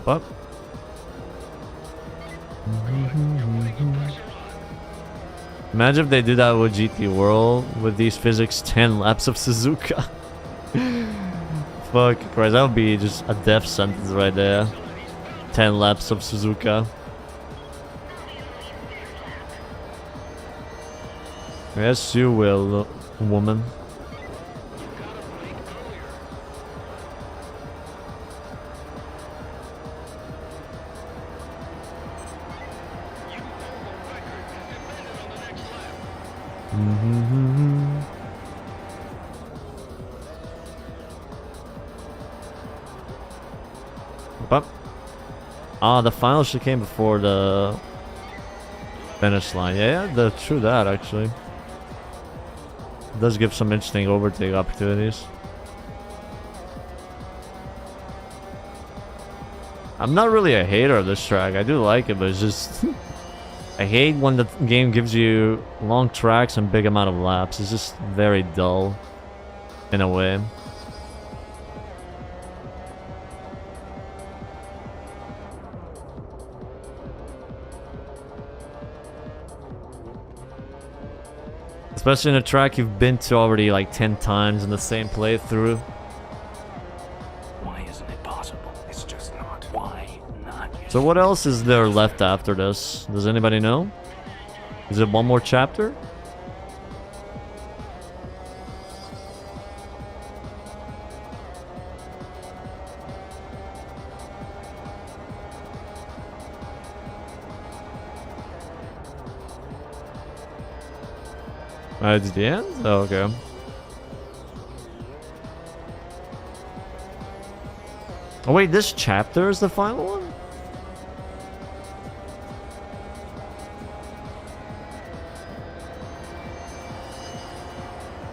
Up. Imagine if they did that with GT World with these physics, 10 laps of Suzuka. Fuck Christ, that would be just a death sentence right there. 10 laps of Suzuka. Yes, you will, woman. Up. Ah, the final should came before the finish line. Yeah, true that actually. It does give some interesting overtake opportunities. I'm not really a hater of this track. I do like it, but it's just I hate when the game gives you long tracks and big amount of laps. It's just very dull in a way. Especially in a track you've been to already like 10 times in the same playthrough. Why isn't it possible? It's just not. Why not? So what else is there left after this? Does anybody know? Is it one more chapter? It's the end? Oh, okay. Oh wait, this chapter is the final one?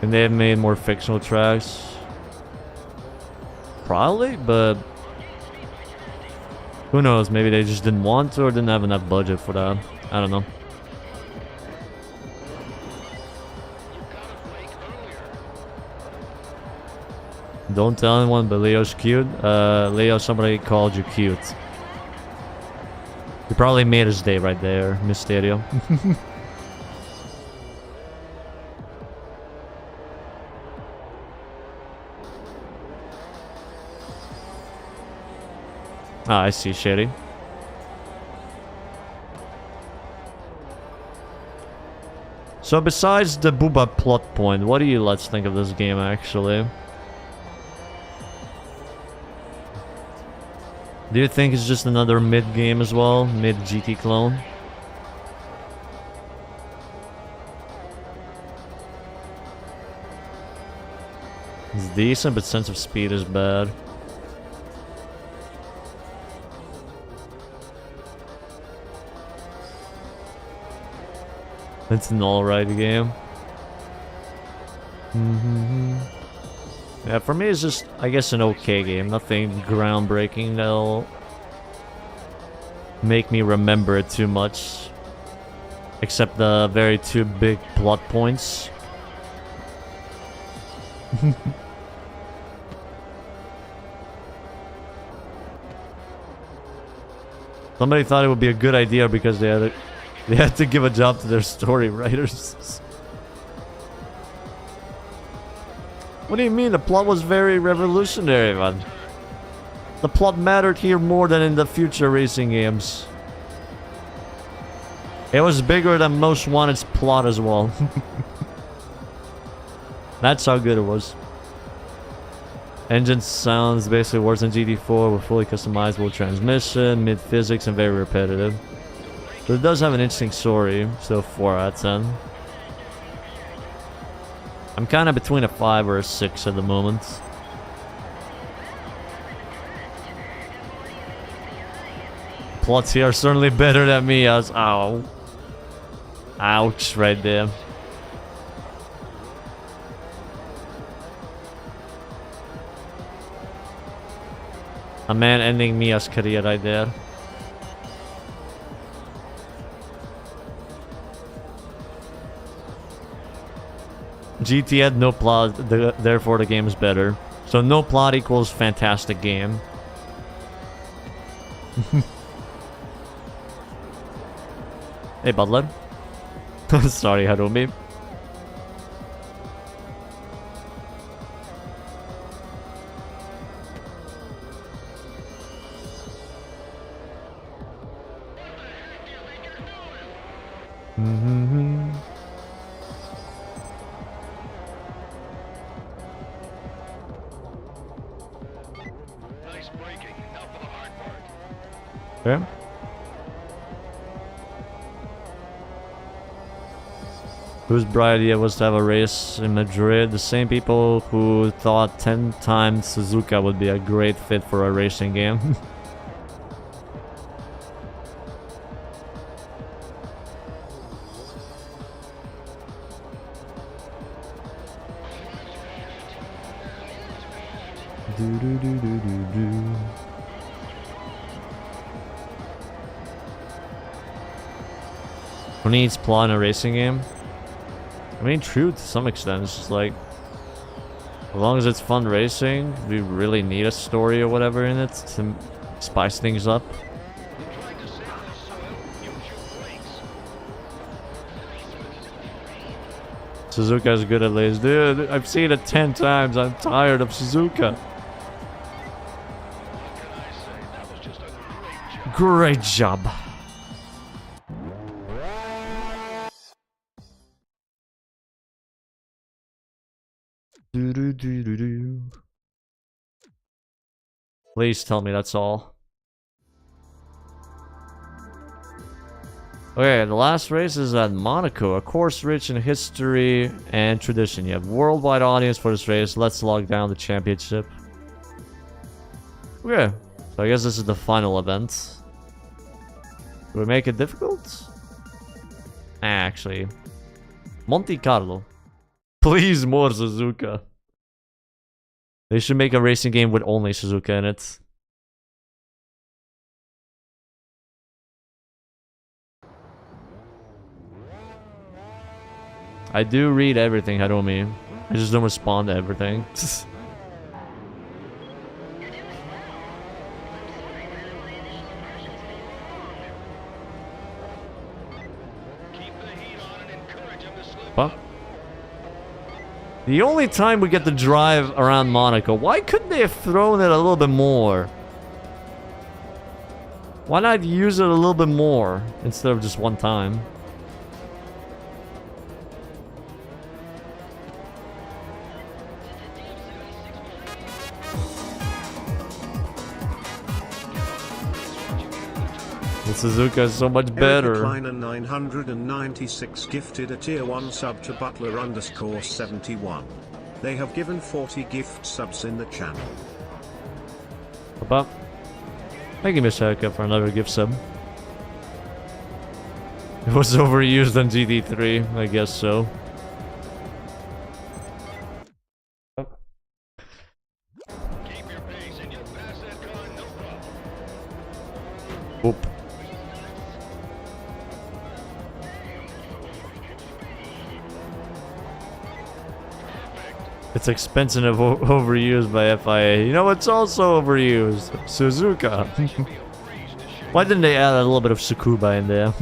And they have made more fictional tracks? Probably, but who knows, maybe they just didn't want to or didn't have enough budget for that. I don't know. Don't tell anyone, but Leo's cute. Leo, somebody called you cute. You probably made his day right there, Mysterio. Ah, I see, Sherry. So besides the Booba plot point, what do you let's think of this game actually? Do you think it's just another mid game as well? Mid GT clone? It's decent, but sense of speed is bad. It's an alright game. Yeah, for me it's just, I guess, an okay game. Nothing groundbreaking that'll make me remember it too much. Except the very two big plot points. Somebody thought it would be a good idea because they had to give a job to their story writers. What do you mean? The plot was very revolutionary, man. The plot mattered here more than in the future racing games. It was bigger than Most Wanted's plot as well. That's how good it was. Engine sounds basically worse than GT4 with fully customizable transmission, mid-physics, and very repetitive. But it does have an interesting story, so 4 out of 10. I'm kind of between a 5 or a 6 at the moment. Plots here are certainly better than me as ow. Ouch right there. A man ending Mia's career right there. GT had no plot, therefore the game is better. So no plot equals fantastic game. Hey Butler. Sorry, Harumi. Nice braking. Now for the hard part. Okay. Whose bright idea was to have a race in Madrid? The same people who thought 10 times Suzuka would be a great fit for a racing game. Do, do, do, do, do, do. Who needs plot in a racing game? I mean, true to some extent. It's just like, as long as it's fun racing, we really need a story or whatever in it to spice things up. Suzuka's good at lace. Dude, I've seen it 10 times. I'm tired of Suzuka. Great job. Do. Please tell me that's all. Okay, the last race is at Monaco, a course rich in history and tradition. You have worldwide audience for this race. Let's log down the championship. Okay, so I guess this is the final event. Do we make it difficult? Actually, Monte Carlo. Please, more Suzuka. They should make a racing game with only Suzuka in it. I do read everything, Harumi. I just don't respond to everything. Huh? The only time we get to drive around Monaco, why couldn't they have thrown it a little bit more? Why not use it a little bit more instead of just one time? The Suzuka is so much better. Kleiner 996 gifted a tier 1 sub to Butler_71. They have given 40 gift subs in the channel. Papa, thank you, Miss Haircut, for another gift sub. It was overused on GT3, I guess so. Oop. It's expensive and overused by FIA. You know what's also overused? Suzuka. Why didn't they add a little bit of Tsukuba in there?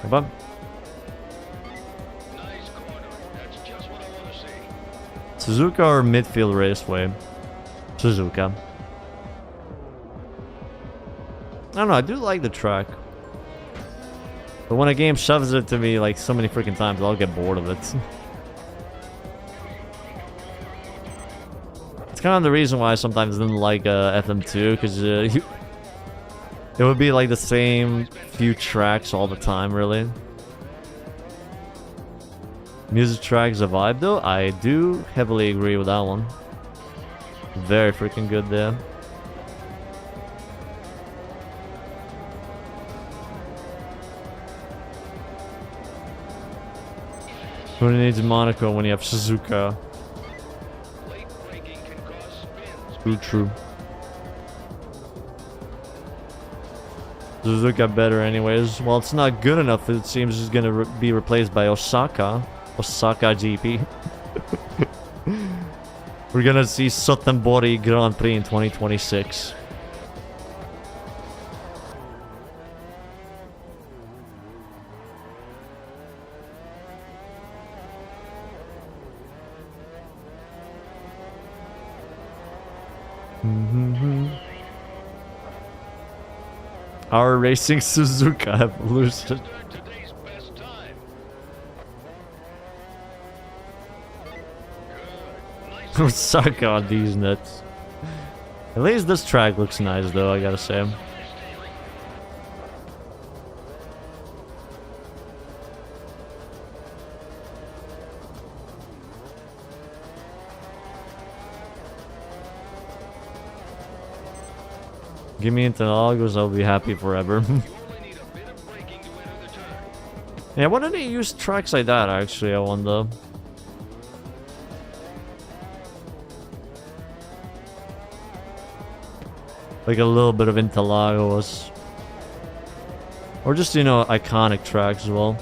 Come on. Suzuka or midfield raceway? Suzuka. I don't know, I do like the track. But when a game shoves it to me like so many freaking times, I'll get bored of it. It's kind of the reason why I sometimes didn't like FM2, because it would be like the same few tracks all the time, really. Music track's a vibe, though. I do heavily agree with that one. Very freaking good there. Who needs Monaco when you have Suzuka? True. Suzuka better anyways. Well, it's not good enough. It seems it's gonna be replaced by Osaka GP. We're gonna see Sotenbori Grand Prix in 2026. Our racing Suzuka evolution. Suck on these nuts. At least this track looks nice, though, I gotta say. Give me Interlagos, I'll be happy forever. Yeah, why don't they use tracks like that actually, I wonder. Like a little bit of Interlagos. Or just, you know, iconic tracks as well.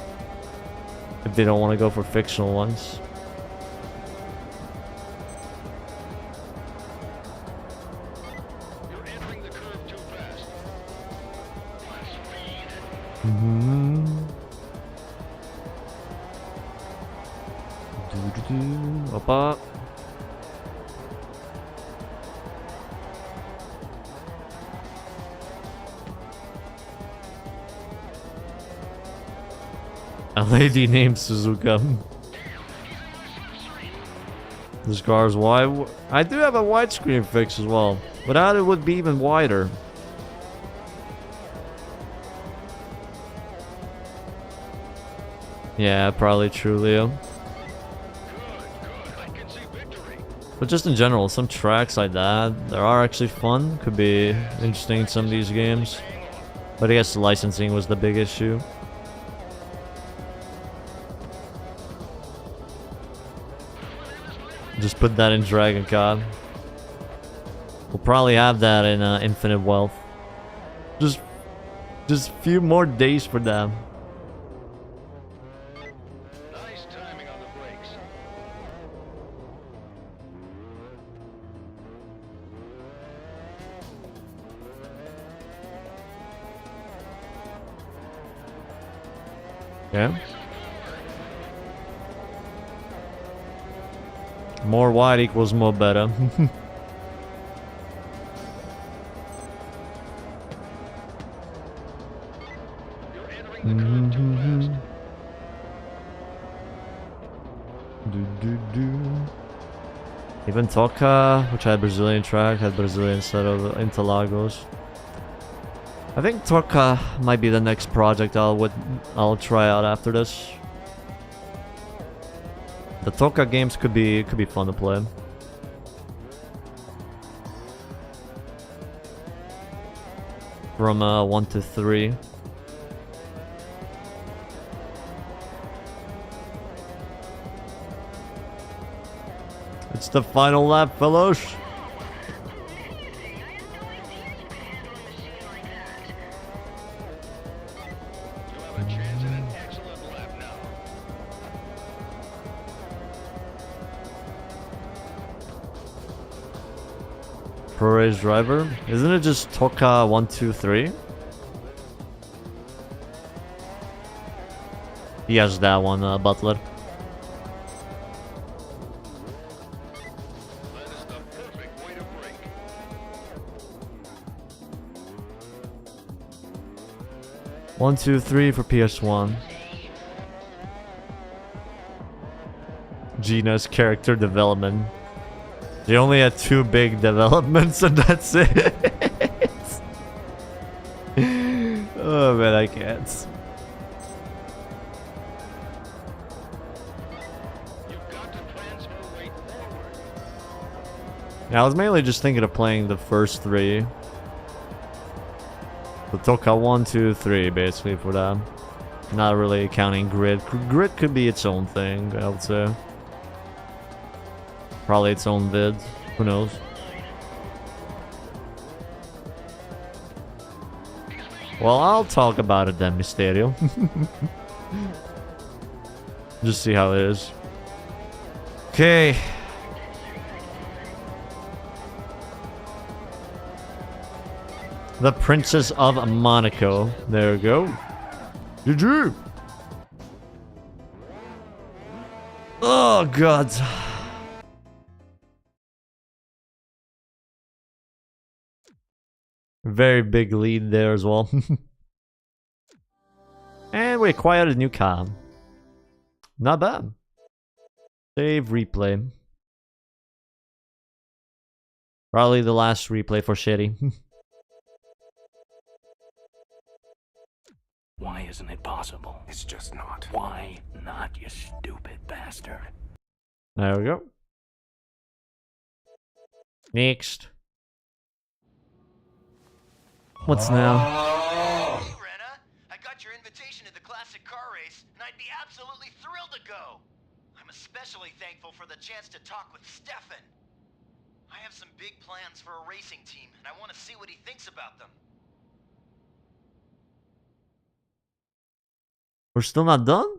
If they don't want to go for fictional ones. Opa. A lady named Suzuka. This car's wide. I do have a widescreen fix as well, but I thought it would be even wider. Yeah, probably true, Leo. But just in general, some tracks like that, they are actually fun. Could be interesting in some of these games. But I guess the licensing was the big issue. Just put that in Dragon Card. We'll probably have that in Infinite Wealth. Just a few more days for them. Nice timing on the brakes. Yeah. More wide equals more better. Even Toca, which had Brazilian track, had Brazilian instead of Interlagos. I think Toca might be the next project I'll try out after this. The Toca games could be fun to play. From 1 to 3. It's the final lap, fellows. Pro Race Driver? Isn't it just Toka 1, 2, 3? Yes, that one, Butler. One, two, three for PS1. Gina's character development. They only had 2 big developments and that's it. Oh man, I can't. Yeah, I was mainly just thinking of playing the first 3. The Toka 1, 2, 3 basically for that. Not really counting Grid. Grid could be its own thing, I would say. Probably its own vid. Who knows? Well, I'll talk about it then, Mysterio. Just see how it is. Okay. The Princess of Monaco. There we go. GG. Oh, God. Very big lead there as well. And we acquired a new car. Not bad. Save replay. Probably the last replay for Shitty. Why isn't it possible? It's just not. Why not, you stupid bastard? There we go. Next. What's now? Hey, Rena. I got your invitation to the classic car race, and I'd be absolutely thrilled to go. I'm especially thankful for the chance to talk with Stefan. I have some big plans for a racing team, and I want to see what he thinks about them. We're still not done?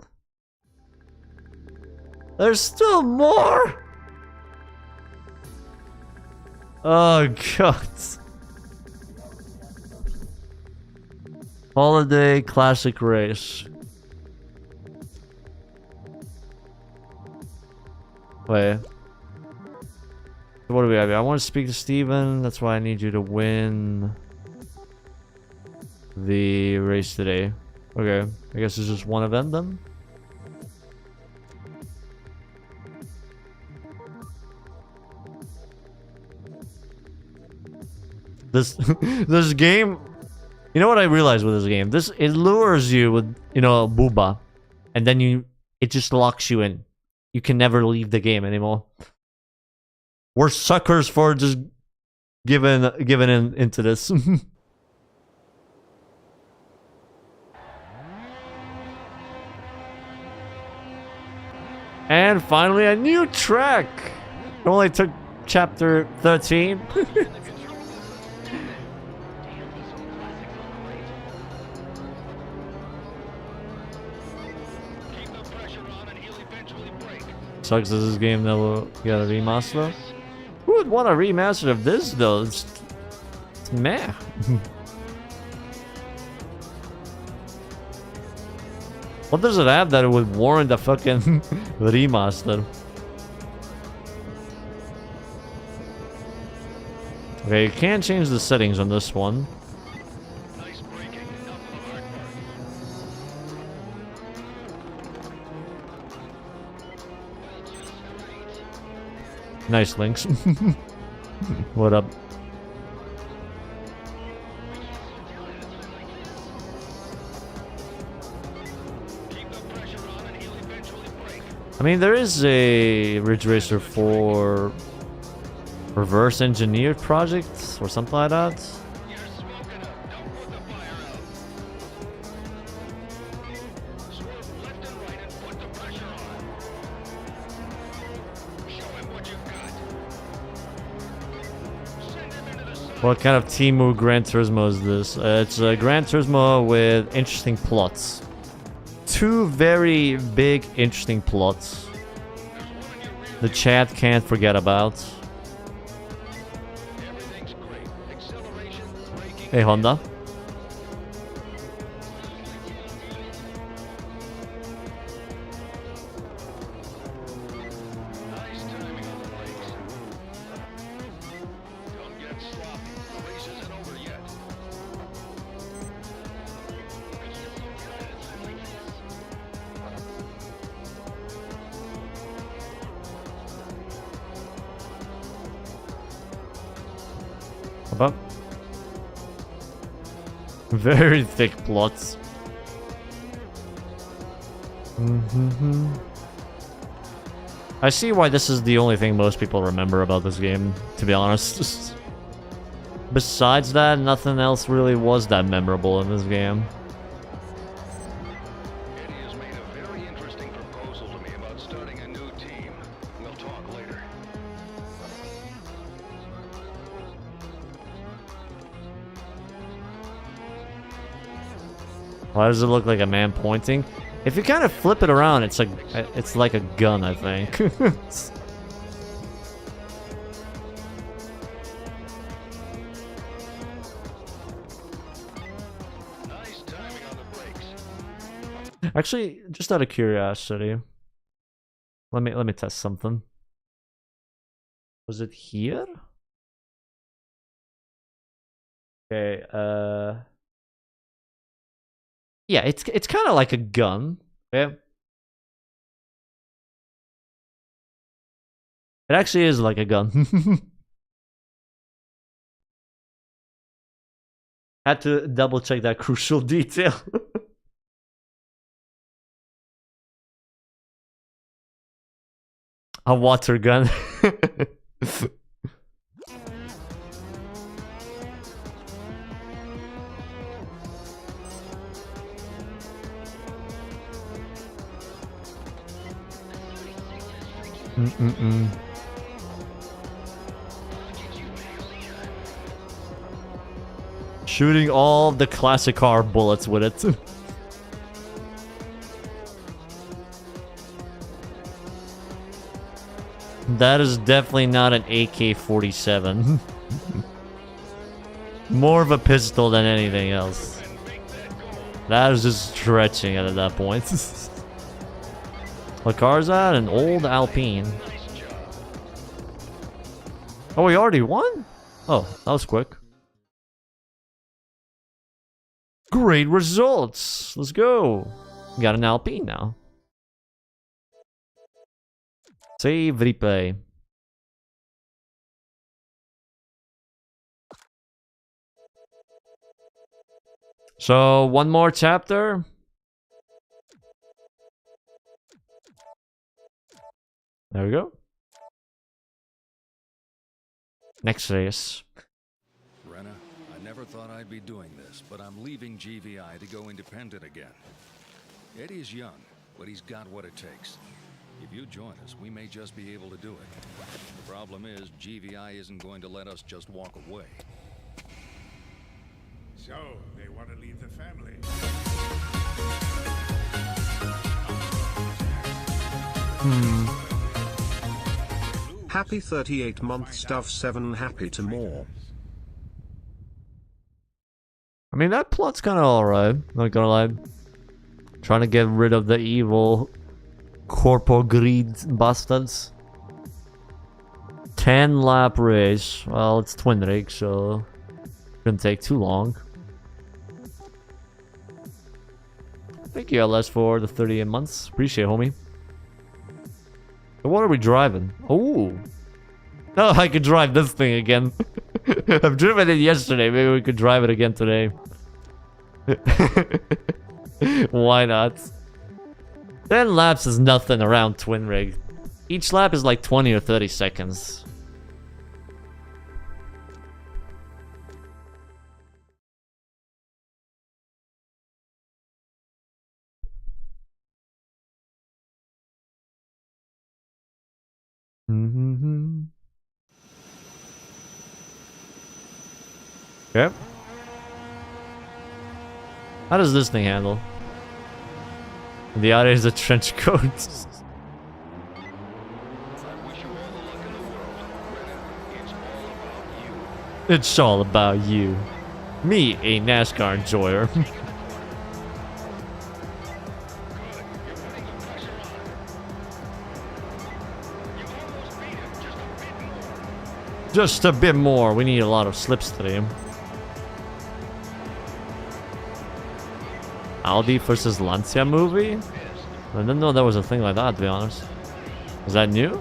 There's still more! Oh god. Holiday classic race. Wait. What do we have here? I want to speak to Steven. That's why I need you to win the race today. Okay. I guess it's just one event then. This this game, you know what I realized with this game? It lures you with, you know, booba, and then it just locks you in. You can never leave the game anymore. We're suckers for just giving into this. And finally a new track. It only took chapter 13. Sucks this game never got a remaster. Who would want a remaster of this though? It's meh. What does it have that it would warrant a fucking remaster? Okay, you can't change the settings on this one. Nice links. What up? I mean, there is a Ridge Racer 4 reverse engineered project or something like that. What kind of Timu Gran Turismo is this? It's a Gran Turismo with interesting plots. Two very big, interesting plots. The chat can't forget about. Hey, Honda. Up. Very thick plots. I see why this is the only thing most people remember about this game, to be honest. Besides that, nothing else really was that memorable in this game. Eddie has made a very interesting proposal to me about starting a new team. We'll talk later. Why does it look like a man pointing? If you kind of flip it around, it's like a gun, I think. Nice timing on the brakes. Actually, just out of curiosity, let me test something. Was it here? Okay, yeah, it's kind of like a gun. Yeah. It actually is like a gun. Had to double check that crucial detail. A water gun. Mm-mm-mm. Shooting all the classic car bullets with it. That is definitely not an AK-47. More of a pistol than anything else. That is just stretching it at that point. What car is that? An old Alpine. Oh, we already won? Oh, that was quick. Great results. Let's go. We got an Alpine now. Save replay. So, one more chapter. There we go. Next race. Renna, I never thought I'd be doing this, but I'm leaving GVI to go independent again. Eddie is young, but he's got what it takes. If you join us, we may just be able to do it. The problem is, GVI isn't going to let us just walk away. So, they want to leave the family. Happy 38-month stuff 7 happy to more. I mean, that plot's kind of alright. Not gonna lie. Trying to get rid of the evil corpo greed bastards. 10 lap race. Well, it's twin rig, so shouldn't take too long. Thank you, LS, for the 38 months. Appreciate it, homie. So what are we driving? Oh, no, I could drive this thing again. I've driven it yesterday. Maybe we could drive it again today. Why not? 10 laps is nothing around twin rig. Each lap is like 20 or 30 seconds. Okay. How does this thing handle? The other is a trench coat. It's all about you. Me, a NASCAR enjoyer. Just a bit more. We need a lot of slipstream. Audi versus Lancia movie? I didn't know there was a thing like that, to be honest. Is that new?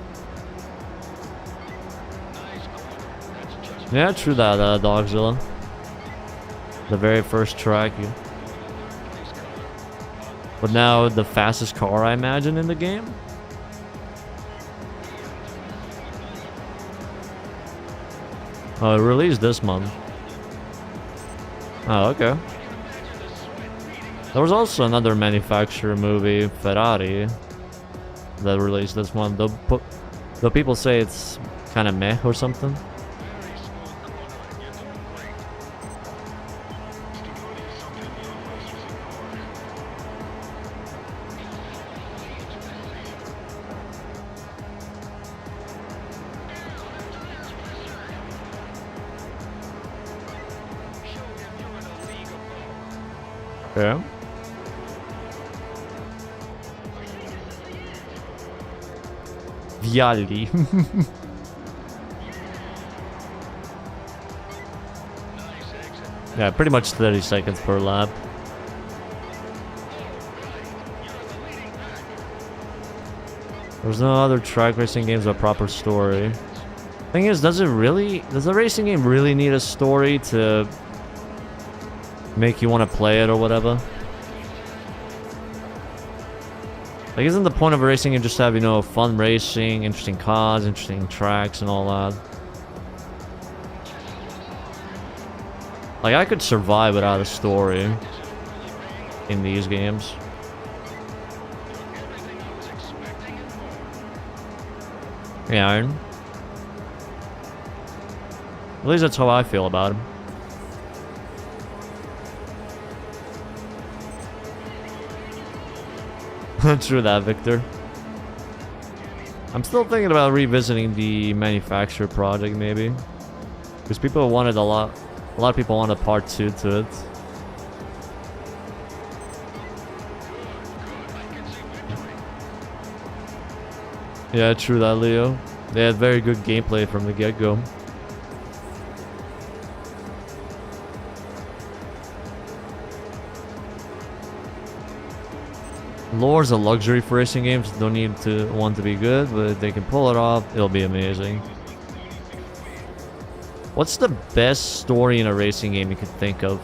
Yeah, true that, Dogzilla. The very first track. But now the fastest car, I imagine, in the game? Oh, it released this month. Oh, okay. There was also another manufacturer movie, Ferrari, that released this one. Though people say it's kind of meh or something. Yeah. Vialli. Yeah, pretty much 30 seconds per lap. There's no other track racing games with a proper story. Thing is, does the racing game really need a story to make you want to play it or whatever? Like, isn't the point of a racing game just to have, you know, fun racing, interesting cars, interesting tracks, and all that? Like, I could survive without a story in these games. Yeah. At least that's how I feel about him. True that, Victor. I'm still thinking about revisiting the manufacturer project, maybe. Because people wanted a lot of people wanted part 2 to it. Yeah, true that, Leo. They had very good gameplay from the get-go. Lore's a luxury for racing games. Don't need to want to be good, but if they can pull it off, it'll be amazing. What's the best story in a racing game you could think of?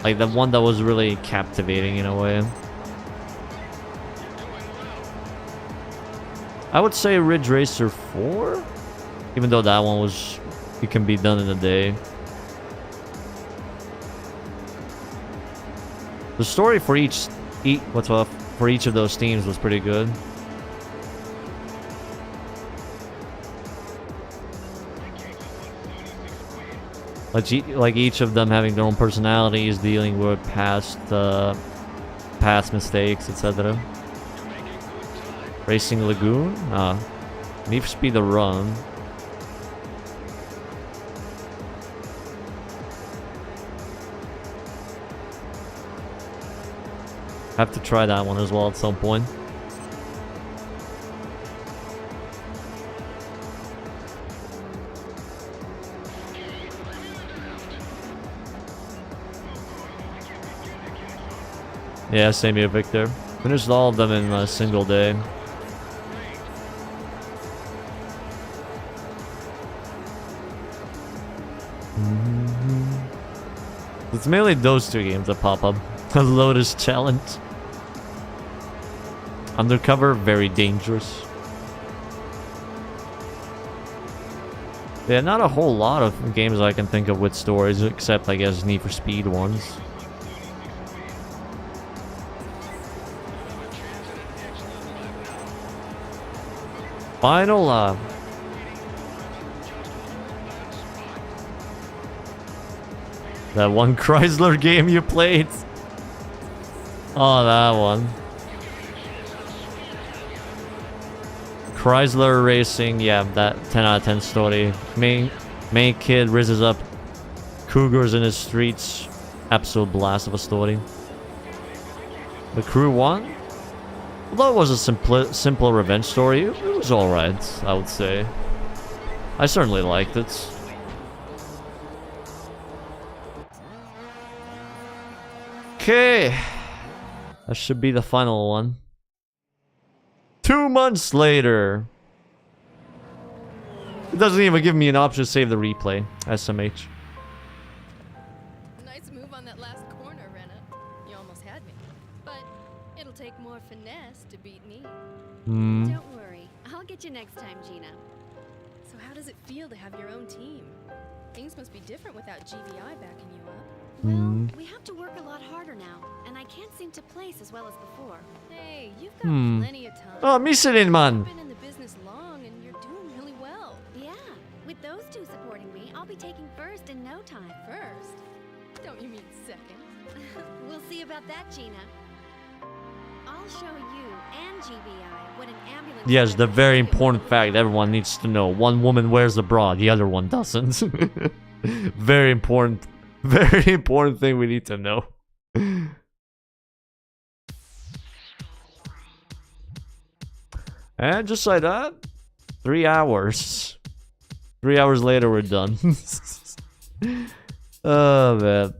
Like the one that was really captivating in a way. I would say Ridge Racer 4, even though that one was, it can be done in a day. The story for each of those teams was pretty good. Like each of them having their own personalities, dealing with past mistakes, etc. Racing Lagoon? Need for Speed the Run. Have to try that one as well at some point. Yeah, same here, Victor. Finished all of them in a single day. It's mainly those two games that pop up. The Lotus Challenge. Undercover, very dangerous. Yeah, not a whole lot of games I can think of with stories, except I guess Need for Speed ones. Final lap. That one Chrysler game you played. Oh, that one. Chrysler Racing, yeah, that 10 out of 10 story. Main kid rizzes up cougars in his streets. Absolute blast of a story. The crew won? Although it was a simple revenge story, it was alright, I would say. I certainly liked it. Okay. That should be the final one. 2 months later. It doesn't even give me an option to save the replay. SMH. Nice move on that last corner, Renna. You almost had me. But it'll take more finesse to beat me. Don't worry. I'll get you next time, Gina. So how does it feel to have your own team? Things must be different without GBI backing you up. Well, we have to work a lot harder now, and I can't seem to place as well as before. Hey, you've got plenty of time. Oh, Michelin, man. You've been in the business long, and you're doing really well. Yeah, with those two supporting me, I'll be taking first in no time. First? Don't you mean second? We'll see about that, Gina. I'll show you and GBI what an ambulance... Yes, the very important fact everyone needs to know. One woman wears a bra, the other one doesn't. Very important thing we need to know. And just like that, 3 hours. 3 hours later, we're done. Oh, man.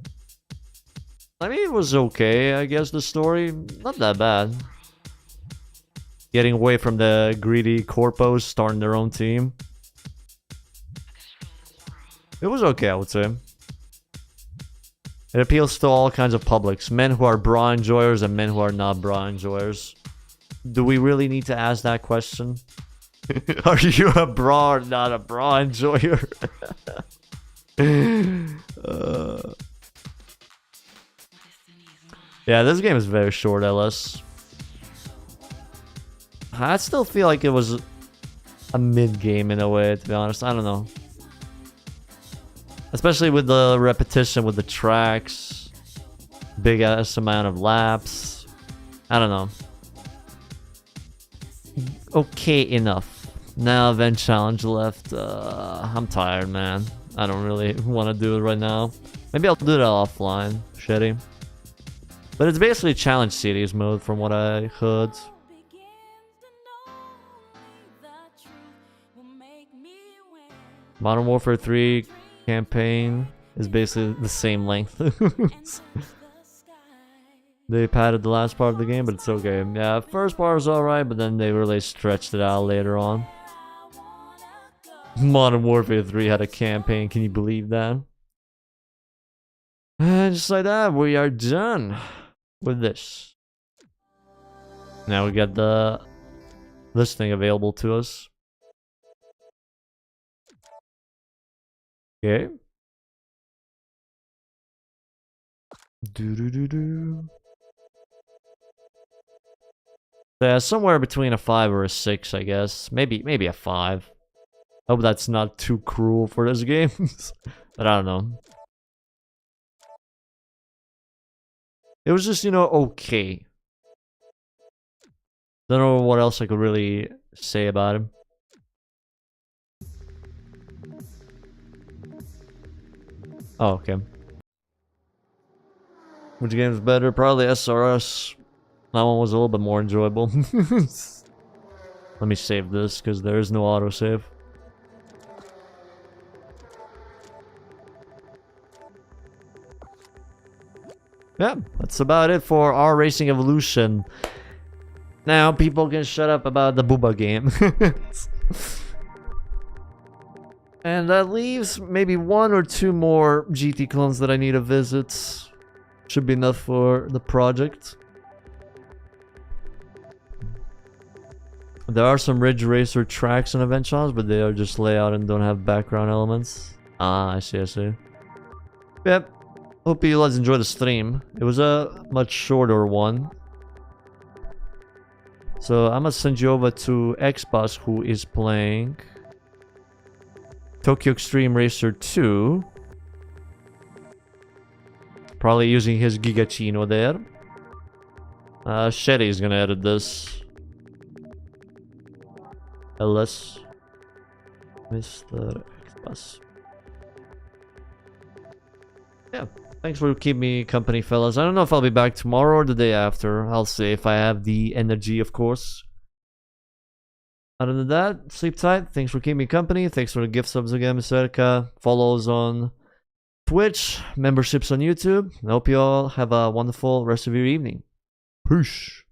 I mean, it was okay, I guess, the story. Not that bad. Getting away from the greedy corpos, starting their own team. It was okay, I would say. It appeals to all kinds of publics. Men who are bra enjoyers and men who are not bra enjoyers. Do we really need to ask that question? Are you a bra or not a bra enjoyer? Yeah, this game is very short, LS. I still feel like it was a mid game in a way, to be honest. I don't know. Especially with the repetition with the tracks, big ass amount of laps. I don't know. Okay enough. Now event challenge left. I'm tired, man. I don't really want to do it right now. Maybe I'll do it offline. Shitty. But it's basically challenge series mode from what I heard. Modern Warfare 3 campaign is basically the same length. They padded the last part of the game, but it's okay. Yeah, first part was alright, but then they really stretched it out later on. Modern Warfare 3 had a campaign, can you believe that? And just like that, we are done with this. Now we got this thing available to us. Okay. Yeah, somewhere between a 5 or a 6, I guess. Maybe a 5. Hope that's not too cruel for this game. But I don't know. It was just, you know, okay. Don't know what else I could really say about him. Oh, okay. Which game is better? Probably SRS. That one was a little bit more enjoyable. Let me save this, because there is no autosave. Yeah, that's about it for our Racing Evolution. Now people can shut up about the Booba game. And that leaves maybe 1 or 2 more GT clones that I need to visit. Should be enough for the project. There are some Ridge Racer tracks and event shots, but they are just layout and don't have background elements. Ah, I see, I see. Yep. Hope you guys enjoyed the stream. It was a much shorter one. So I'm gonna send you over to Xbox, who is playing Tokyo Extreme Racer 2. Probably using his Gigachino there. Shetty is gonna edit this. LS Mr. Xbox. Yeah. Thanks for keeping me company, fellas. I don't know if I'll be back tomorrow or the day after. I'll see if I have the energy, of course. Other than that, sleep tight. Thanks for keeping me company. Thanks for the gift subs again, Mr. Erika. Follows on Twitch, memberships on YouTube. I hope you all have a wonderful rest of your evening. Peace.